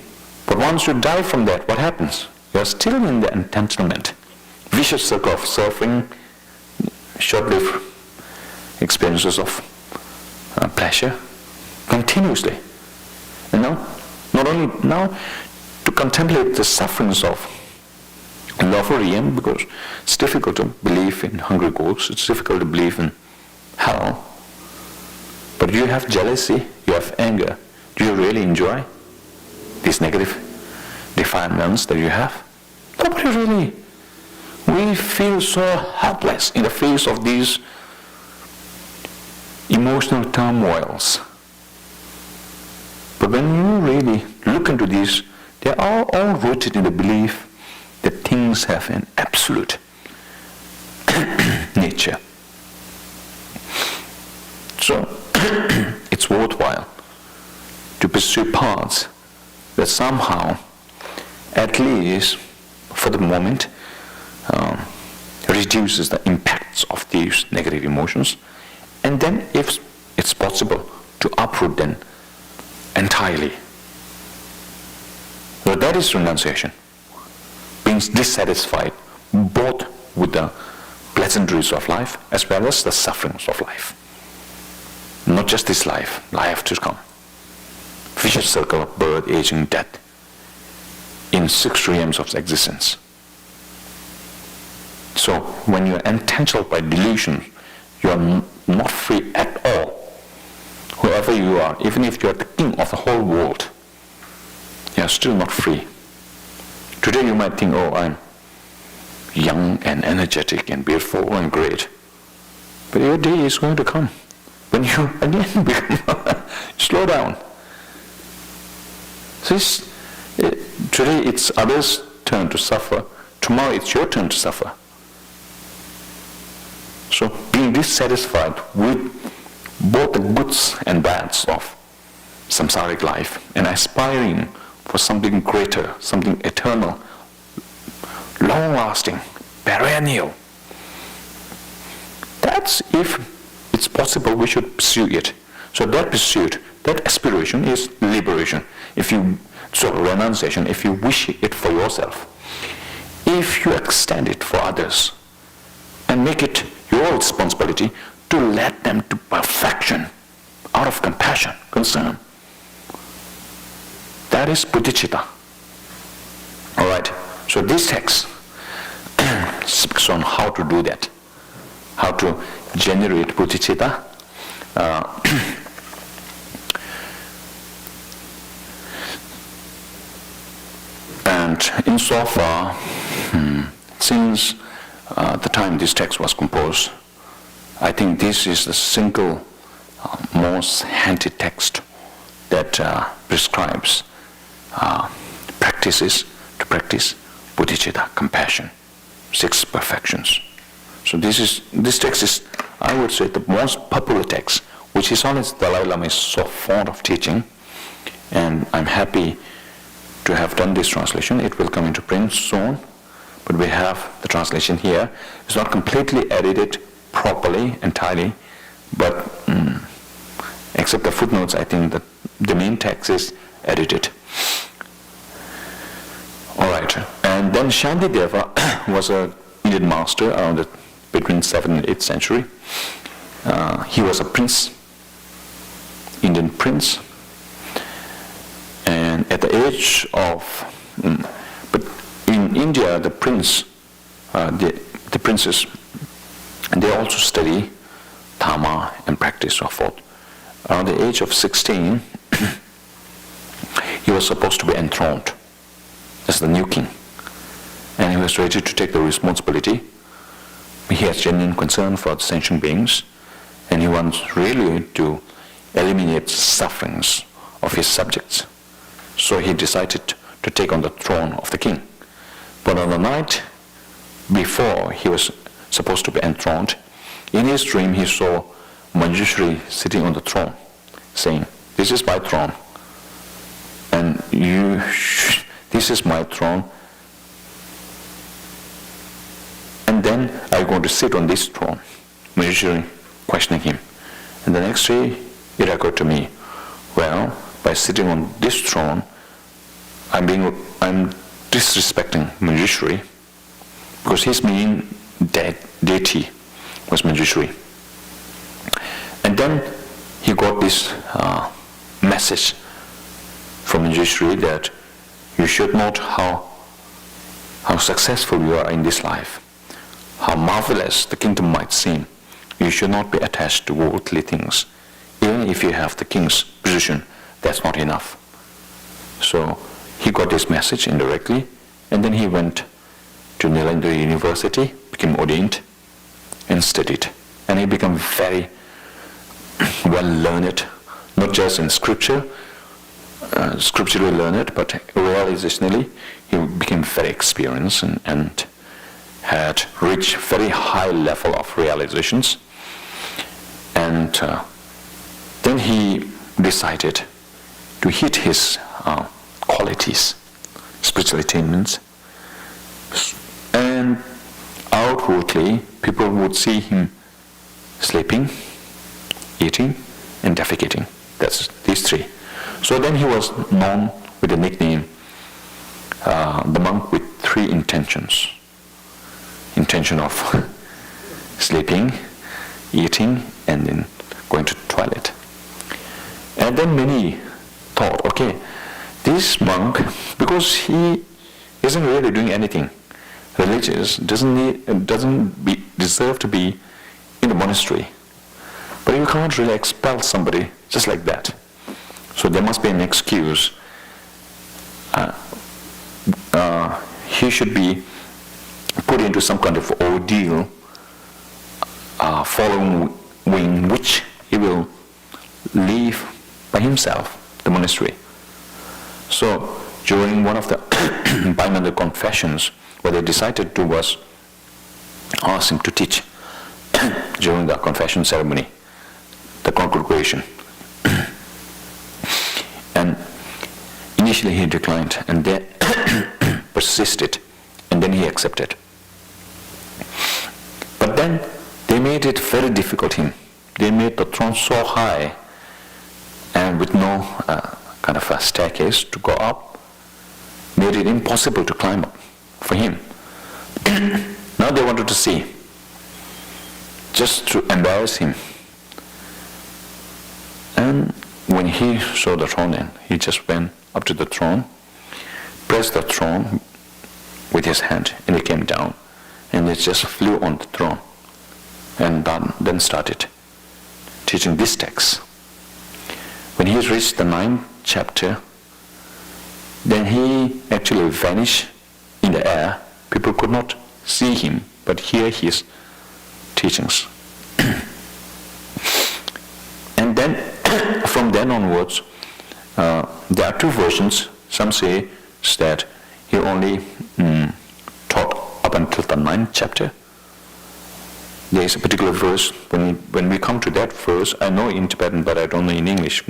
but once you die from that, what happens? You are still in the entanglement, vicious circle of suffering, short-lived experiences of pleasure, continuously. And now, not only now, to contemplate the sufferings of lower realm, because it's difficult to believe in hungry ghouls, it's difficult to believe in hell. But do you have jealousy? You have anger. Do you really enjoy these negative defilements that you have? Nobody really. We feel so helpless in the face of these emotional turmoils. But when you really look into these, they are all rooted in the belief that things have an absolute nature. So it's worthwhile to pursue paths that somehow, at least for the moment, reduces the impacts of these negative emotions, and then if it's possible to uproot them entirely. So that is renunciation, being dissatisfied both with the pleasantries of life as well as the sufferings of life. Not just this life, life to come. Vicious circle of birth, aging, death in 6 realms of existence. So when you are entangled by delusion, you are not free at all. Whoever you are, even if you are the king of the whole world, you are still not free. Today you might think, oh, I'm young and energetic and beautiful and great. But your day is going to come when you again become slow down. So today it's others' turn to suffer. Tomorrow it's your turn to suffer. So being dissatisfied with both the goods and bads of samsaric life and aspiring for something greater, something eternal, long-lasting, perennial. That's, if it's possible, we should pursue it. So that pursuit, that aspiration is liberation. Renunciation, if you wish it for yourself. If you extend it for others and make it your responsibility to lead them to perfection out of compassion, concern. That is bodhicitta. All right. So this text speaks on how to do that, how to generate bodhicitta. And insofar, since the time this text was composed, I think this is the single most handy text that prescribes practices to practice bodhicitta, compassion, 6 perfections. So this text is, I would say, the most popular text, which is always Dalai Lama is so fond of teaching, and I'm happy to have done this translation. It will come into print soon, but we have the translation here. It's not completely edited properly, entirely, but except the footnotes, I think that the main text is edited. All right, and then Shantideva was an Indian master around between 7th and 8th century. He was a prince, Indian prince, and at the age of, but in India, the prince, the princes, and they also study dharma and practice so forth. Around the age of 16, he was supposed to be enthroned as the new king, and he was ready to take the responsibility. He has genuine concern for the sentient beings, and he wants really to eliminate sufferings of his subjects. So he decided to take on the throne of the king. But on the night before he was supposed to be enthroned, in his dream he saw Manjushri sitting on the throne, saying, "This is my throne, and this is my throne, and then I'm going to sit on this throne." Manjushri questioning him. And the next day it occurred to me, well, by sitting on this throne, I'm disrespecting Manjushri, because his main deity was Manjushri. And then he got this message from Geshe that you should note how successful you are in this life, how marvelous the kingdom might seem, you should not be attached to worldly things. Even if you have the king's position, that's not enough. So he got this message indirectly, and then he went to Nalanda University, became ordained, and studied. And he became very well learned, not just in scripture, scripturally learned, but realizationally, he became very experienced and had reached very high level of realizations. And then he decided to hit his qualities, spiritual attainments, and outwardly people would see him sleeping, eating, and defecating. That's these three. So then he was known with the nickname the monk with three intentions. Intention of sleeping, eating, and then going to the toilet. And then many thought, okay, this monk, because he isn't really doing anything religious, doesn't deserve to be in the monastery. But you can't really expel somebody just like that. So there must be an excuse. He should be put into some kind of ordeal following which he will leave by himself the monastery. So during one of the bimonthly confessions, what they decided to do was ask him to teach during the confession ceremony, the congregation. And initially he declined, and then persisted, and then he accepted. But then they made it very difficult him. They made the throne so high, and with no kind of a staircase to go up, made it impossible to climb up for him. Now they wanted to see, just to embarrass him. And when he saw the throne, then he just went up to the throne, pressed the throne with his hand, and he came down, and it just flew on the throne, and then started teaching this text. When he reached the 9th chapter, then he actually vanished in the air. People could not see him, but hear his teachings. And then, from then onwards, there are two versions. Some say that he only taught up until the 9th chapter. There is a particular verse, when we come to that verse, I know in Tibetan, but I don't know in English.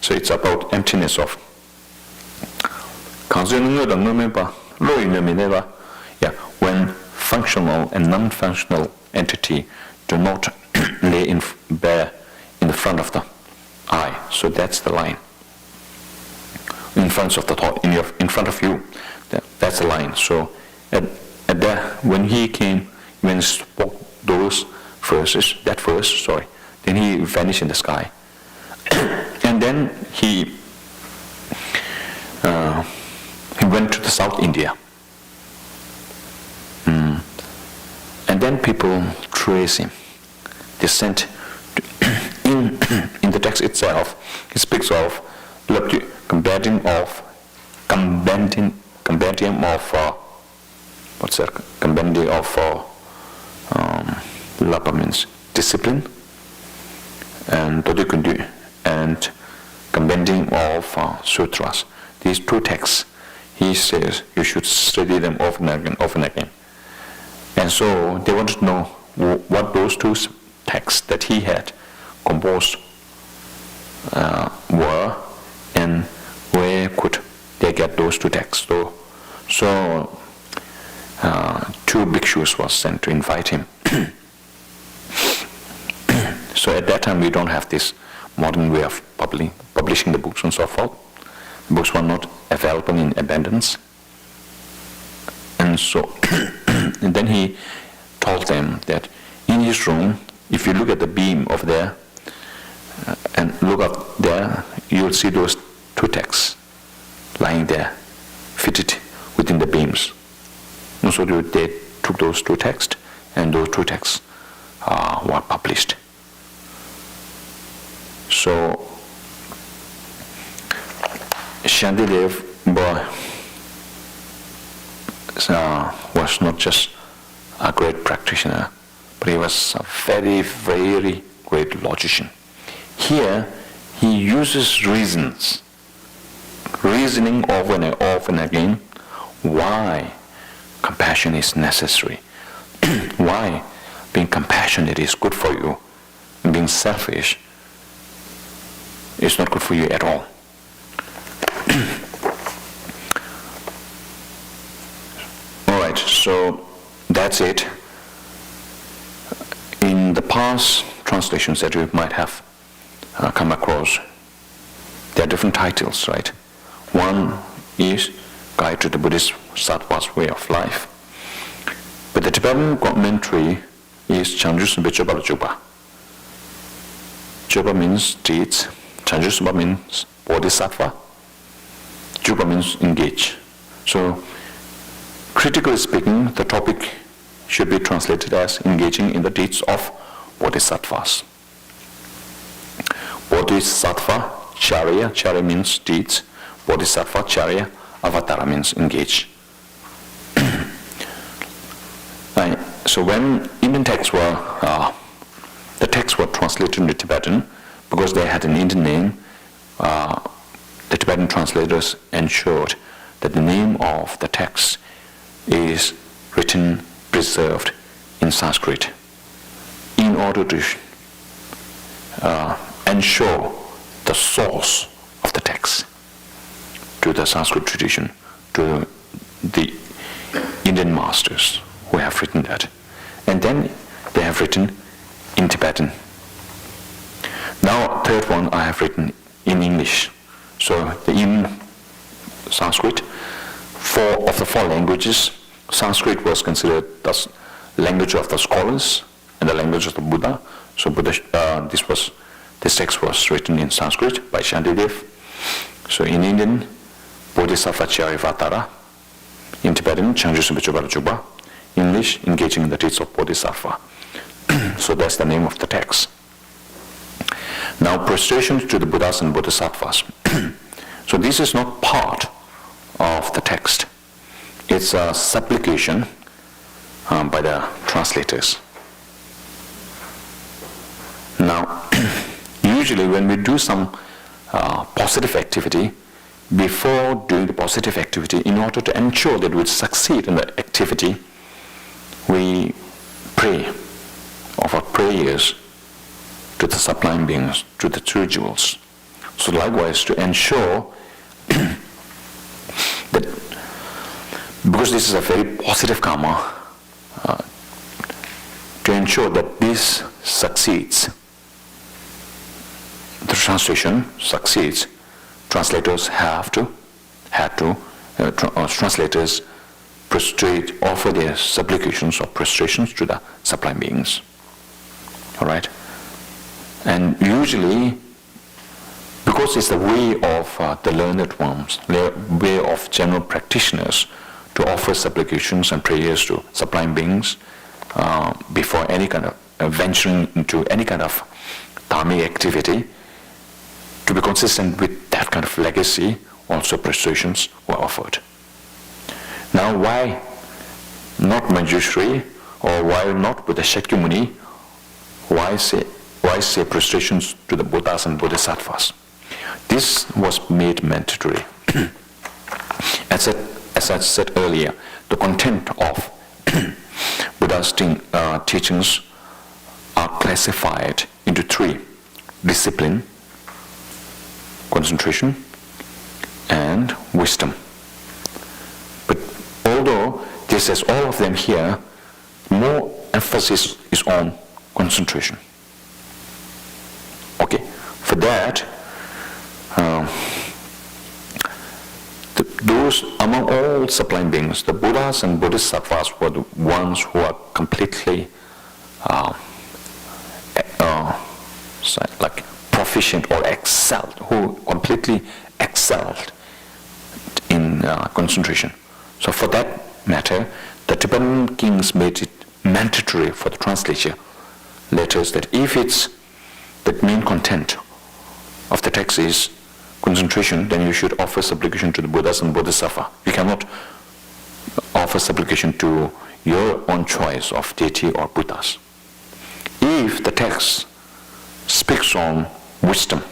So it's about emptiness of. Yeah, when functional and non-functional entity do not lay bare in the front of the eye. So that's the line. In front of the thought, in front of you, that's the line. So when he came, when he spoke those verses, then he vanished in the sky. And then he went to the South India. And then people trace him. They sent in the text itself. It speaks of compendium of lapa means discipline, and Dodikundu, and compendium of sutras. These two texts, he says you should study them often and again. And so they wanted to know what those two texts that he had composed were, and where could they get those two texts. So two bhikshus was sent to invite him. So at that time we don't have this modern way of publishing the books and so forth. The books were not available in abundance. And so and then he told them that in his room, if you look at the beam over there and look up there, you will see those two texts lying there, fitted within the beams. And so they took those two texts, and those two texts were published. So Shantideva was not just a great practitioner, but he was a very, very great logician. Here, he uses reasoning over and again, why compassion is necessary, why being compassionate is good for you, and being selfish is not good for you at all. All right, so that's it. In the past translations that you might have come across, there are different titles, right? One is Guide to the Bodhisattva's Way of Life. But the Tibetan commentary is Chanjusubha Chopa Juba. Chopa means deeds, Chanjusubha means Bodhisattva, Juba means engage. So, critically speaking, the topic should be translated as engaging in the deeds of Bodhisattvas. Bodhisattva, Charya means deeds, Bodhisattva, Charya, Avatara means engage. Right. So when Indian texts were, the texts were translated into Tibetan, because they had an Indian name, the Tibetan translators ensured that the name of the text is written, preserved in Sanskrit, in order to ensure the source of the text to the Sanskrit tradition, to the Indian masters who have written that. And then they have written in Tibetan. Now, third one I have written in English. So in Sanskrit, of the four languages, Sanskrit was considered the language of the scholars and the language of the Buddha. So this text was written in Sanskrit by Shantideva. So in Indian, Bodhisattva Charya Vatara. In Tibetan, Chanjusubha Chopa Juba. English, engaging in the deeds of Bodhisattva. So that's the name of the text. Now, prostration to the Buddhas and Bodhisattvas. So this is not part of the text. It's a supplication by the translators. Now, usually when we do some positive activity, before doing the positive activity, in order to ensure that we succeed in the activity, we pray, offer prayers to the sublime beings, to the true jewels. So likewise, to ensure that, because this is a very positive karma, to ensure that this succeeds, the translation succeeds, translators translators prostrate, offer their supplications or prostrations to the sublime beings. All right? And usually, because it's the way of the learned ones, the way of general practitioners to offer supplications and prayers to sublime beings before any kind of venturing into any kind of dharmic activity, to be consistent with that kind of legacy, also prostrations were offered. Now, why not Manjushri, or why not with the Shakyamuni? Why say prostrations to the Buddhas and Bodhisattvas? This was made mandatory. As I said earlier, the content of Buddha's teachings are classified into three: discipline, concentration, and wisdom. But although this says all of them here, more emphasis is on concentration. Okay, for that, those among all sublime beings, the Buddhas and Bodhisattvas were the ones who are completely like proficient or excelled, who completely excelled in concentration. So for that matter, the Tibetan kings made it mandatory for the translator letters that if it's the main content of the text is concentration, then you should offer supplication to the Buddhas and Bodhisattva. You cannot offer supplication to your own choice of deity or Buddhas. If the text speaks on wisdom,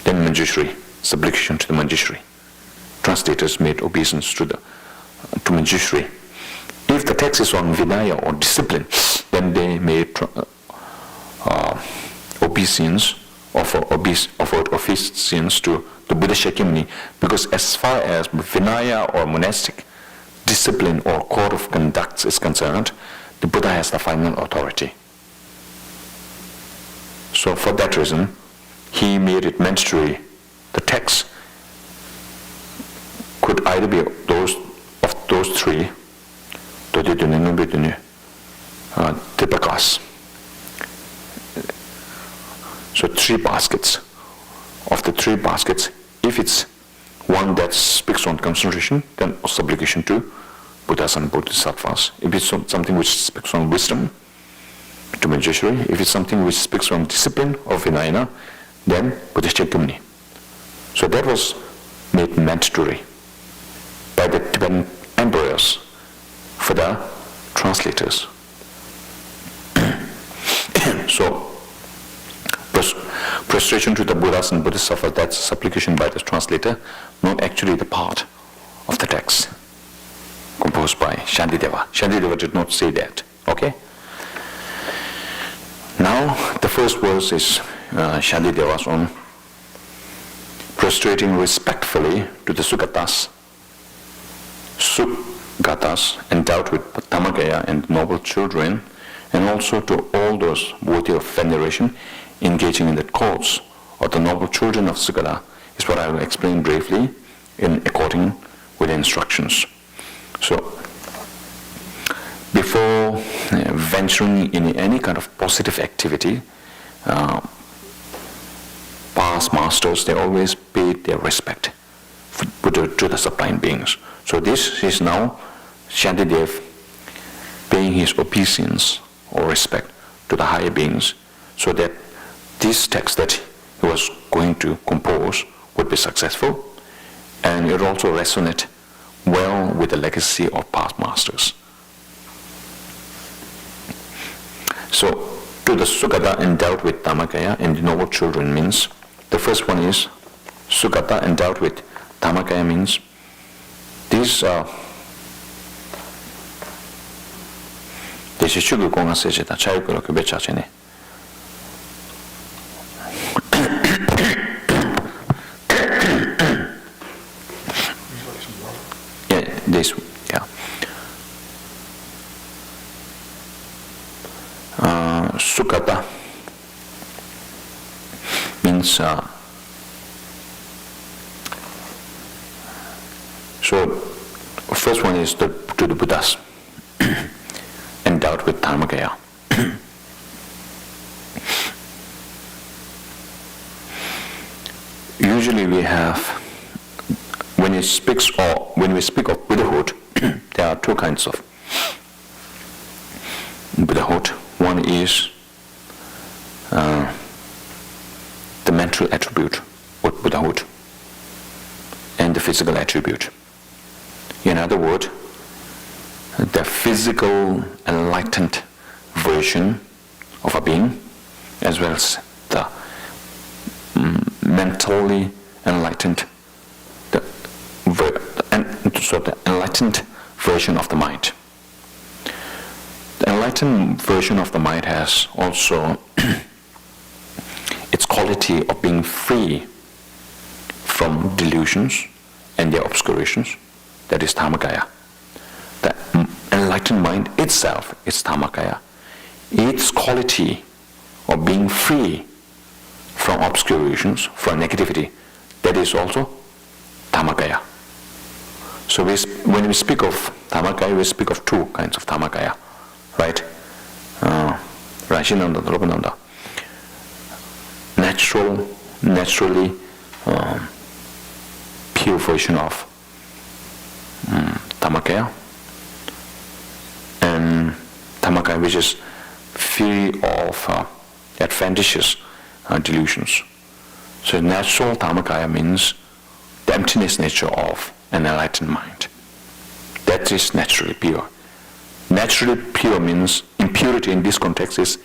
then Manjushri, supplication to the Manjushri. Translators made obeisance to Manjushri. If the text is on Vinaya or discipline, then they made obeisance, offered obeisance to the Buddha Shakyamuni, because as far as Vinaya or monastic discipline or code of conduct is concerned, the Buddha has the final authority. So for that reason, he made it mandatory. The text could either be those three, Tipakas. So 3 baskets. Of the 3 baskets, if it's one that speaks on concentration, then supplication to Buddhas and Bodhisattvas. If it's something which speaks on wisdom, to Manjushri. If it's something which speaks on discipline of Vinaya, then Buddha Shakyamuni. So that was made mandatory by the Tibetan emperors for the translators. So prostration to the Buddhas and Bodhisattvas, that's supplication by the translator, not actually the part of the text composed by Shantideva. Shantideva did not say that. Okay? Now the first verse is Shantideva's own, prostrating respectfully to the Sugatas endowed with Dhammakaya and noble children, and also to all those worthy of veneration engaging in the cause of the noble children of Sugata, is what I will explain briefly in according with the instructions. So, before venturing in any kind of positive activity, past masters, they always paid their respect to the sublime beings. So this is now Shantideva paying his obeisance or respect to the higher beings, so that this text that he was going to compose would be successful, and it also resonate well with the legacy of past masters. So, to the Sugata endowed with Dhammakaya and the noble children means, the first one is Sugata endowed with Dhammakaya means these 대시 축을 공화세제다 자유그로 교배 자체네. Yeah, this, yeah. Sukata means so first one is to the Buddhas endowed with Dhammakaya. Usually we have, when we speak of Buddhahood, there are 2 kinds of Buddhahood. One is the mental attribute of Buddhahood and the physical attribute. In other words, the physical enlightened version of a being, as well as the mentally enlightened, the enlightened version of the mind. The enlightened version of the mind has also its quality of being free from delusions and their obscurations, that is Dhammakaya. The enlightened mind itself is Dhammakaya. Its quality of being free from obscurations, from negativity, that is also Dhammakaya. So when we speak of Dhammakaya, we speak of 2 kinds of Dhammakaya, right? Rajananda, Rupananda. Naturally pure version of Dhammakaya, and Dhammakaya which is free of adventitious delusions. So natural Dhammakaya means the emptiness nature of an enlightened mind. That is naturally pure. Naturally pure means impurity in this context is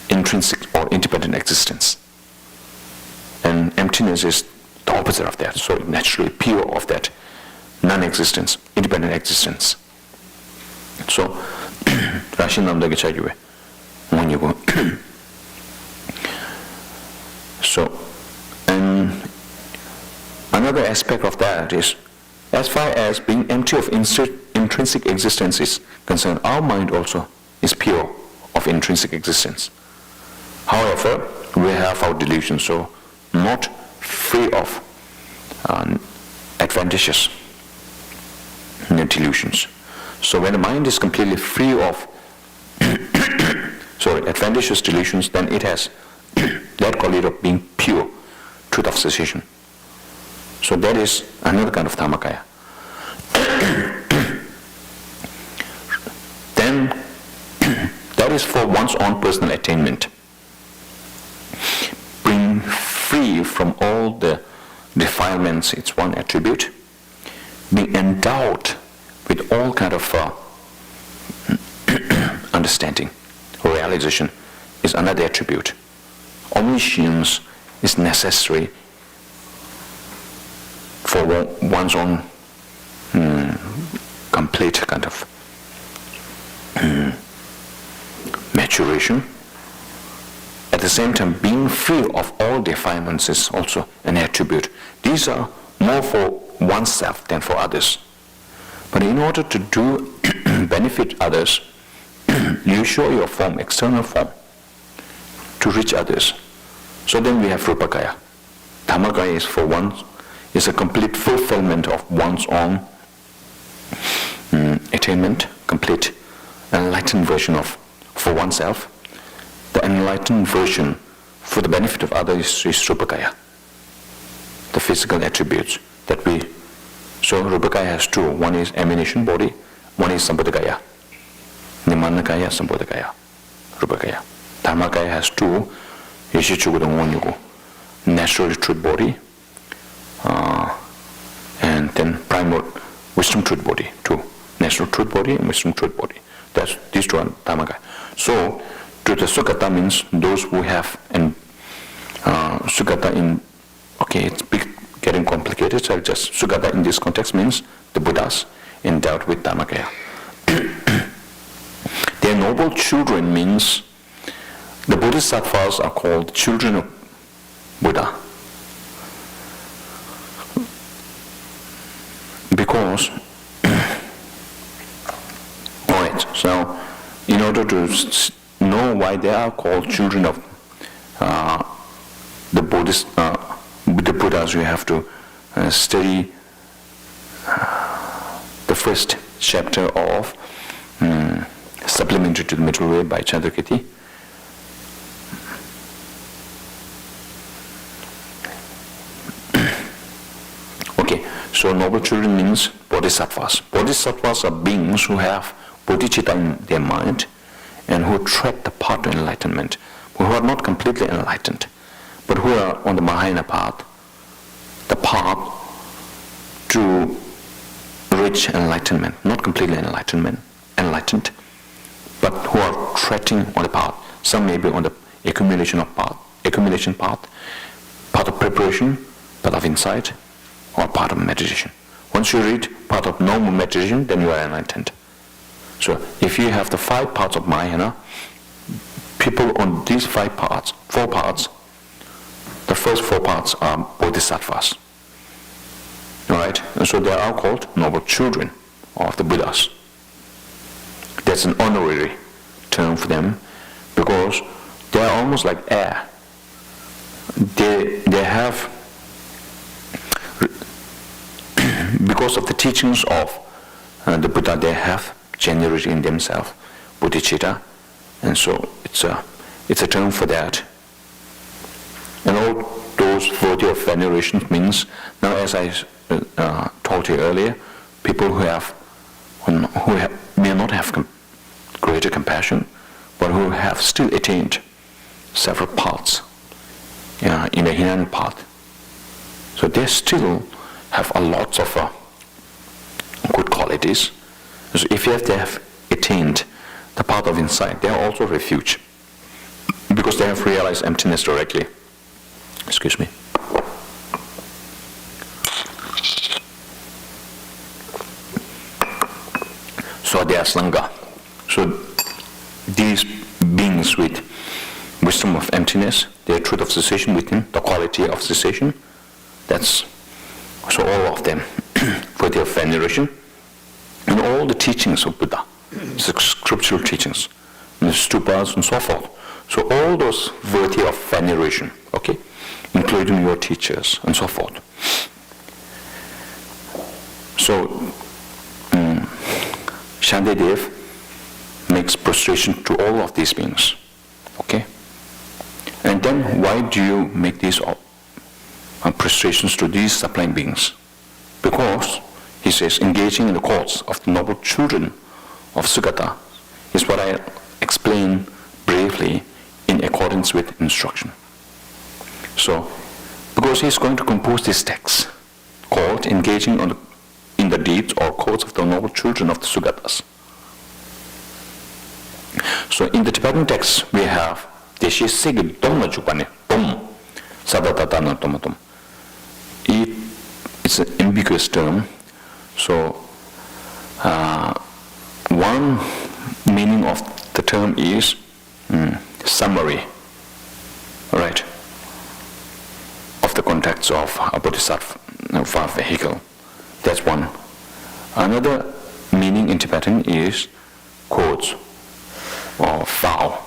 intrinsic or independent existence. And emptiness is the opposite of that. So naturally pure of that non-existence, independent existence. So, Rashinamda Geche So, and another aspect of that is, as far as being empty of intrinsic existence is concerned, our mind also is pure of intrinsic existence. However, we have our delusions, so not free of adventitious delusions. So when the mind is completely free of adventitious delusions, then it has that quality of being pure, truth of cessation. So that is another kind of Dhammakaya. Then that is for one's own personal attainment. Being free from all the defilements, it's one attribute. Being endowed with all kind of understanding, realization is another attribute. Omniscience is necessary for one's own complete kind of maturation. At the same time, being free of all defilements is also an attribute. These are more for oneself than for others. But in order to do benefit others, you show your form, external form, to reach others. So then we have Rupakaya. Dhammakaya is for one, is a complete fulfillment of one's own attainment, complete enlightened version of for oneself. The enlightened version for the benefit of others is Rupakaya, the physical attributes that we. So Rupakaya has two. One is emanation body, one is Sampradakaya. Nimanakaya, Sampradakaya, Rupakaya. Dhammakaya has two. Yeshichugudangonyugu, natural truth body, and then primal wisdom truth body, two. Natural truth body and wisdom truth body. That's these two are Dhammakaya. So to the Sukata means those who have and Sukata in, okay, it's getting complicated, so just Sukata in this context means the Buddhas endowed with Dhammakaya. Their noble children means the Bodhisattvas are called children of Buddha because alright, so in order to know why they are called children of the Buddhas, you have to study the first chapter of Supplementary to the Middle Way by Chandrakirti. Okay, so noble children means bodhisattvas. Bodhisattvas are beings who have bodhicitta in their mind and who tread the path to enlightenment, who are not completely enlightened, but who are on the Mahayana path, the path to reach enlightenment, not completely enlightened, but who are treading on the path. Some may be on the accumulation path, part of preparation, part of insight, or part of meditation. Once you reach part of normal meditation, then you are enlightened. So if you have the 5 parts of Mahayana, people on these 4 parts, the first 4 parts are bodhisattvas. Alright? And so they are called noble children of the Buddhas. That's an honorary term for them because they are almost like air. They have, because of the teachings of the Buddha, they have generated in themselves bodhicitta, and so it's a term for that. And all those worthy of veneration means, now as I told you earlier, people who may not have greater compassion, but who have still attained several paths in the hidden path. So they still have a lot of good qualities. So if they have attained the path of insight, they are also refuge, because they have realized emptiness directly. Excuse me. So they are Sangha. So these beings with wisdom of emptiness, their truth of cessation within, the quality of cessation, that's so all of them for their veneration. And all the teachings of Buddha, scriptural teachings, and the stupas and so forth. So all those worthy of veneration, okay, including your teachers and so forth. So Shantideva makes prostration to all of these beings, okay. And then why do you make these prostrations to these sublime beings? Because, he says, engaging in the courts of the noble children of Sugata is what I explain briefly in accordance with instruction. So, because he is going to compose this text called engaging in the deeds or courts of the noble children of the Sugatas. So in the Tibetan text we have Geshe Segi Doma Jupane Dom Sadatatana Tomatum. It's an ambiguous term. So one meaning of the term is summary, right, of the contacts of a Bodhisattva vehicle. That's one. Another meaning in Tibetan is quotes or vow.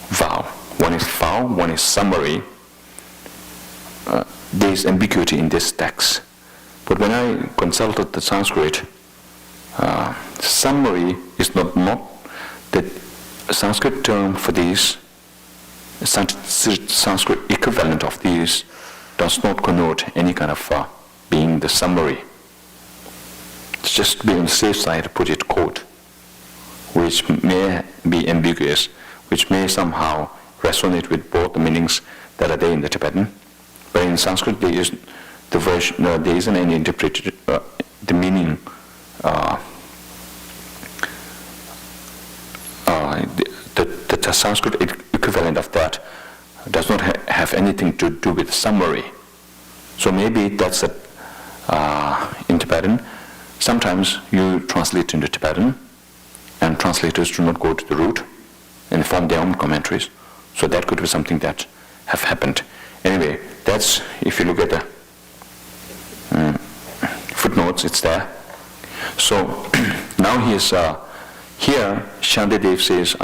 Vow. One is vow, one is summary. There is ambiguity in this text. But when I consulted the Sanskrit, summary is not the Sanskrit term for these, Sanskrit equivalent of these does not connote any kind of being the summary. It's just be on the safe side to put it quote, which may be ambiguous, which may somehow resonate with both the meanings that are there in the Tibetan. But in Sanskrit there is the version, there isn't any interpreted, the meaning, the Sanskrit equivalent of that does not have anything to do with summary. So maybe that's in Tibetan. Sometimes you translate into Tibetan, and translators do not go to the root and form their own commentaries. So that could be something that have happened. Anyway, that's, if you look at the footnotes, it's there. So now he is here. Shantideva says,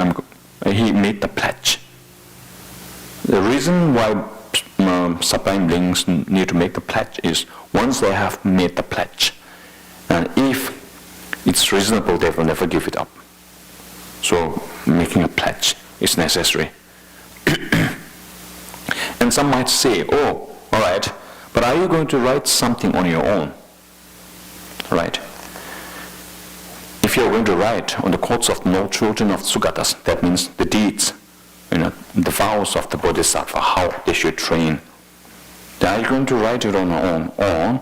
he made the pledge. The reason why sublime beings need to make the pledge is once they have made the pledge, and if it's reasonable, they will never give it up. So making a pledge is necessary. And some might say, oh, all right, but are you going to write something on your own? Right? If you're going to write on the courts of no children of Sugatas, that means the deeds, the vows of the Bodhisattva, how they should train. Then are you going to write it on your own,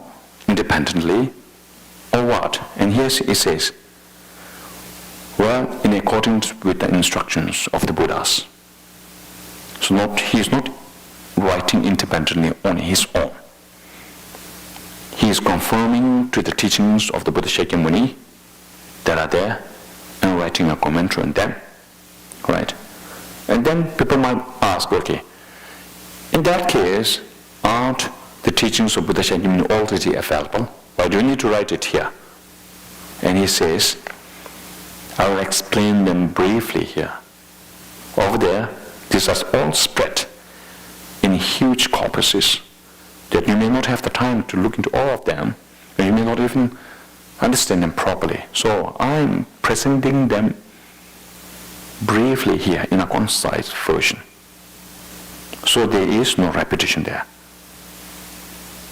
independently, or what? And here he says, well, in accordance with the instructions of the Buddhas. So he is not writing independently on his own. He is conforming to the teachings of the Buddha Shakyamuni that are there and writing a commentary on them. Right? And then people might ask, okay, in that case, aren't the teachings of Buddha Shakyamuni already available? Why do you need to write it here? And he says, I will explain them briefly here. Over there, these are all spread in huge corpuses that you may not have the time to look into all of them, and you may not even understand them properly. So I'm presenting them briefly here in a concise version. So there is no repetition there.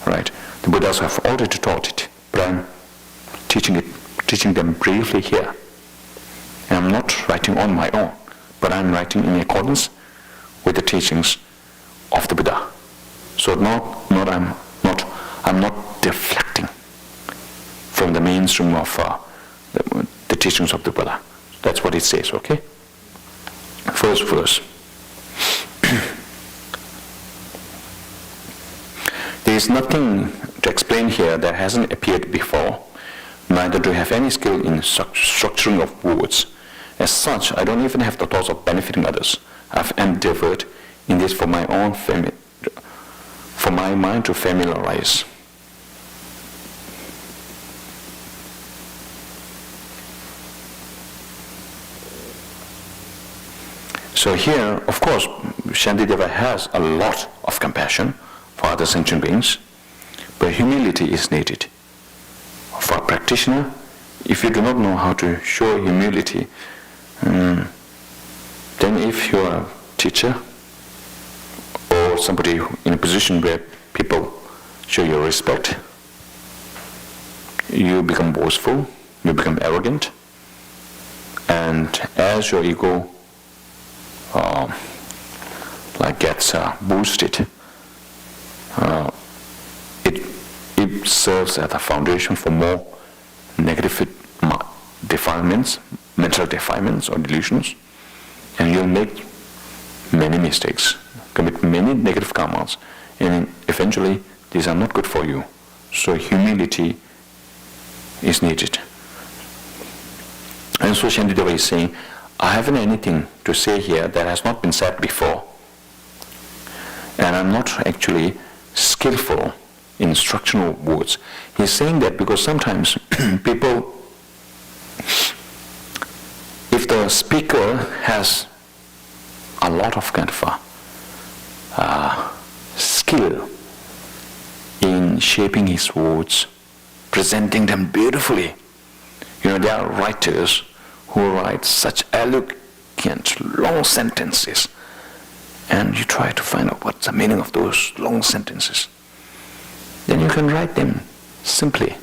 Right? The Buddhas have already taught it, but I'm teaching them briefly here. And I'm not writing on my own, but I'm writing in accordance with the teachings of the Buddha. So I'm not deflecting from the mainstream of the teachings of the Buddha. That's what it says, okay? First verse. There is nothing to explain here that hasn't appeared before, neither do I have any skill in structuring of words. As such, I don't even have the thoughts of benefiting others. I've endeavored in this for my own for my mind to familiarize. So here, of course, Shantideva has a lot of compassion for other sentient beings, but humility is needed. For a practitioner, if you do not know how to show humility, then if you are a teacher or somebody in a position where people show you respect, you become boastful, you become arrogant, and as your ego gets boosted, it serves as a foundation for more negative defilements, mental defilements or delusions, and you'll make many mistakes, commit many negative karmas, and eventually these are not good for you. So humility is needed. And so Shantideva is saying, I haven't anything to say here that has not been said before. And I'm not actually skillful in instructional words. He's saying that because sometimes people, if the speaker has a lot of kind of skill in shaping his words, presenting them beautifully. There are writers who write such eloquent, long sentences, and you try to find out what's the meaning of those long sentences. Then you can write them simply.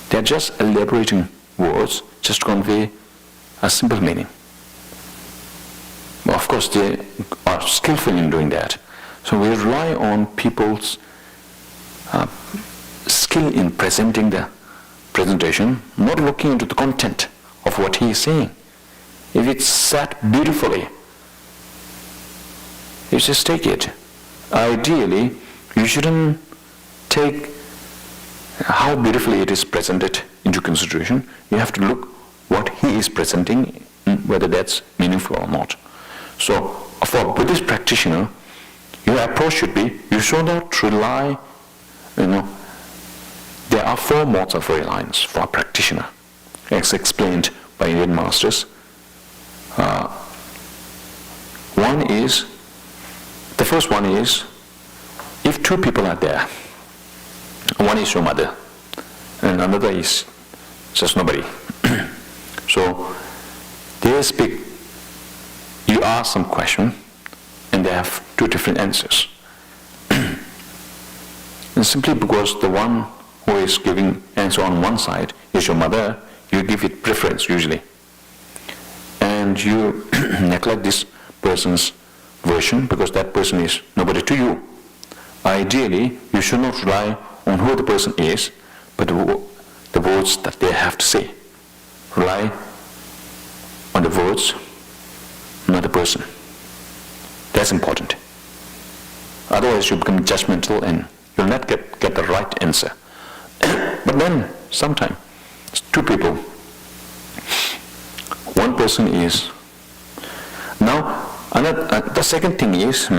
They're just elaborating words just to convey a simple meaning. Well, of course, they are skillful in doing that. So we rely on people's skill in presenting the presentation, not looking into the content of what he is saying. If it's said beautifully, you just take it. Ideally, you shouldn't take how beautifully it is presented into consideration. You have to look what he is presenting, whether that's meaningful or not. So, for a Buddhist practitioner, your approach should be, you should not rely, there are 4 modes of reliance for a practitioner, as explained by Indian masters. The first one is, if 2 people are there, one is your mother, and another is just nobody. So, they speak, you ask some question, and they have 2 different answers. And simply because the one who is giving answer on one side is your mother, you give it preference usually. And you neglect this person's version because that person is nobody to you. Ideally, you should not rely on who the person is, but the words that they have to say. Rely on the words, not the person. That's important. Otherwise, you become judgmental and you'll not get the right answer. But then, sometimes, 2 people. One person is. Now, the second thing is,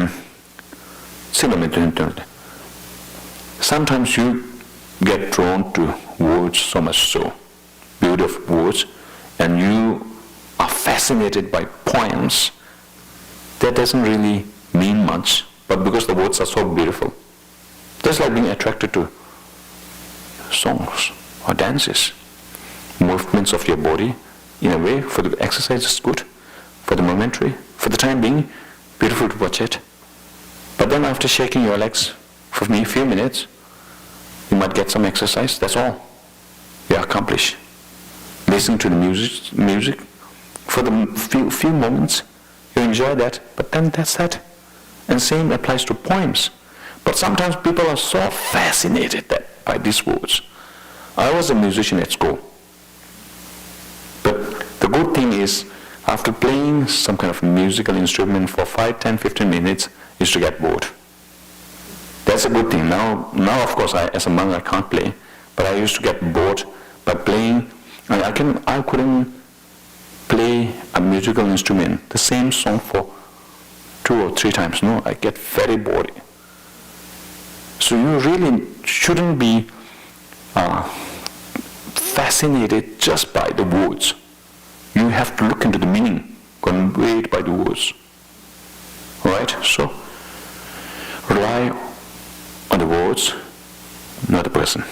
sometimes you get drawn to words so much so, beautiful words, and you are fascinated by poems that doesn't really mean much, but because the words are so beautiful. Just like being attracted to songs or dances, movements of your body. In a way, for the exercise is good, for the momentary, for the time being, beautiful to watch it. But then after shaking your legs for a few minutes, you might get some exercise, that's all. You accomplish. Listen to the music For the few moments, you enjoy that, but then that's that. And same applies to poems. But sometimes people are so fascinated by these words. I was a musician at school. But the good thing is, after playing some kind of musical instrument for 5, 10, 15 minutes, is to get bored. That's a good thing. Now of course, as a monk, I can't play, but I used to get bored by playing. I couldn't play a musical instrument, the same song for 2 or 3 times. No, I get very bored. So you really shouldn't be fascinated just by the words. You have to look into the meaning conveyed by the words. Right? So rely on the words, not the person.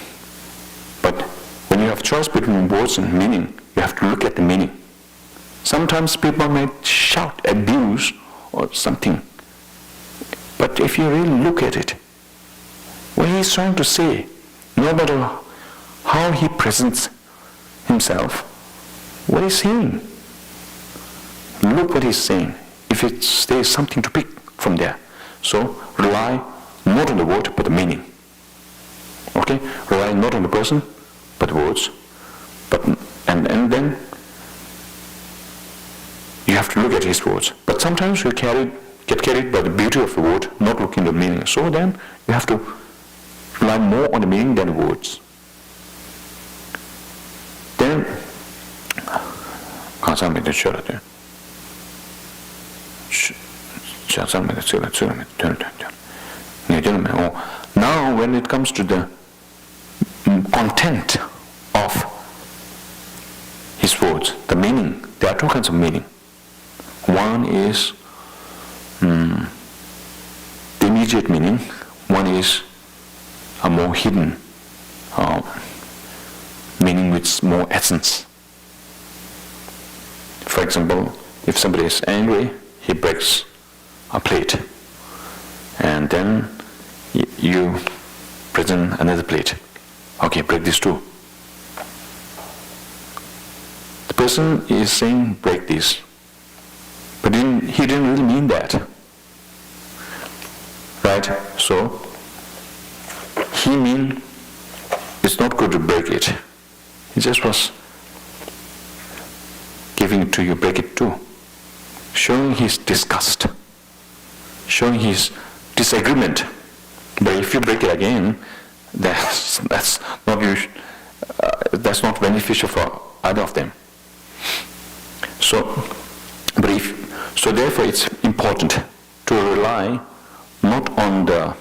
But when you have choice between words and meaning, you have to look at the meaning. Sometimes people might shout abuse or something. But if you really look at it, what he's trying to say, no matter how he presents himself, what he's saying, look what he's saying. If there is something to pick from there. So rely not on the word, but the meaning. Okay? Rely not on the person, but the words. And then you have to look at his words. But sometimes you get carried by the beauty of the word, not looking at the meaning. So then you have to rely more on the meaning than the words. Then, now when it comes to the content of his words, the meaning, there are 2 kinds of meaning. One is the immediate meaning, one is a more hidden meaning with more essence. For example, if somebody is angry, he breaks a plate, and then you present another plate. Okay, break this too. The person is saying break this, but he didn't really mean that. Right? So he mean it's not good to break it. He just was giving it to you, break it too. Showing his disgust, showing his disagreement. But if you break it again, that's not beneficial for either of them. So therefore it's important to rely not on the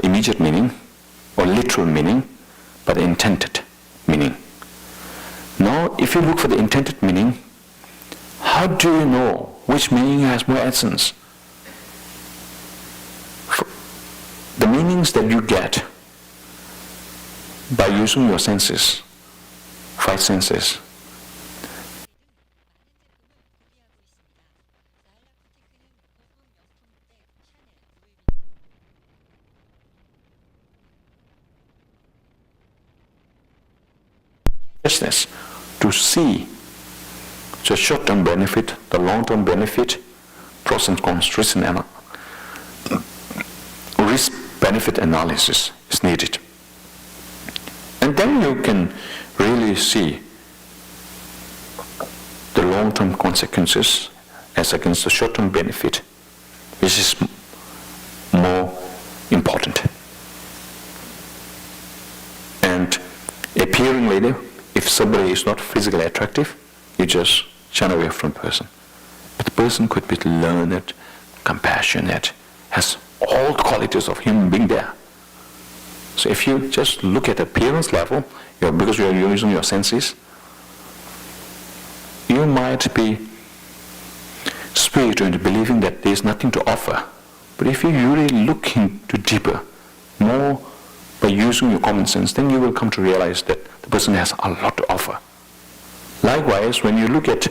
immediate meaning or literal meaning, but the intended meaning. Now, if you look for the intended meaning, how do you know which meaning has more essence? The meanings that you get by using your senses, 5 senses. Consciousness to see the short-term benefit, the long-term benefit, pros and cons, risk-benefit analysis is needed. And then you can really see the long-term consequences as against the short-term benefit, which is more important. And appearing later, if somebody is not physically attractive, you just shun away from the person. But the person could be learned, compassionate, has all the qualities of human being there. So if you just look at appearance level, because you are using your senses, you might be swayed into believing that there is nothing to offer. But if you really look into deeper, more by using your common sense, then you will come to realize that the person has a lot to offer. Likewise, when you look at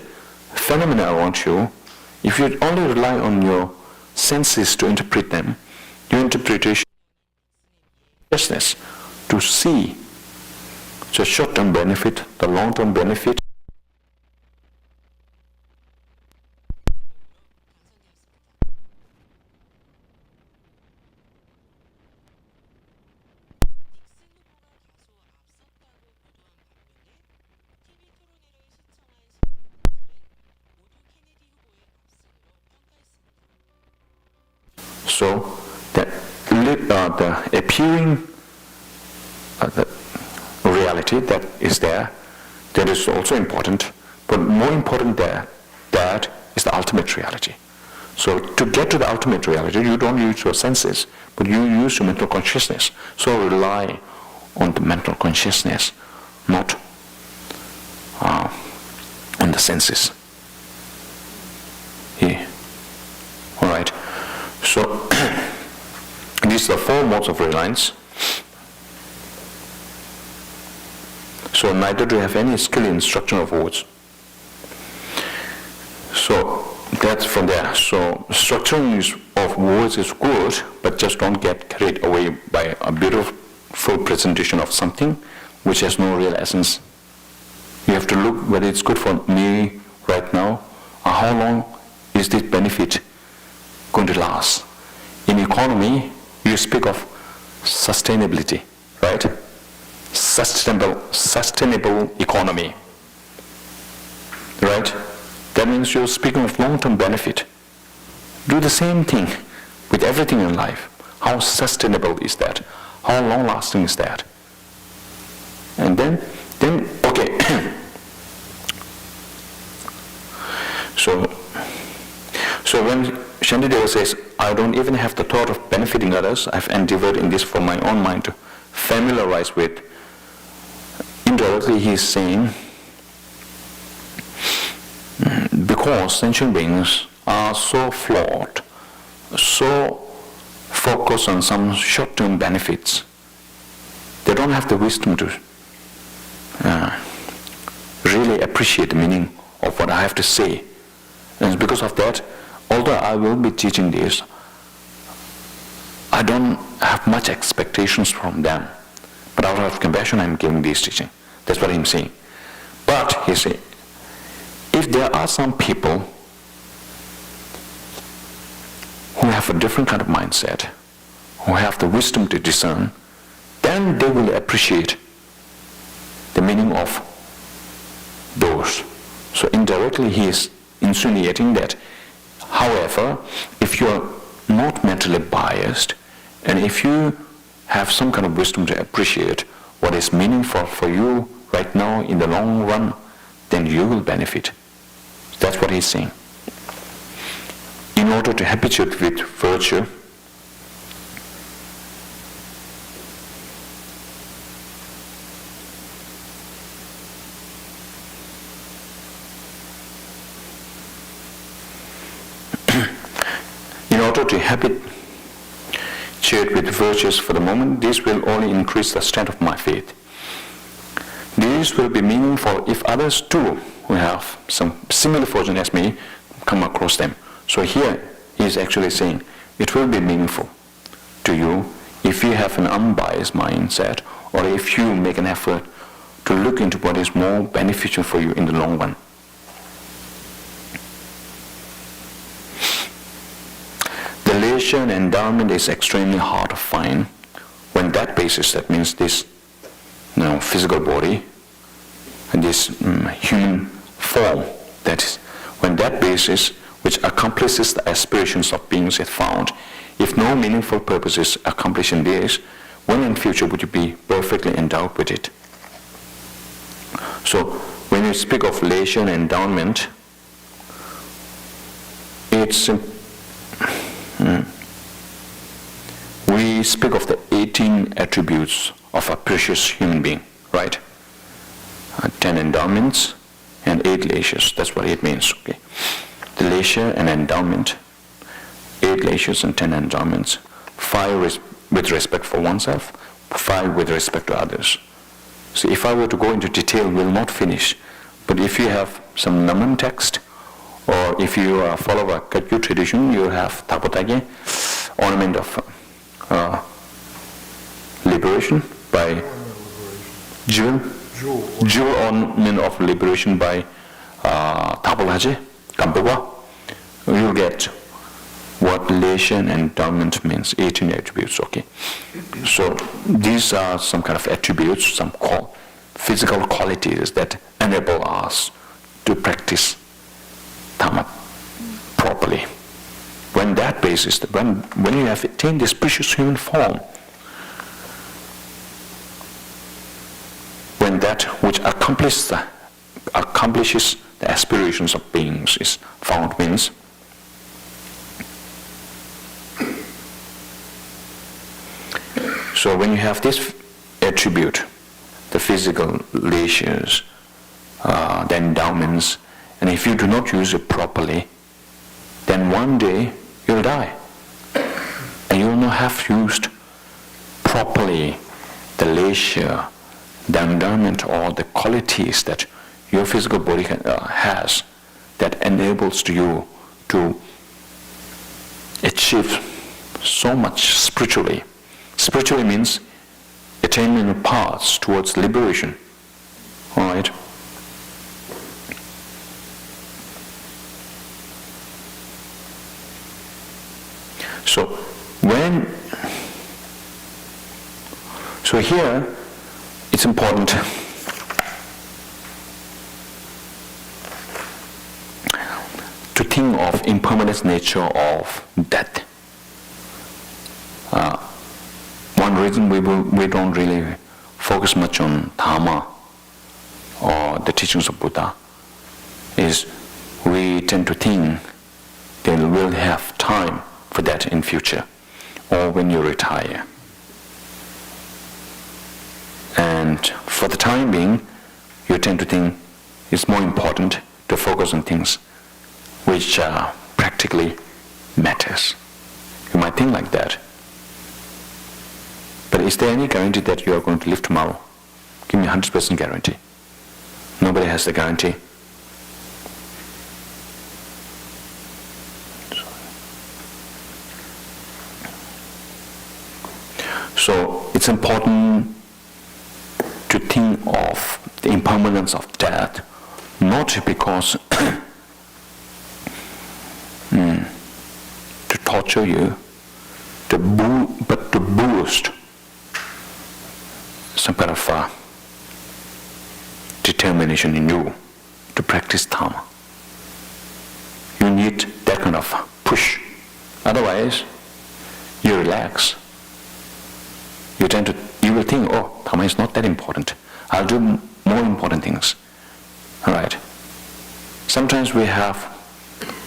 phenomena around you, if you only rely on your senses to interpret them, your interpretation is to see the short-term benefit, the long-term benefit, So the appearing the reality that is there, that is also important, but more important that is the ultimate reality. So to get to the ultimate reality, you don't use your senses, but you use your mental consciousness. So rely on the mental consciousness, not on the senses. Here. All right. So these are 4 modes of reliance. So neither do you have any skill in instruction of words. So that's from there. So structuring of words is good, but just don't get carried away by a beautiful presentation of something which has no real essence. You have to look whether it's good for me right now, or how long is this benefit going to last. In economy, you speak of sustainability, right? Sustainable economy, right? That means you're speaking of long-term benefit. Do the same thing with everything in life. How sustainable is that? How long-lasting is that? And then okay. So when Shantideva says, I don't even have the thought of benefiting others, I've endeavored in this for my own mind to familiarize with, indirectly he is saying, because sentient beings are so flawed, so focused on some short-term benefits, they don't have the wisdom to really appreciate the meaning of what I have to say. And because of that, although I will be teaching this, I don't have much expectations from them. But out of compassion, I'm giving this teaching. That's what I'm saying. But, he said, if there are some people who have a different kind of mindset, who have the wisdom to discern, then they will appreciate the meaning of those. So indirectly he is insinuating that, however, if you are not mentally biased, and if you have some kind of wisdom to appreciate what is meaningful for you right now in the long run, then you will benefit. That's what he's saying. In order to habituate with virtue, with virtues for the moment, this will only increase the strength of my faith. This will be meaningful if others too, who have some similar fortune as me, come across them. So here he is actually saying, it will be meaningful to you if you have an unbiased mindset, or if you make an effort to look into what is more beneficial for you in the long run. The leisure and endowment is extremely hard to find. When that basis, that means this physical body and this human form, that is, when that basis which accomplishes the aspirations of beings is found, if no meaningful purpose is accomplished in this, when in future would you be perfectly endowed with it? So when you speak of leisure and endowment, it's we speak of the 18 attributes of a precious human being, right? 10 endowments and 8 leisures. That's what it means. Okay, the leisure and endowment, 8 leisures and 10 endowments, 5 with respect for oneself, 5 with respect to others. So if I were to go into detail, we'll not finish. But if you have some Naman text, or if you follow a Katyu tradition, you have Tapotage, ornament of liberation by jewel ornament of liberation by Tapolaje, Kampewa. You'll get what leisure and endowment means, 18 attributes, okay. So these are some kind of attributes, some physical qualities that enable us to practice Dhamma properly. when that basis, when you have attained this precious human form, when that which accomplishes the aspirations of beings is found, means so when you have this attribute, the physical leisures, the endowments, and if you do not use it properly, then one day you'll die. And you will not have used properly the leisure, the endowment, or the qualities that your physical body has that enables you to achieve so much spiritually. Spiritually means attainment of paths towards liberation. All right? So here it's important to think of impermanent nature of death. One reason we don't really focus much on Dharma or the teachings of Buddha is we tend to think that we'll have time for that in future or when you retire. And for the time being, you tend to think it's more important to focus on things which practically matters. You might think like that. But is there any guarantee that you are going to live tomorrow? Give me 100% guarantee. Nobody has the guarantee. So it's important to think of the impermanence of death, not because to torture you, but to boost some kind of determination in you to practice Dharma. You need that kind of push. Otherwise, you relax. You will think, oh, Dharma is not that important. I'll do more important things. All right. Sometimes we have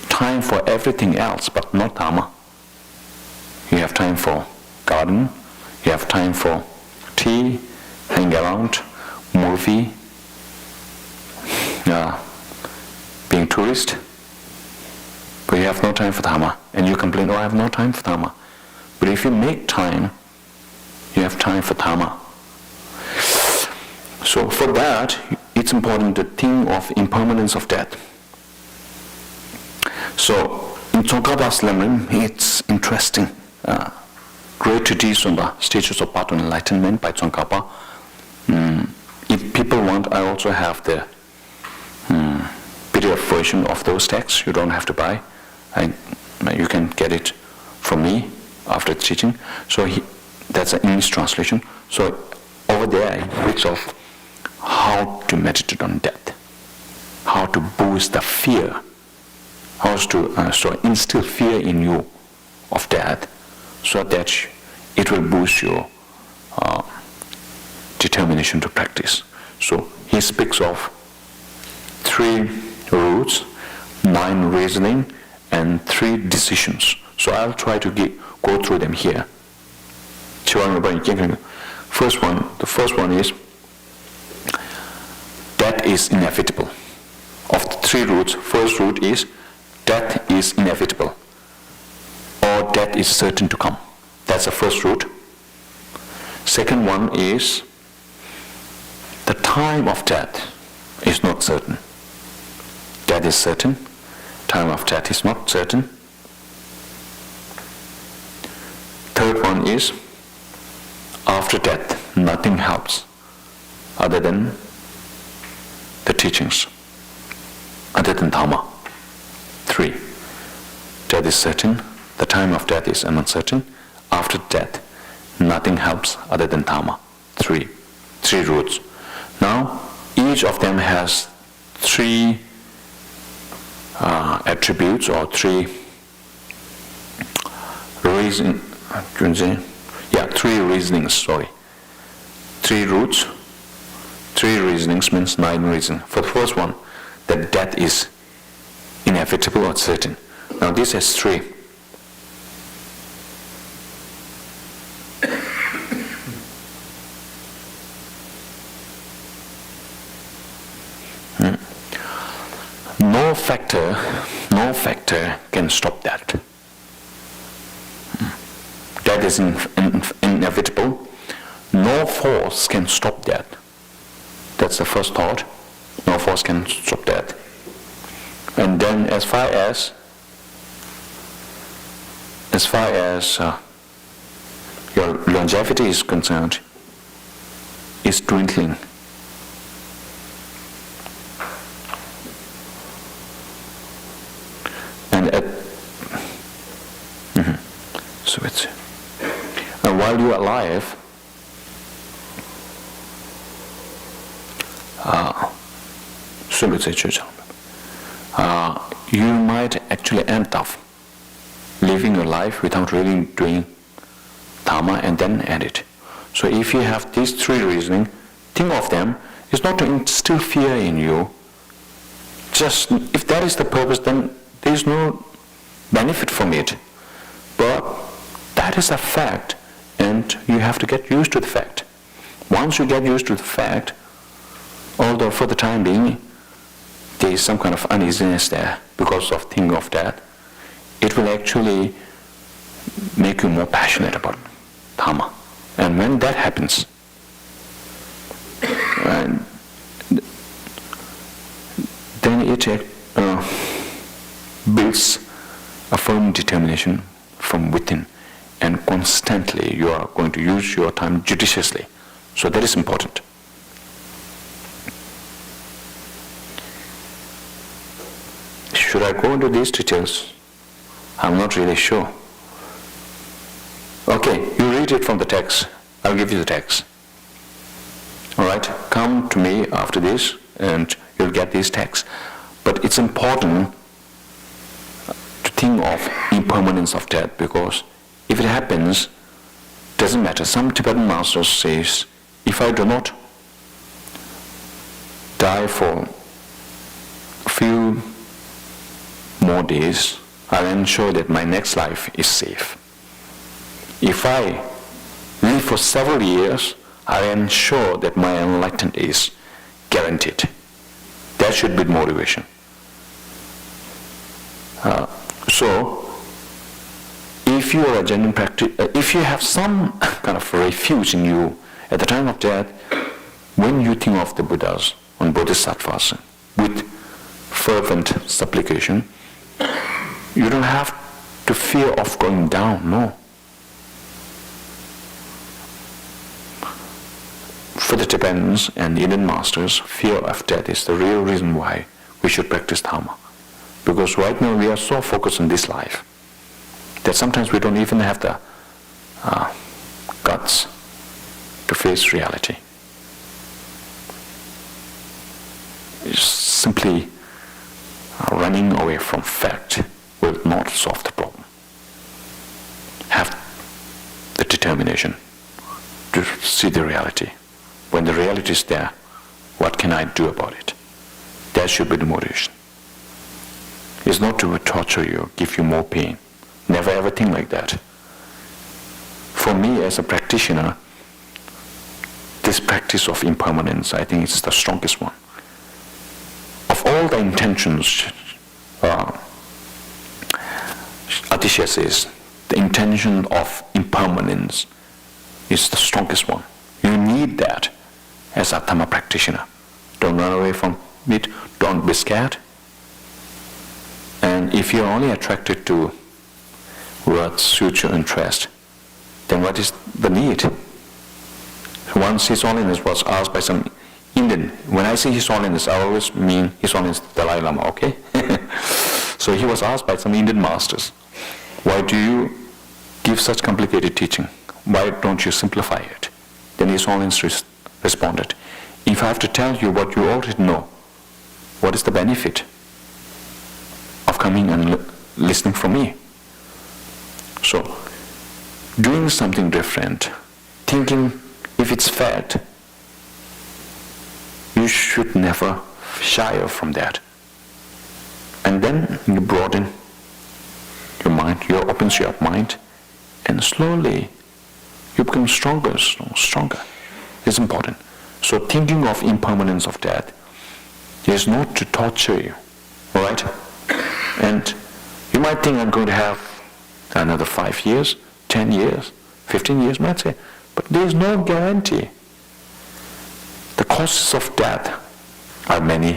time for everything else, but not Dharma. You have time for garden. You have time for tea, hang around, movie, being tourist. But you have no time for Dharma. And you complain, oh, I have no time for Dharma. But if you make time, you have time for Dharma. So for that, it's important to think of impermanence of death. So in Tsongkhapa's lemon, it's interesting. Great treatise on the stages of path to enlightenment by Tsongkhapa. If people want, I also have the PDF version of those texts. You don't have to buy. You can get it from me after the teaching. So that's an English translation. So over there, it speaks of how to meditate on death, how to boost the fear, how to instill fear in you of death, so that it will boost your determination to practice. So he speaks of 3 roots, 9 reasoning, and 3 decisions. So I'll try to go through them here. The first one is death is inevitable. Of the 3 roots, first root is death is inevitable, or death is certain to come. That's the first root. Second one is the time of death is not certain. Death is certain, time of death is not certain. Third one is after death nothing helps other than the teachings, other than Dharma. 3. Death is certain, the time of death is uncertain. After death, nothing helps other than Dharma. 3 roots. Now, each of them has 3 attributes or 3 reasonings, sorry. 3 roots, 3 reasonings means 9 reasons. For the first one, that death is inevitable or certain. Now this has 3. No factor can stop that. That is inevitable. No force can stop that. That's the first thought. No force can stop that. And then as far as your longevity is concerned, is dwindling. And while you are alive, you might actually end up living your life without really doing dharma and then end it. So if you have these 3 reasoning, think of them. It's not to instill fear in you. Just if that is the purpose, then there is no benefit from it. But that is a fact, and you have to get used to the fact. Once you get used to the fact, although for the time being there is some kind of uneasiness there because of thinking of that, it will actually make you more passionate about dharma. And when that happens, then it builds a firm determination from within, and constantly you are going to use your time judiciously. So that is important. Should I go into these details? I'm not really sure. Okay, you read it from the text. I'll give you the text. Alright, come to me after this and you'll get these texts. But it's important to think of impermanence of death, because if it happens, doesn't matter. Some Tibetan masters says, if I do not die for a few more days, I'll ensure that my next life is safe. If I live for several years, I'll ensure that my enlightenment is guaranteed. That should be the motivation. So, if you are a genuine practitioner, if you have some kind of refuge in you at the time of death, when you think of the Buddhas and Bodhisattvas with fervent supplication, you don't have to fear of going down, no. For the Tibetans and Indian masters, fear of death is the real reason why we should practice Dharma. Because right now we are so focused on this life that sometimes we don't even have the guts to face reality. It's simply running away from fact will not solve the problem. Have the determination to see the reality. When the reality is there, what can I do about it? That should be the motivation. It's not to torture you, give you more pain. Never ever think like that. For me as a practitioner, this practice of impermanence, I think it's the strongest one. Of all the intentions, Atisha says, the intention of impermanence is the strongest one. You need that as a Dhamma practitioner. Don't run away from it, don't be scared. And if you're only attracted to what suits your interest, then what is the need? Once His Holiness was asked by some Indian, when I say His Holiness, I always mean His Holiness Dalai Lama, okay? So he was asked by some Indian masters, why do you give such complicated teaching? Why don't you simplify it? Then His Holiness responded, if I have to tell you what you already know, what is the benefit of coming and listening from me? So, doing something different, thinking if it's fat, you should never shy off from that. And then you broaden your mind, you open your mind, and slowly you become stronger. It's important. So thinking of impermanence of death is not to torture you, all right? And you might think I'm going to have another 5 years, 10 years, 15 years, might say, but there is no guarantee. The causes of death are many,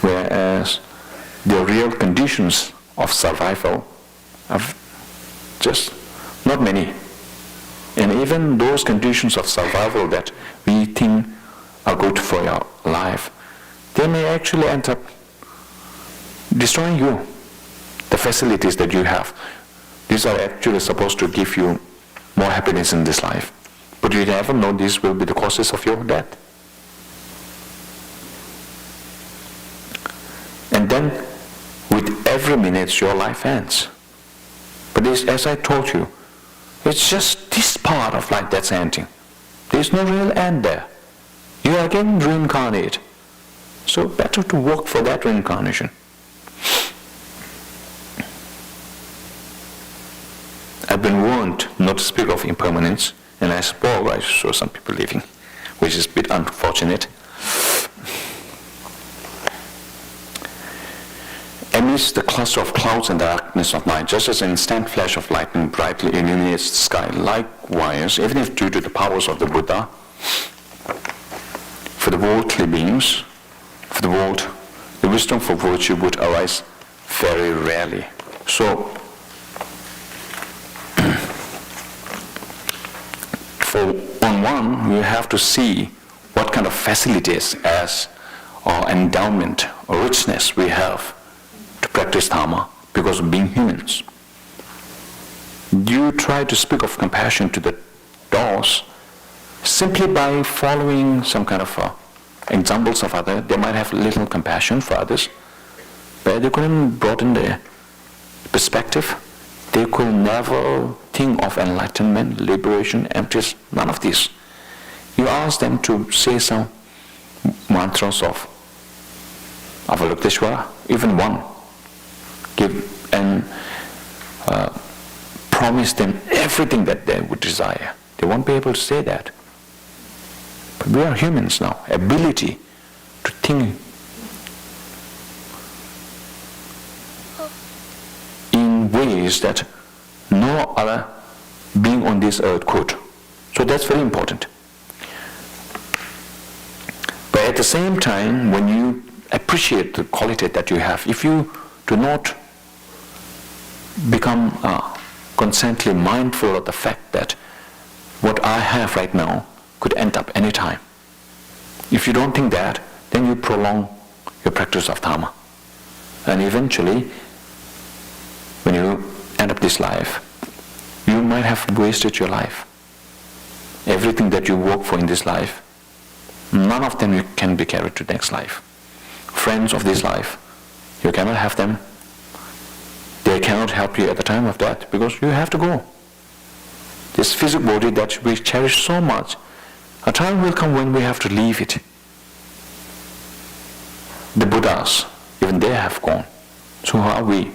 whereas the real conditions of survival are just not many. And even those conditions of survival that we think are good for your life, they may actually end up destroying you. The facilities that you have, these are actually supposed to give you more happiness in this life. But you never know these will be the causes of your death. And then, with every minute, your life ends. But as I told you, it's just this part of life that's ending. There's no real end there. You are again reincarnate. So better to work for that reincarnation. I've been warned not to speak of impermanence, and I suppose I saw some people leaving, which is a bit unfortunate. Amidst the cluster of clouds and darkness of night, just as an instant flash of lightning brightly illuminates the sky, likewise, even if due to the powers of the Buddha, for the worldly beings, for the world, the wisdom for virtue would arise very rarely. So, on one, we have to see what kind of facilities as or endowment or richness we have to practice Dharma because of being humans. You try to speak of compassion to the dogs simply by following some kind of examples of others. They might have little compassion for others, but they couldn't broaden their perspective. They could never think of enlightenment, liberation, emptiness, none of this. You ask them to say some mantras of Avalokiteshvara, even one, give and promise them everything that they would desire. They won't be able to say that. But we are humans now, ability to think in ways that no other being on this earth could. So that's very important. But at the same time, when you appreciate the quality that you have, if you do not become constantly mindful of the fact that what I have right now could end up any time. If you don't think that, then you prolong your practice of Dharma. And eventually, when you end up this life, you might have wasted your life. Everything that you work for in this life, none of them can be carried to the next life. Friends of this life, you cannot have them. They cannot help you at the time of death because you have to go. This physical body that we cherish so much, a time will come when we have to leave it. The Buddhas, even they have gone. So how are we?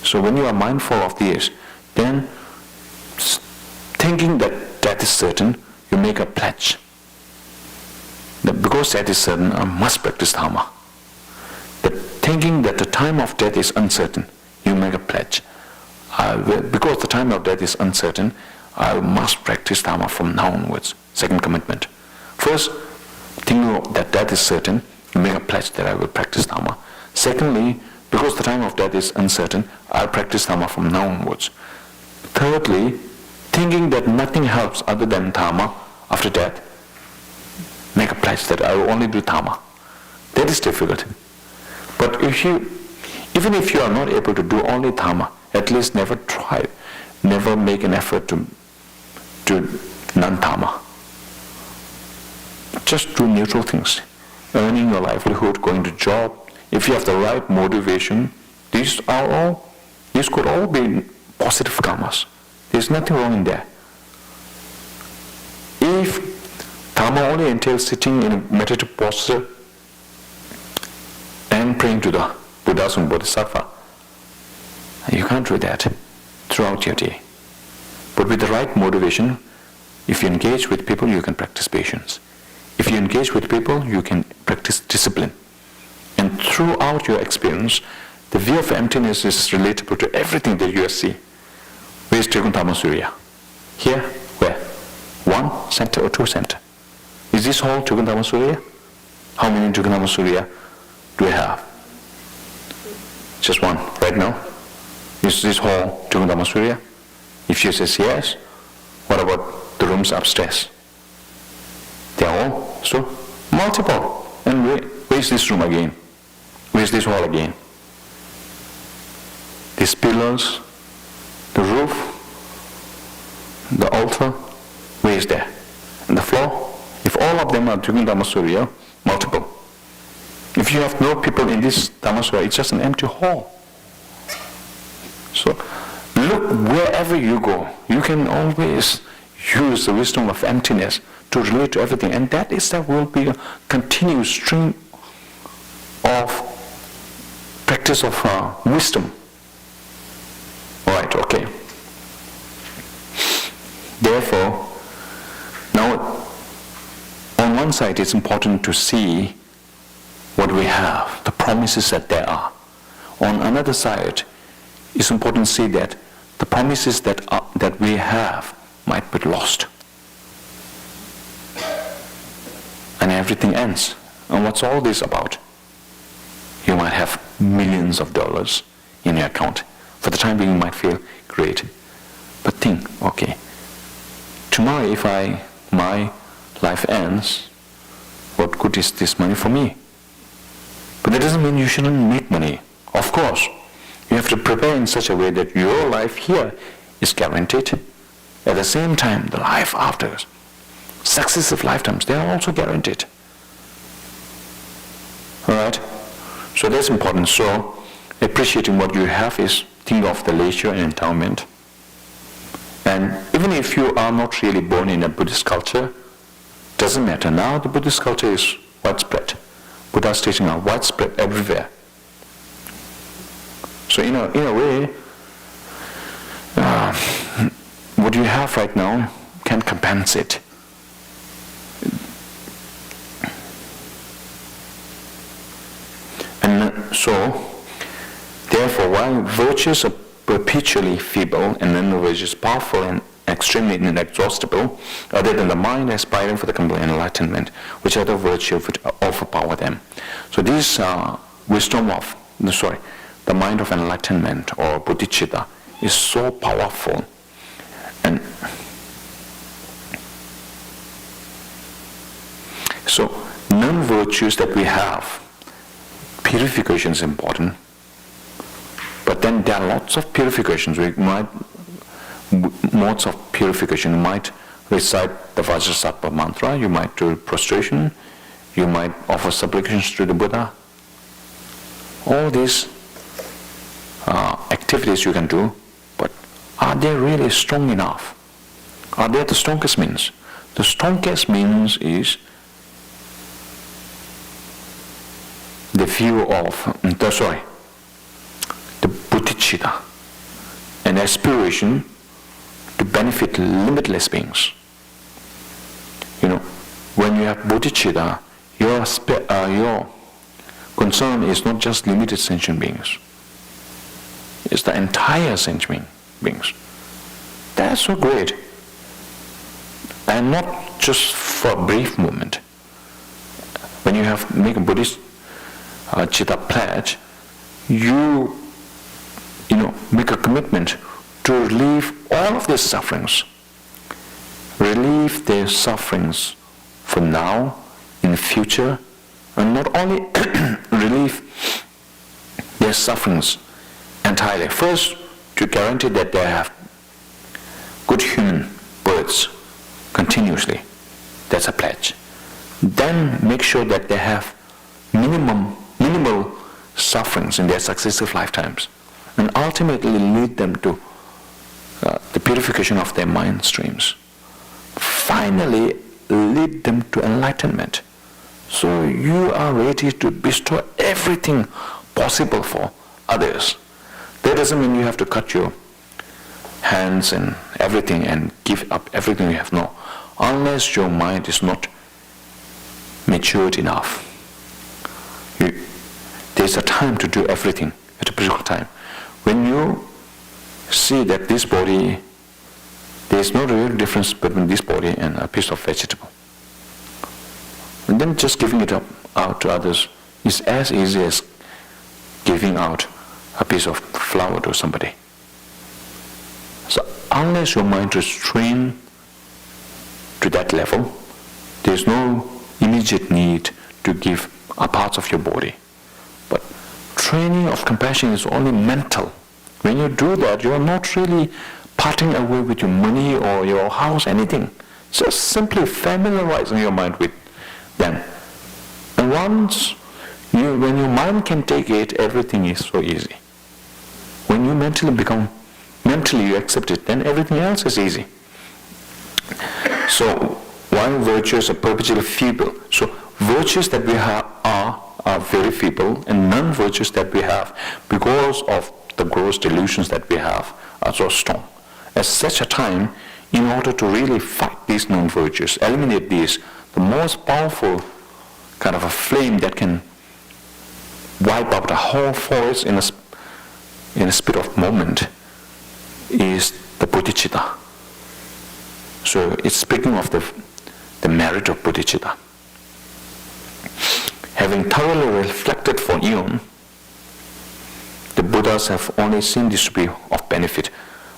So when you are mindful of this, then thinking that death is certain, you make a pledge. That because death is certain, I must practice Dharma. But thinking that the time of death is uncertain, you make a pledge. Because the time of death is uncertain, I must practice Dharma from now onwards. Second commitment. First, thinking that death is certain, you make a pledge that I will practice Dharma. Secondly, because the time of death is uncertain, I'll practice Dharma from now onwards. Thirdly, thinking that nothing helps other than Dharma after death, make a pledge that I will only do Dharma. That is difficult. But even if you are not able to do only Dharma, at least never try, never make an effort to do non-Dharma. Just do neutral things. Earning your livelihood, going to job. If you have the right motivation, these could all be positive karmas. There's nothing wrong in that. If Dharma only entails sitting in a meditative posture and praying to the Buddhas and Bodhisattva, you can't do that throughout your day. But with the right motivation, if you engage with people, you can practice patience. If you engage with people, you can practice discipline. And throughout your experience, the view of emptiness is relatable to everything that you see. Where is Trigunatama Surya? Here? Where? 1 center or 2 center? Is this whole Trigunatama Surya? How many Trigunatama Surya do we have? Just 1 right now? Is this whole Trigunatama Surya? If you say yes, what about the rooms upstairs? They are all so multiple. And where is this room again? Where is this hall again? These pillars, the roof, the altar, where is there? And the floor? If all of them are Trigunatama Surya, multiple. If you have no people in this Dhamma Surya, it's just an empty hall. So look, wherever you go, you can always use the wisdom of emptiness to relate to everything, and that will be a continuous stream of practice of wisdom. Alright, okay. Therefore, now on one side it's important to see what we have, the promises that there are. On another side, it's important to see that the promises that we have might be lost. And everything ends. And what's all this about? You might have millions of dollars in your account. For the time being, you might feel great. But think, okay, tomorrow if my life ends, what good is this money for me? But that doesn't mean you shouldn't make money. Of course, you have to prepare in such a way that your life here is guaranteed. At the same time, the life after, successive lifetimes, they are also guaranteed. Alright? So that's important. So appreciating what you have is think of the leisure and endowment. And even if you are not really born in a Buddhist culture, doesn't matter. Now the Buddhist culture is widespread. Buddha's teachings are widespread everywhere. So in a way, what you have right now can compensate. And so, therefore, while virtues are perpetually feeble and non-virtues powerful and extremely inexhaustible, other than the mind aspiring for the complete enlightenment, which other virtue would overpower them. So this wisdom of, the mind of enlightenment or bodhicitta is so powerful. And so non-virtues that we have, purification is important, but then there are lots of purifications. Modes of purification. You might recite the Vajrasattva mantra, you might do prostration, you might offer supplications to the Buddha. All these activities you can do, but are they really strong enough? Are they the strongest means? The strongest means is the view of the bodhicitta, an aspiration to benefit limitless beings. When you have bodhicitta, your concern is not just limited sentient beings. It's the entire sentient beings. That's so great. And not just for a brief moment. When you make a Buddhist citta pledge, you make a commitment to relieve all of their sufferings. Relieve their sufferings for now, in the future, and not only relieve their sufferings entirely. First, to guarantee that they have good human births continuously. That's a pledge. Then make sure that they have minimal sufferings in their successive lifetimes, and ultimately lead them to the purification of their mind streams, finally lead them to enlightenment. So you are ready to bestow everything possible for others. That doesn't mean you have to cut your hands and everything and give up everything you have. No. Unless your mind is not matured enough. There's a time to do everything at a particular time. When you see that this body, there's no real difference between this body and a piece of vegetable. And then just giving it out to others is as easy as giving out a piece of flour to somebody. So unless your mind is trained to that level, there's no immediate need to give a part of your body. But training of compassion is only mental. When you do that, you are not really parting away with your money or your house, anything. Just simply familiarizing your mind with them. And once when your mind can take it, everything is so easy. When you mentally you accept it, then everything else is easy. So while virtues are perpetually feeble, so virtues that we have are very feeble, and non-virtues that we have, because of the gross delusions that we have, are so strong. At such a time, in order to really fight these non-virtues, eliminate these, the most powerful kind of a flame that can wipe out a whole forest in a spit of moment is the Bodhisattva. So it's speaking of the merit of Bodhisattva. Having thoroughly reflected for eon, the Buddhas have only seen this to be of benefit.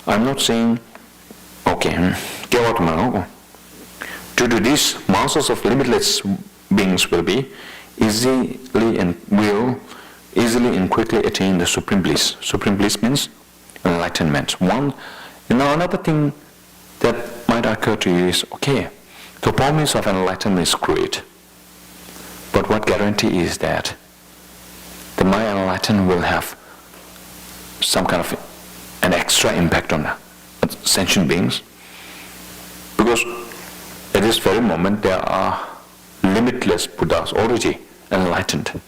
I'm not saying, okay, due to this, masses of limitless beings will be easily and quickly attain the supreme bliss. Supreme bliss means enlightenment. Another thing that might occur to you is, okay, the promise of enlightenment is great, but what guarantee is that the my enlightenment will have some kind of an extra impact on sentient beings? Because at this very moment there are limitless Buddhas already enlightened.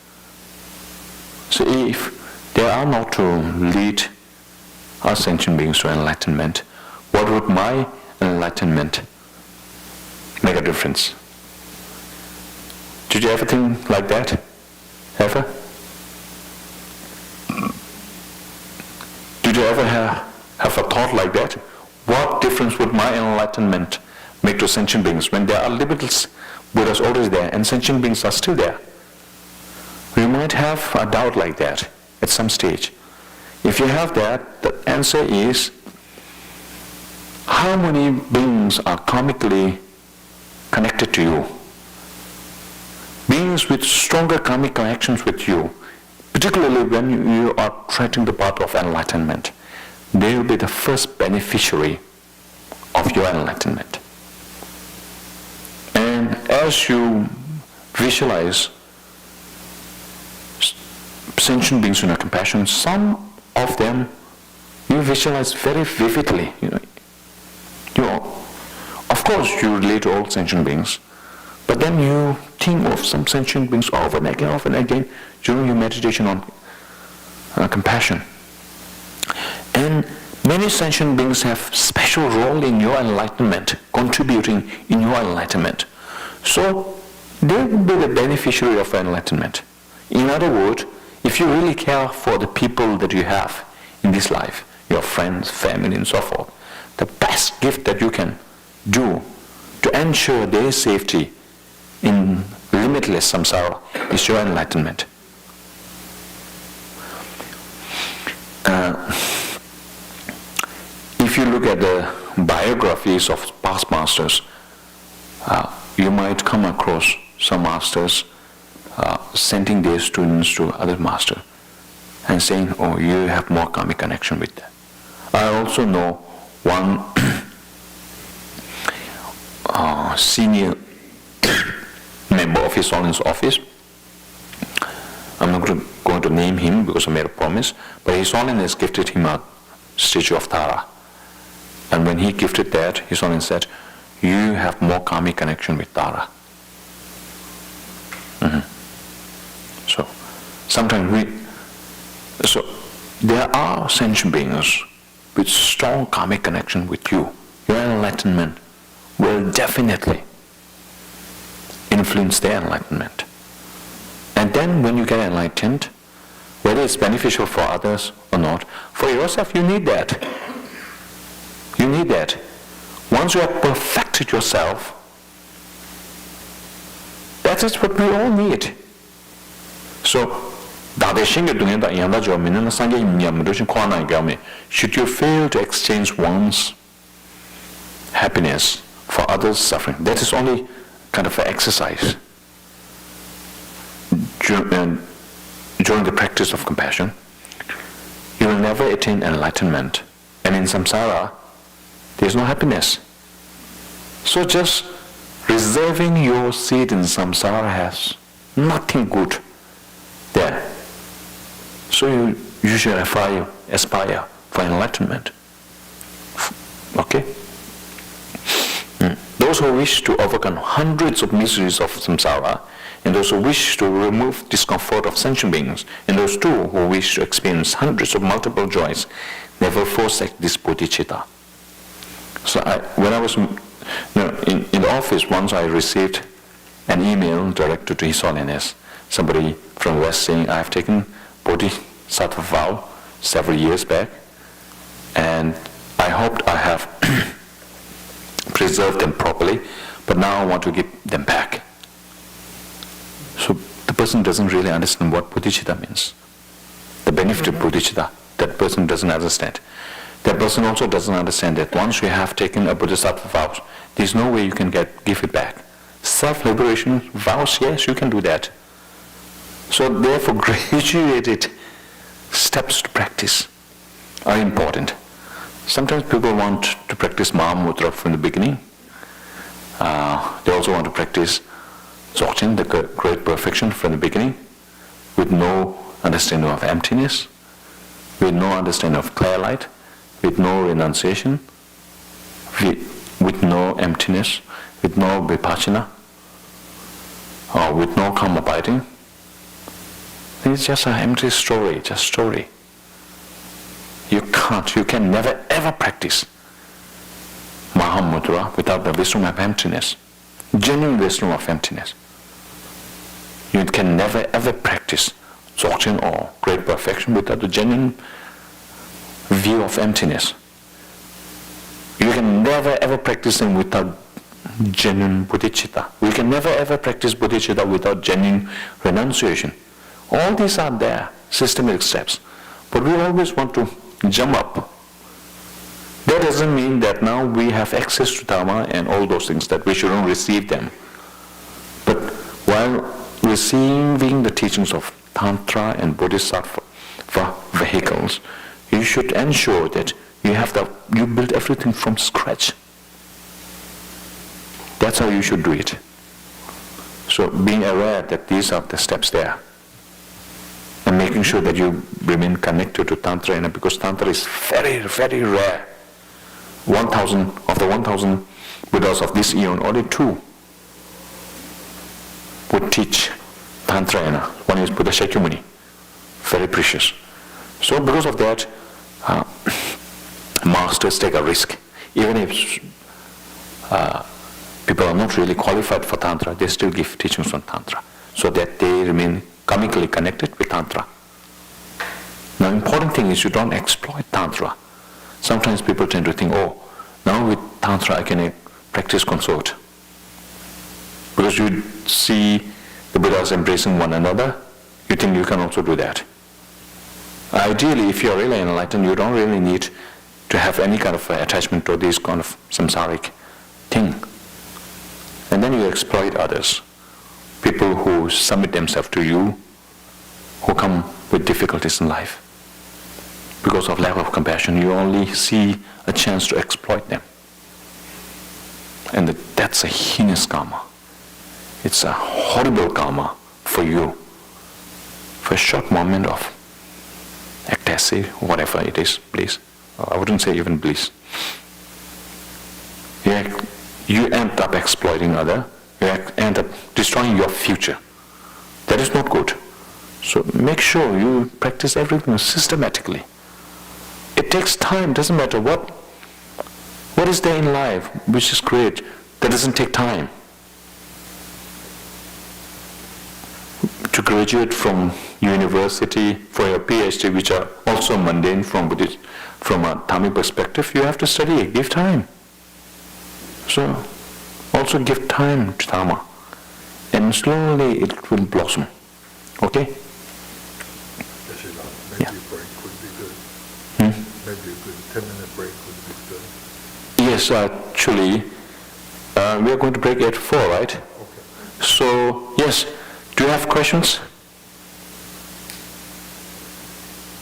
So if they are not to lead our sentient beings to enlightenment, what would my enlightenment make a difference? Did you ever think like that? Ever? Did you ever have a thought like that? What difference would my enlightenment make to sentient beings when there are limitless Buddhas already there and sentient beings are still there? We might have a doubt like that at some stage. If you have that, the answer is, how many beings are karmically connected to you? Beings with stronger karmic connections with you, particularly when you are treading the path of enlightenment, they will be the first beneficiary of your enlightenment. And as you visualize sentient beings in your compassion, some of them you visualize very vividly. Of course you relate to all sentient beings, but then you think of some sentient beings over and again during your meditation on compassion. And many sentient beings have special role in your enlightenment, contributing in your enlightenment. So they will be the beneficiary of enlightenment. In other words, if you really care for the people that you have in this life, your friends, family, and so forth, the best gift that you can do to ensure their safety in limitless samsara is your enlightenment. If you look at the biographies of past masters, you might come across some masters sending their students to other master and saying, oh, you have more karmic connection with them. I also know one senior member of His Holiness office. I'm not going to name him because I made a promise, but His Holiness gifted him a statue of Tara. And when he gifted that, his son said, you have more karmic connection with Tara. So, sometimes so there are sentient beings with strong karmic connection with you. Your enlightenment will definitely influence their enlightenment. And then when you get enlightened, whether it's beneficial for others or not, for yourself you need that. You need that. Once you have perfected yourself, that is what we all need. So, should you fail to exchange one's happiness for others' suffering, that is only kind of an exercise. During the practice of compassion, you will never attain enlightenment. And in samsara, there is no happiness. So just reserving your seat in samsara has nothing good there. So you should aspire for enlightenment. Okay? Those who wish to overcome hundreds of miseries of samsara, and those who wish to remove discomfort of sentient beings, and those too who wish to experience hundreds of multiple joys, never forsake this bodhicitta. So when I was in the office, once I received an email directed to His Holiness, somebody from the West saying, I have taken Bodhisattva vow several years back, and I hoped I have preserved them properly, but now I want to give them back. So the person doesn't really understand what bodhicitta means. The benefit of bodhicitta, that person doesn't understand. That person also doesn't understand that once you have taken a bodhisattva vow, there's no way you can give it back. Self-liberation vows, yes, you can do that. So therefore graduated steps to practice are important. Sometimes people want to practice Mahamudra from the beginning. They also want to practice Dzogchen, the great perfection, from the beginning, with no understanding of emptiness, with no understanding of clear light, with no renunciation, with no emptiness, with no vipassana, or with no calm abiding. It's just an empty story, just story. You can never ever practice Mahamudra without the wisdom of emptiness, genuine wisdom of emptiness. You can never ever practice Dzogchen or great perfection without the genuine view of emptiness. You can never ever practice them without genuine bodhicitta. We can never ever practice bodhicitta without genuine renunciation. All these are there, systematic steps. But we always want to jump up. That doesn't mean that now we have access to Dharma and all those things, that we shouldn't receive them. But while receiving the teachings of Tantra and Bodhisattva vehicles, you should ensure that you build everything from scratch. That's how you should do it. So being aware that these are the steps there, and making sure that you remain connected to Tantra, because Tantra is very, very rare. 1,000 of the 1,000 Buddhas of this eon, only 2 would teach Tantra. One is Buddha Shakyamuni, very precious. So because of that, masters take a risk. Even if people are not really qualified for Tantra, they still give teachings on Tantra, so that they remain karmically connected with Tantra. Now, important thing is you don't exploit Tantra. Sometimes people tend to think, oh, now with Tantra I can practice consort. Because you see the Buddhas embracing one another, you think you can also do that. Ideally, if you're really enlightened, you don't really need to have any kind of attachment to this kind of samsaric thing. And then you exploit others. People who submit themselves to you, who come with difficulties in life. Because of lack of compassion, you only see a chance to exploit them. And that's a heinous karma. It's a horrible karma for you. For a short moment of ecstasy, whatever it is, bliss. I wouldn't say even bliss. you end up exploiting other, you end up destroying your future. That is not good. So make sure you practice everything systematically. It takes time, doesn't matter what is there in life which is great, that doesn't take time. To graduate from university for your PhD, which are also mundane from a Dhammic perspective, you have to study, give time. So also give time to Dhamma, and slowly it will blossom. Okay? Maybe a break would be good. Maybe a good 10-minute break would be good. Yes, actually, we are going to break at 4, right? Okay. So, yes, do you have questions?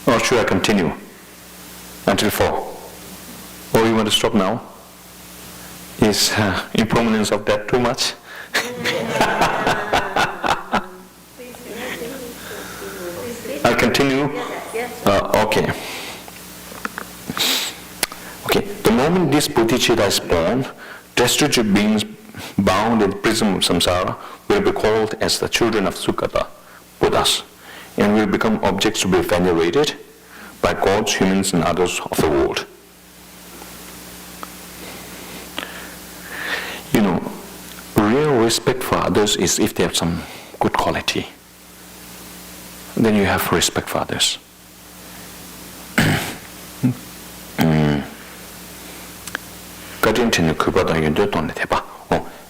Or should I continue until 4? Or you want to stop now? Is impermanence of that too much? I'll continue. Okay. Okay. The moment this bodhicitta is born, destitute beings bound in the prison of samsara will be called as the children of Sukata, Buddhas, and will become objects to be venerated by gods, humans, and others of the world. You know, real respect for others is if they have some good quality. Then you have respect for others.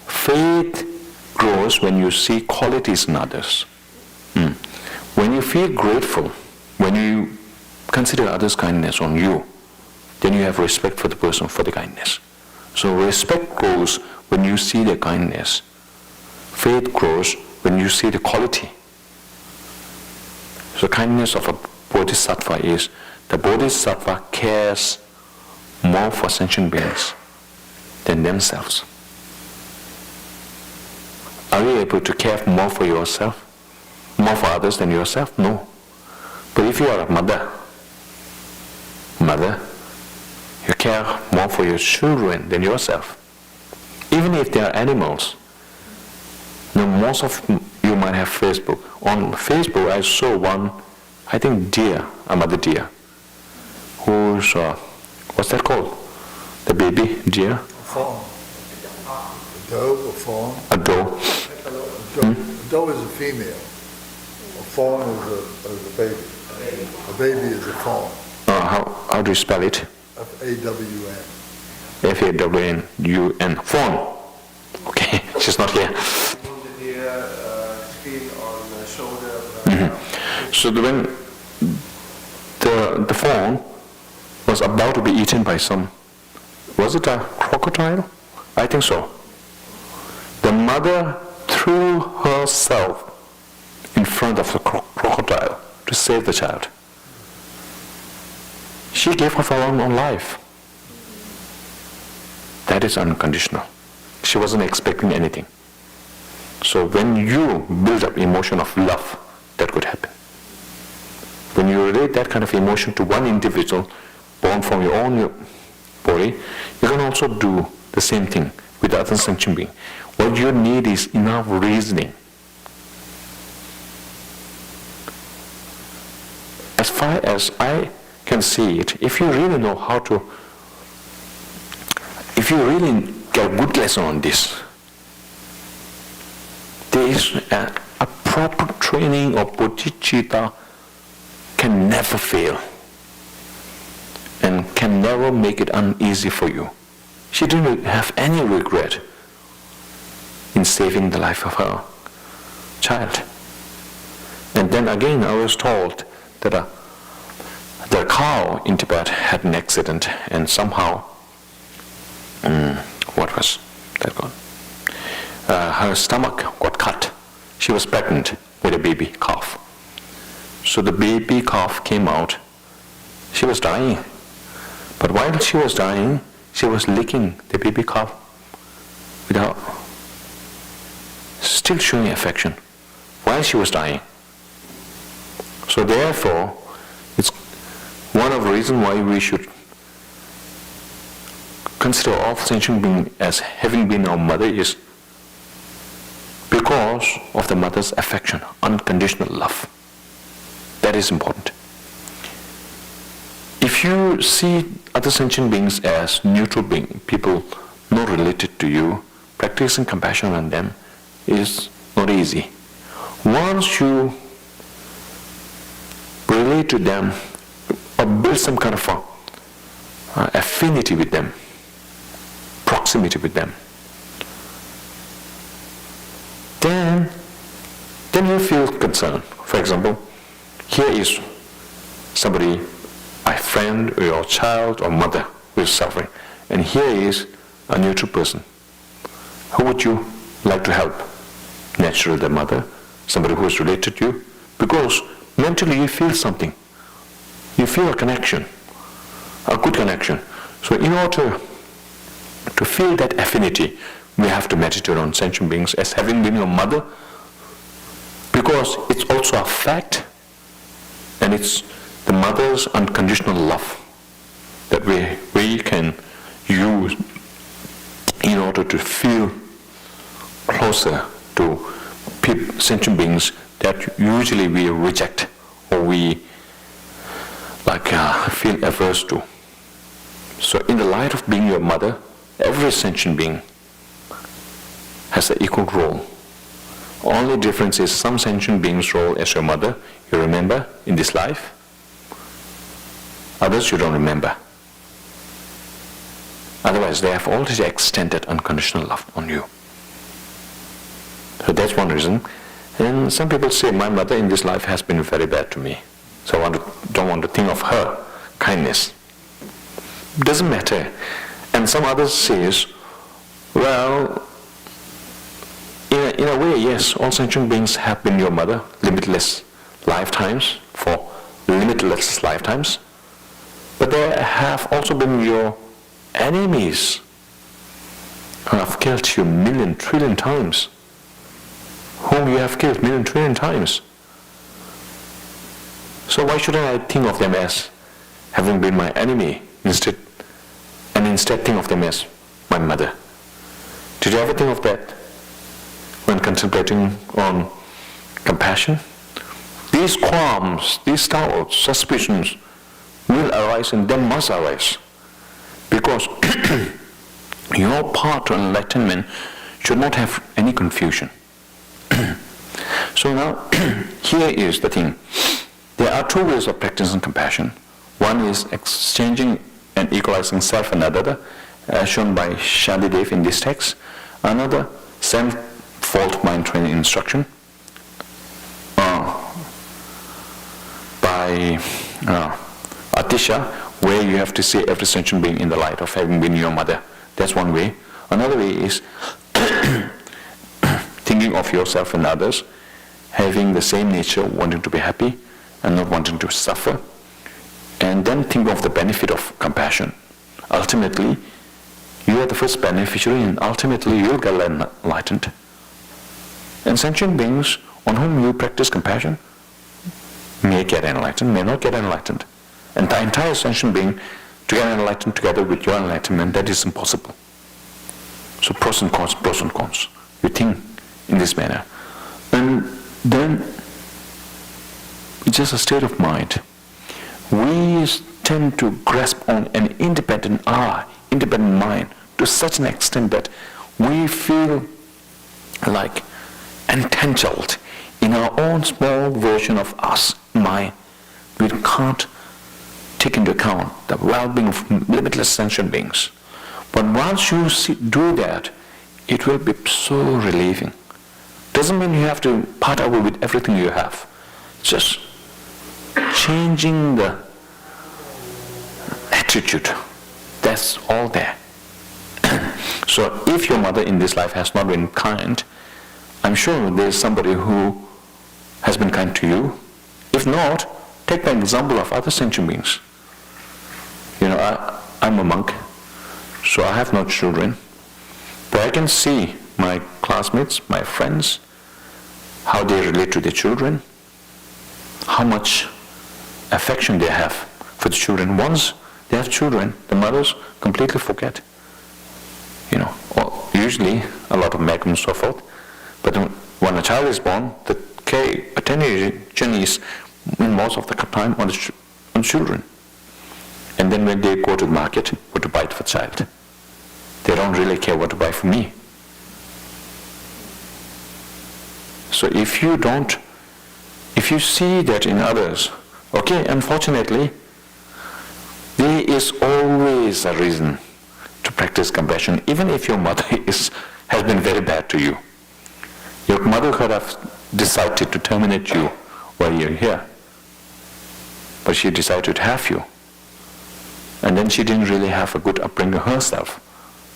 Faith grows when you see qualities in others. When you feel grateful, when you consider others' kindness on you, then you have respect for the person for the kindness. So respect grows when you see their kindness. Faith grows when you see the quality. So kindness of a bodhisattva is the bodhisattva cares more for sentient beings than themselves. Are you able to care more for yourself, more for others than yourself? No. But if you are a mother, you care more for your children than yourself. Even if they are animals. Now most of you might have Facebook. On Facebook I saw one, I think deer, a mother deer, who's, what's that called? The baby deer? A fawn. A doe, a fawn. A doe. A doe is a female. A fawn is a baby. A baby is a fawn. How do you spell it? F-A-W-N. F-A-W-N-U-N. Fawn. Okay, she's not here. Skin on the shoulder. So when the fawn was about to be eaten by some, was it a crocodile? I think so. The mother threw herself in front of the crocodile to save the child. She gave her own life. That is unconditional. She wasn't expecting anything. So when you build up emotion of love, that could happen. When you relate that kind of emotion to one individual born from your own body, you can also do the same thing with the other sentient being. What you need is enough reasoning. As far as I can see it, if you really know how to, if you really get a good lesson on this, there is a proper training of bodhicitta can never fail and can never make it uneasy for you. She didn't have any regret in saving the life of her child. And then again I was told that the cow in Tibet had an accident and somehow, what was that called? Her stomach got cut. She was pregnant with a baby calf. So the baby calf came out. She was dying. But while she was dying, she was licking the baby calf without still showing affection while she was dying. So therefore, it's one of the reasons why we should consider all sentient beings as having been our mother is because of the mother's affection, unconditional love. That is important. If you see other sentient beings as neutral beings, people not related to you, practicing compassion on them is not easy. Once you relate to them or build some kind of affinity with them, proximity with them, then you feel concerned. For example, here is somebody, a friend or your child or mother who is suffering, and here is a neutral person. Who would you like to help? Naturally the mother, somebody who is related to you, because mentally you feel something. You feel a connection, a good connection. So in order to feel that affinity, we have to meditate on sentient beings as having been your mother, because it's also a fact, and it's the mother's unconditional love that we can use in order to feel closer to sentient beings that usually we reject or we feel averse to. So in the light of being your mother, every sentient being has an equal role. Only difference is some sentient beings' role as your mother you remember in this life, others you don't remember. Otherwise they have already extended unconditional love on you. So that's one reason. And some people say, my mother in this life has been very bad to me, so I don't want to think of her kindness. Doesn't matter. And some others says, well, in a way, yes, all sentient beings have been your mother, limitless lifetimes, for limitless lifetimes, but they have also been your enemies who have killed you million, trillion times, whom you have killed million, trillion times. So why shouldn't I think of them as having been my enemy instead think of them as my mother? Did you ever think of that when contemplating on compassion? These qualms, these doubts, suspicions will arise, and they must arise, because your path to enlightenment should not have any confusion. So now, here is the thing. There are two ways of practicing compassion. One is exchanging and equalizing self and other, as shown by Shantideva in this text. Another, self-fault mind training instruction by Atisha, where you have to see every sentient being in the light of having been your mother. That's one way. Another way is thinking of yourself and others, having the same nature, wanting to be happy and not wanting to suffer, and then think of the benefit of compassion. Ultimately, you are the first beneficiary, and ultimately you will get enlightened. And sentient beings on whom you practice compassion may get enlightened, may not get enlightened. And the entire sentient being to get enlightened together with your enlightenment, that is impossible. So pros and cons, pros and cons. You think in this manner. And then it's just a state of mind. We tend to grasp on an independent mind to such an extent that we feel like entangled in our own small version of us, mind. We can't take into account the well-being of limitless sentient beings. But once you do that, it will be so relieving. Doesn't mean you have to part away with everything you have. Just changing the attitude. That's all there. So if your mother in this life has not been kind, I'm sure there's somebody who has been kind to you. If not, take the example of other sentient beings. I'm a monk, so I have no children, but I can see my classmates, my friends, how they relate to their children, how much affection they have for the children. Once they have children, the mothers completely forget. Or usually a lot of maggots and so forth. But when a child is born, the attention is in most of the time on children. And then when they go to the market, what to buy for the child, they don't really care what to buy for me. So if you see that in others, okay, unfortunately, there is always a reason to practice compassion, even if your mother has been very bad to you. Your mother could have decided to terminate you while you're here, but she decided to have you. And then she didn't really have a good upbringing herself,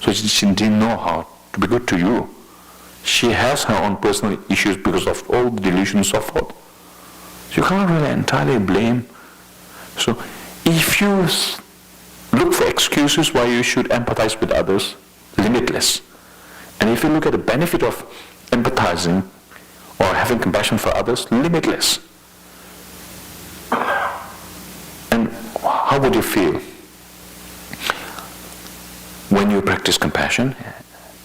so she didn't know how to be good to you. She has her own personal issues because of all the delusions and so forth. So you can't really entirely blame. So if you look for excuses why you should empathize with others, limitless. And if you look at the benefit of empathizing or having compassion for others, limitless. And how would you feel when you practice compassion,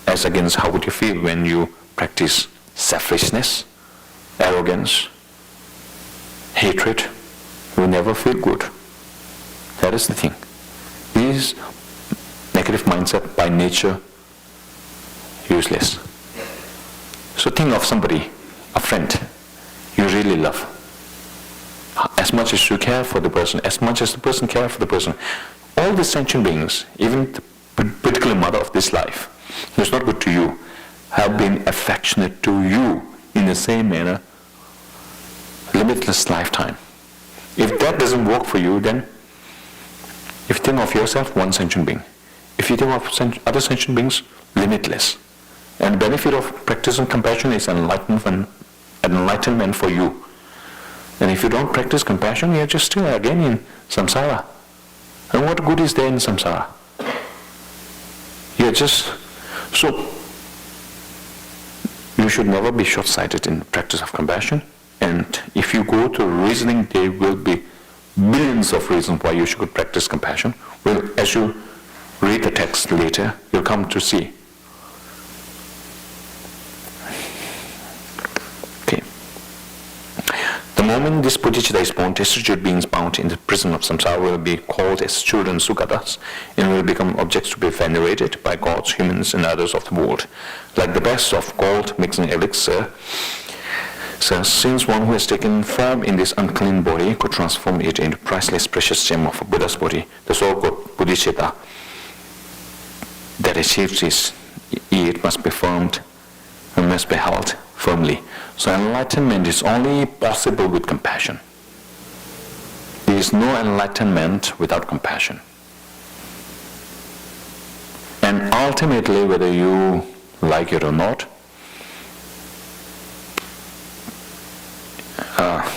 as against how would you feel when you practice selfishness, arrogance, hatred? You will never feel good. That is the thing. These negative mindset by nature useless. So think of somebody, a friend you really love. As much as you care for the person, as much as the person cares for the person. All the sentient beings, even the particular mother of this life, who is not good to you, have been affectionate to you in the same manner, limitless lifetime. If that doesn't work for you, then if you think of yourself, one sentient being. If you think of other sentient beings, limitless. And the benefit of practicing compassion is enlightenment for you. And if you don't practice compassion, you're just still again in samsara. And what good is there in samsara? So you should never be short-sighted in the practice of compassion. And if you go to reasoning, there will be millions of reasons why you should practice compassion. Well, as you read the text later, you'll come to see. Okay. The moment this bodhicitta is born, destitute beings bound in the prison of samsara will be called as children sugatas and will become objects to be venerated by gods, humans, and others of the world. Like the best of gold mixing elixir, so since one who has taken form in this unclean body could transform it into priceless precious gem of a Buddha's body, the so-called bodhicitta that achieves it must be formed and must be held firmly. So enlightenment is only possible with compassion. There is no enlightenment without compassion. And ultimately, whether you like it or not,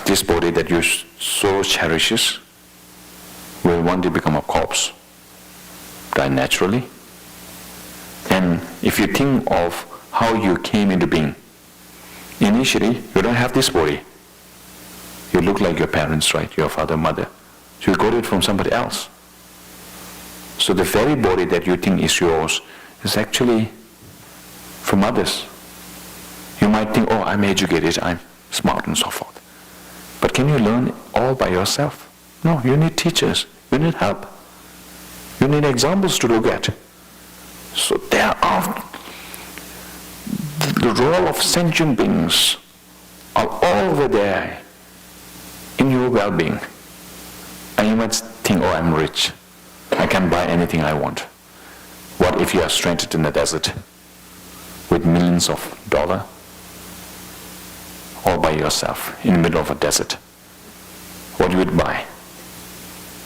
this body that you so cherishes will one day become a corpse, die naturally. And if you think of how you came into being, initially you don't have this body. You look like your parents, right? Your father, mother. So you got it from somebody else. So the very body that you think is yours is actually from others. You might think, oh, I'm educated, I'm smart and so forth. But can you learn all by yourself? No, you need teachers, you need help. You need examples to look at. So there are the role of sentient beings are all over there in your well-being. And you might think, oh, I'm rich. I can buy anything I want. What if you are stranded in the desert with millions of dollars? All by yourself, in the middle of a desert. What you would buy?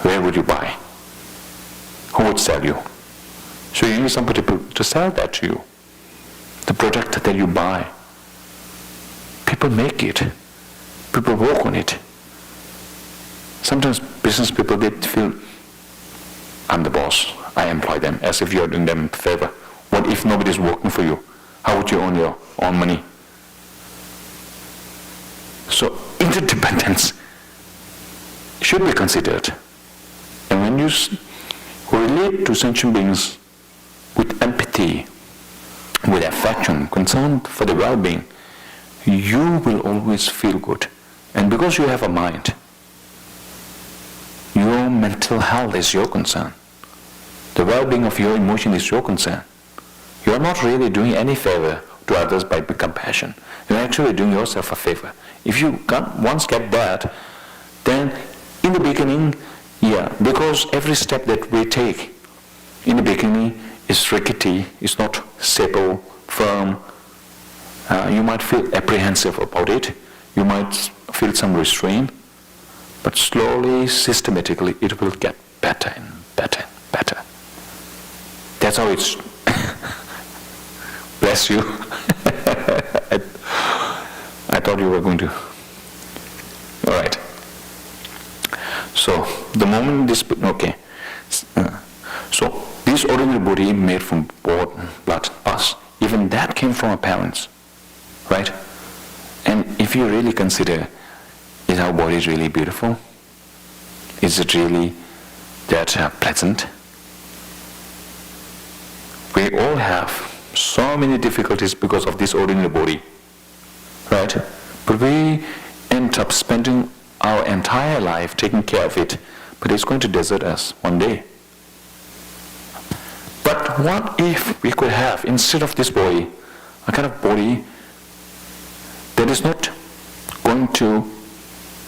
Where would you buy? Who would sell you? So you need somebody to sell that to you. The product that you buy. People make it. People work on it. Sometimes business people, they feel, I'm the boss. I employ them, as if you're doing them a favor. What if nobody's working for you? How would you earn your own money? So interdependence should be considered. And when you relate to sentient beings with empathy, with affection, concern for the well-being, you will always feel good. And because you have a mind, your mental health is your concern. The well-being of your emotion is your concern. You are not really doing any favor to others by compassion. You are actually doing yourself a favor. If you once get that, then in the beginning, because every step that we take in the beginning is rickety, is not stable, firm. You might feel apprehensive about it. You might feel some restraint. But slowly, systematically, it will get better and better and better. That's how it's... Bless you. I thought you were going to... All right. So, the moment this... Okay. So, this ordinary body made from blood, pus, even that came from our parents. Right? And if you really consider, is our body really beautiful? Is it really that pleasant? We all have so many difficulties because of this ordinary body, right? But we end up spending our entire life taking care of it, but it's going to desert us one day. But what if we could have, instead of this body, a kind of body that is not going to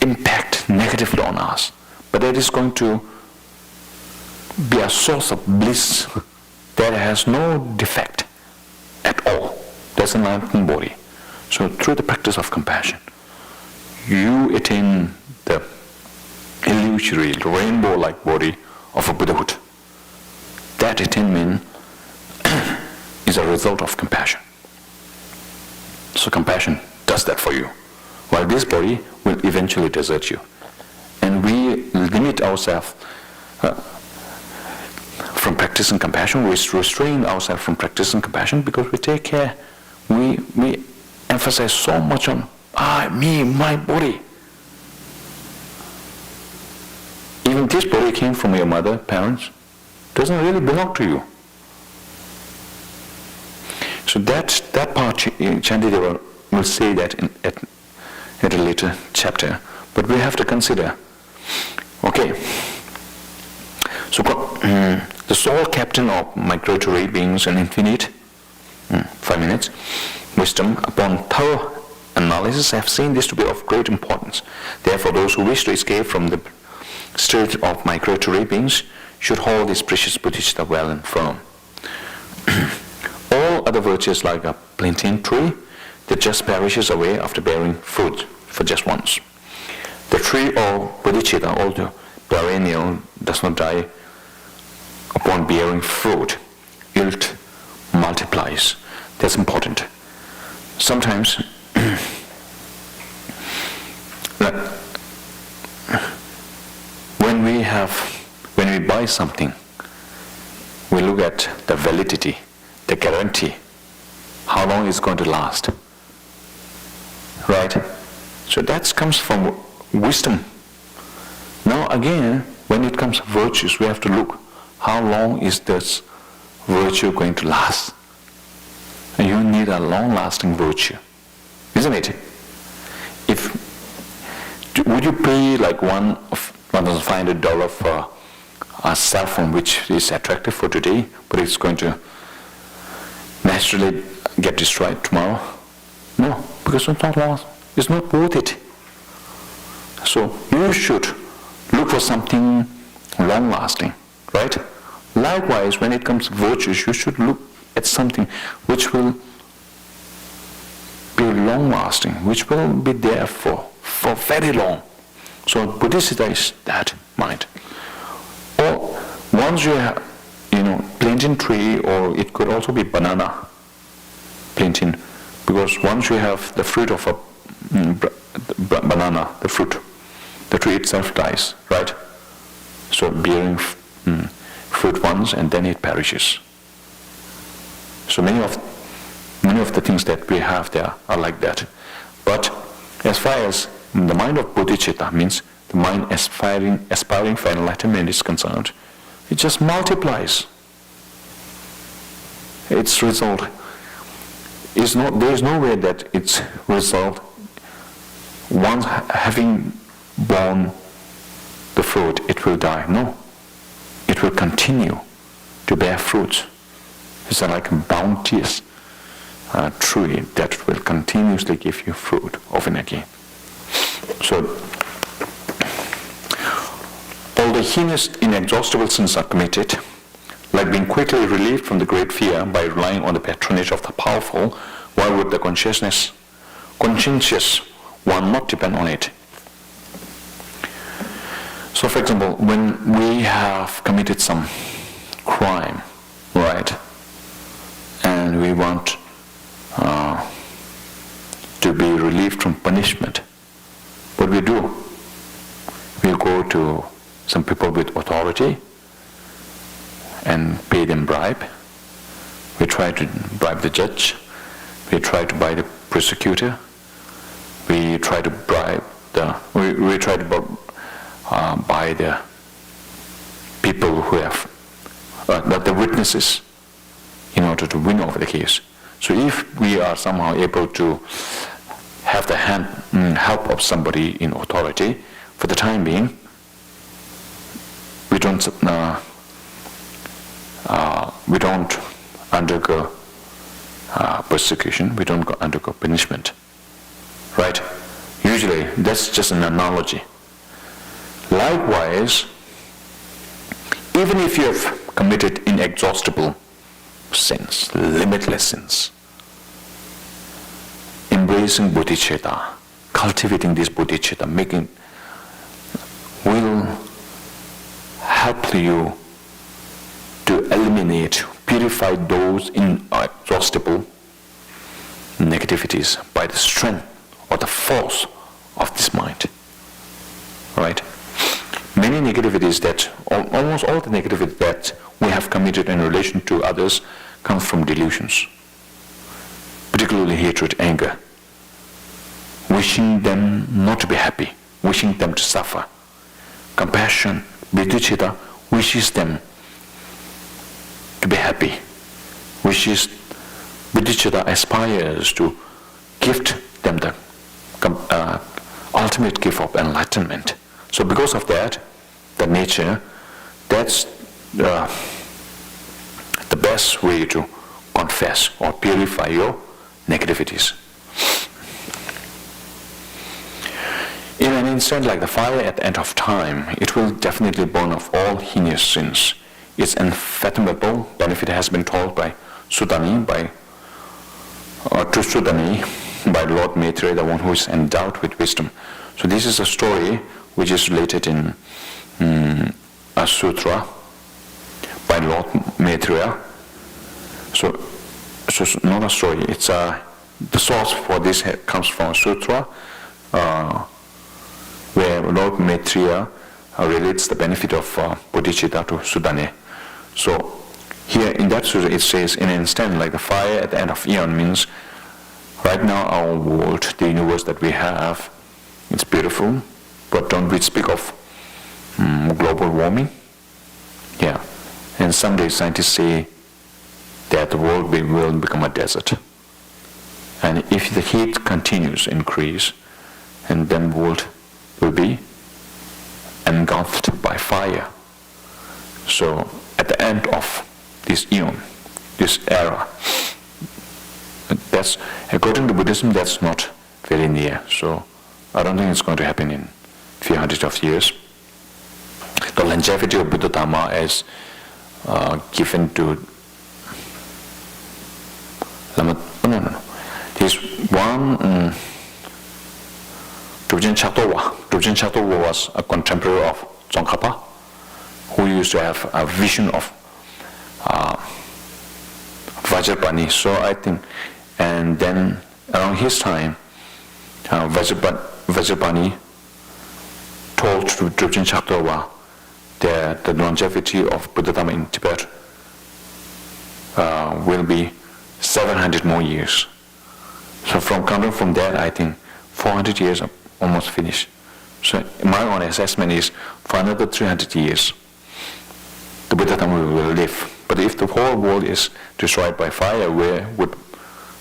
impact negatively on us, but that is going to be a source of bliss that has no defect at all. That's an enlightened body. So through the practice of compassion, you attain the illusory, rainbow-like body of a Buddhahood. That attainment is a result of compassion. So compassion does that for you, while this body will eventually desert you. And we limit ourselves from practicing compassion, we restrain ourselves from practicing compassion because we take care, we emphasize so much on me, my body. Even this body came from your mother, parents, doesn't really belong to you. So that part, Shantideva will say that at a later chapter. But we have to consider, okay, so the sole captain of migratory beings and infinite, 5 minutes, wisdom, upon thorough analysis, have seen this to be of great importance. Therefore, those who wish to escape from the state of migratory beings should hold this precious Bodhisattva well and firm. All other virtues, like a plantain tree that just perishes away after bearing fruit for just once. The tree of Bodhicitta, although perennial, does not die upon bearing fruit. It multiplies. That's important. Sometimes when we buy something, we look at the validity, the guarantee, how long it's going to last. Right? So that comes from wisdom. Now again, when it comes to virtues, we have to look, how long is this virtue going to last? And you need a long-lasting virtue, isn't it? Would you pay like $1,500 for a cell phone which is attractive for today, but it's going to naturally get destroyed tomorrow? No, because it's not long. It's not worth it. So you should look for something long-lasting, right? Likewise, when it comes to virtues, you should look at something which will be long-lasting, which will be there for very long. So Bodhisattva is that mind. Or once you have, plantain tree, or it could also be banana plantain, because once you have the fruit of a banana, the fruit, the tree itself dies, right? So bearing fruit once and then it perishes. So many of the things that we have there are like that. But as far as the mind of bodhicitta, means the mind aspiring for enlightenment, is concerned, it just multiplies. its result is not, there is no way that its result, once having borne the fruit, it will die. No. It will continue to bear fruit. It's like a bounteous tree that will continuously give you fruit over and again. So, all the heinous, inexhaustible sins are committed, like being quickly relieved from the great fear by relying on the patronage of the powerful. Why would the conscientious one not depend on it? So, for example, when we have committed some crime, right, and we want to be relieved from punishment, what we do? We go to some people with authority and pay them bribe. We try to bribe the judge. We try to buy the prosecutor. We try to bribe we try to buy the people who have the witnesses in order to win over the case. So if we are somehow able to have the help of somebody in authority, for the time being, we don't undergo persecution, we don't undergo punishment, right? Usually, that's just an analogy. Likewise, even if you have committed inexhaustible sins, limitless sins, embracing bodhicitta, cultivating this bodhicitta, will help you to eliminate, purify those inexhaustible negativities by the strength or the force of this mind. Right? Many negativities almost all the negativity that we have committed in relation to others comes from delusions, particularly hatred, anger, wishing them not to be happy, wishing them to suffer. Compassion, bodhicitta, wishes them to be happy, bodhicitta aspires to gift them the ultimate gift of enlightenment. So because of that, the nature, that's the best way to confess or purify your negativities. In an instant like the fire at the end of time, it will definitely burn off all heinous sins. Its unfathomable benefit has been told by Sudani, by Lord Maitreya, the one who is endowed with wisdom. So this is a story which is related in a sutra by Lord Maitreya. So not a story. It's the source for this comes from a sutra where Lord Maitreya relates the benefit of bodhicitta to Sudane. So here in that sutra it says, in an instant like the fire at the end of eon, means right now our world, the universe that we have, it's beautiful, but don't we speak of global warming? Yeah. And someday scientists say that the world will become a desert. And if the heat continues to increase, and then the world will be engulfed by fire. So at the end of this eon, this era, that's, according to Buddhism, that's not very near. So I don't think it's going to happen in a few hundreds of years. The longevity of Buddha Dhamma is given to There's one Drupchen Chattowa. Drupchen Chattowa was a contemporary of Tsongkhapa, who used to have a vision of Vajrapani. So I think, and then around his time, Vajrapani told to Drupchen Chattowa that the longevity of Buddha Dhamma in Tibet will be 700 more years. So counting from that, I think 400 years are almost finished. So my own assessment is for another 300 years, the Buddha Dhamma will live But if the whole world is destroyed by fire,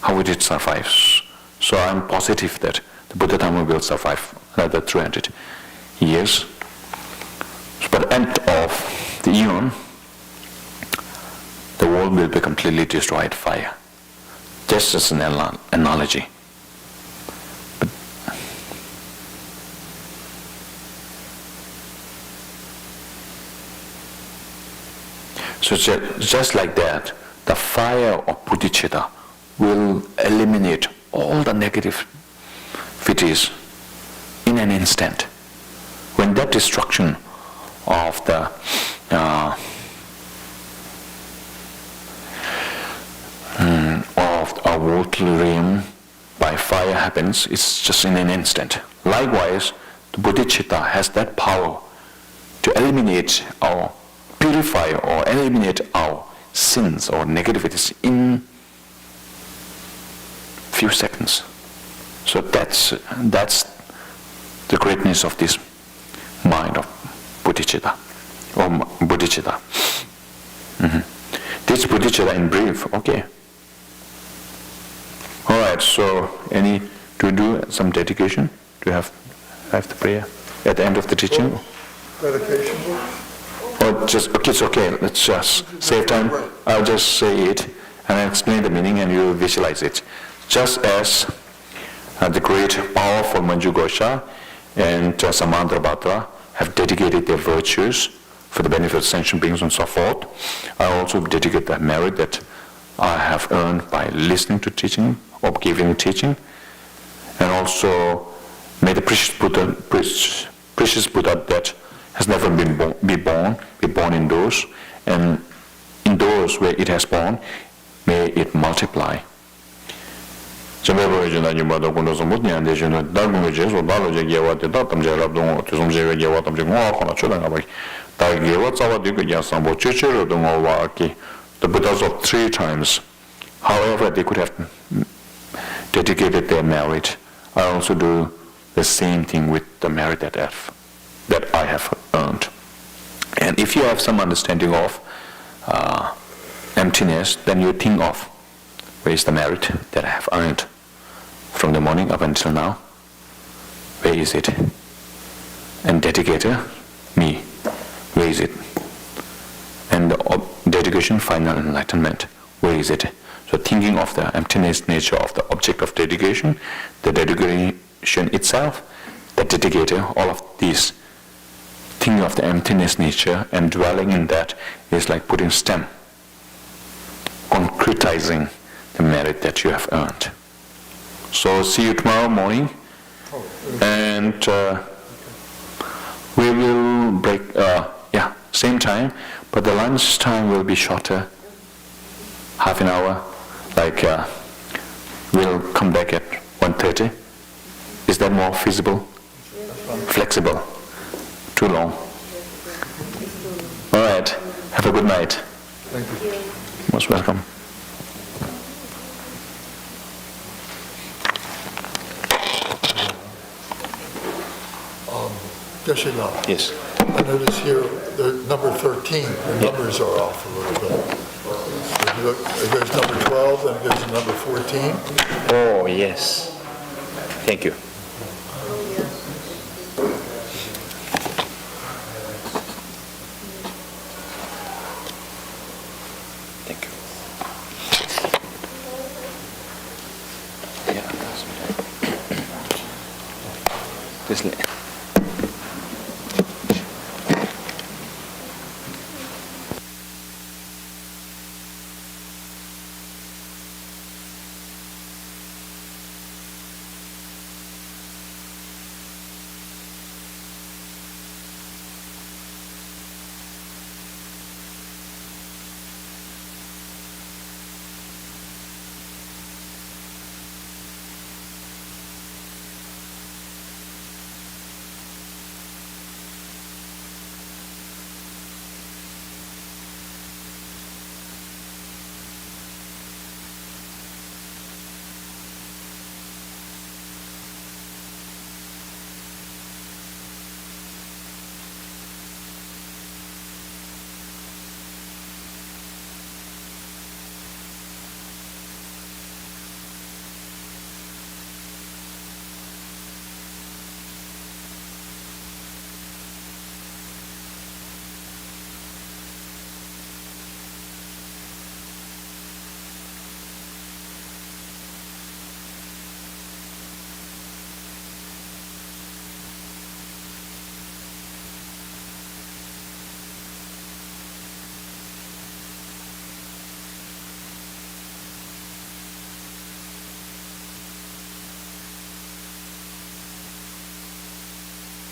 how would it survive? So I'm positive that the Buddha Dhamma will survive another 300 years. But at the end of the eon, the world will be completely destroyed by fire. Just as an analogy. So just like that, the fire of bodhicitta will eliminate all the negativities in an instant. When that destruction of the of our worldly realm by fire happens, it's just in an instant. Likewise, the bodhicitta has that power to eliminate or purify or eliminate our sins or negativities in few seconds. So that's the greatness of this mind of bodhicitta or bodhicitta. This bodhicitta in brief, okay. All right. So, do you do some dedication? Do you have the prayer at the end of the teaching? Meditation. Or just okay, it's okay. Let's just save time. I'll just say it and explain the meaning, and you visualize it. Just as the great, powerful Manju Gosha and Samantrabhadra have dedicated their virtues for the benefit of sentient beings and so forth, I also dedicate the merit that I have earned by listening to teaching or giving teaching, and also may the precious Buddha that has never been be born in those, and in those where it has born, may it multiply. The Buddhas of 3 times, however they could have dedicated their merit, I also do the same thing with the merit that I have earned. And if you have some understanding of emptiness, then you think of where is the merit that I have earned from the morning up until now? Where is it? And dedicator, me, where is it? And the dedication, final enlightenment, where is it? So thinking of the emptiness nature of the object of dedication, the dedication itself, the dedicator, all of these, thinking of the emptiness nature and dwelling in that is like putting stem, concretizing the merit that you have earned. So see you tomorrow morning, and we will break, same time, but the lunch time will be shorter, half an hour, like we'll come back at 1:30. Is that more feasible? Flexible? Too long? All right, have a good night. Thank you. Most welcome. Geshe. Yes. I notice here, the number 13, the numbers are off a little bit. So if you look, it goes number 12, then it goes to number 14. Oh, yes. Thank you. Thank you. Yeah, that's right. This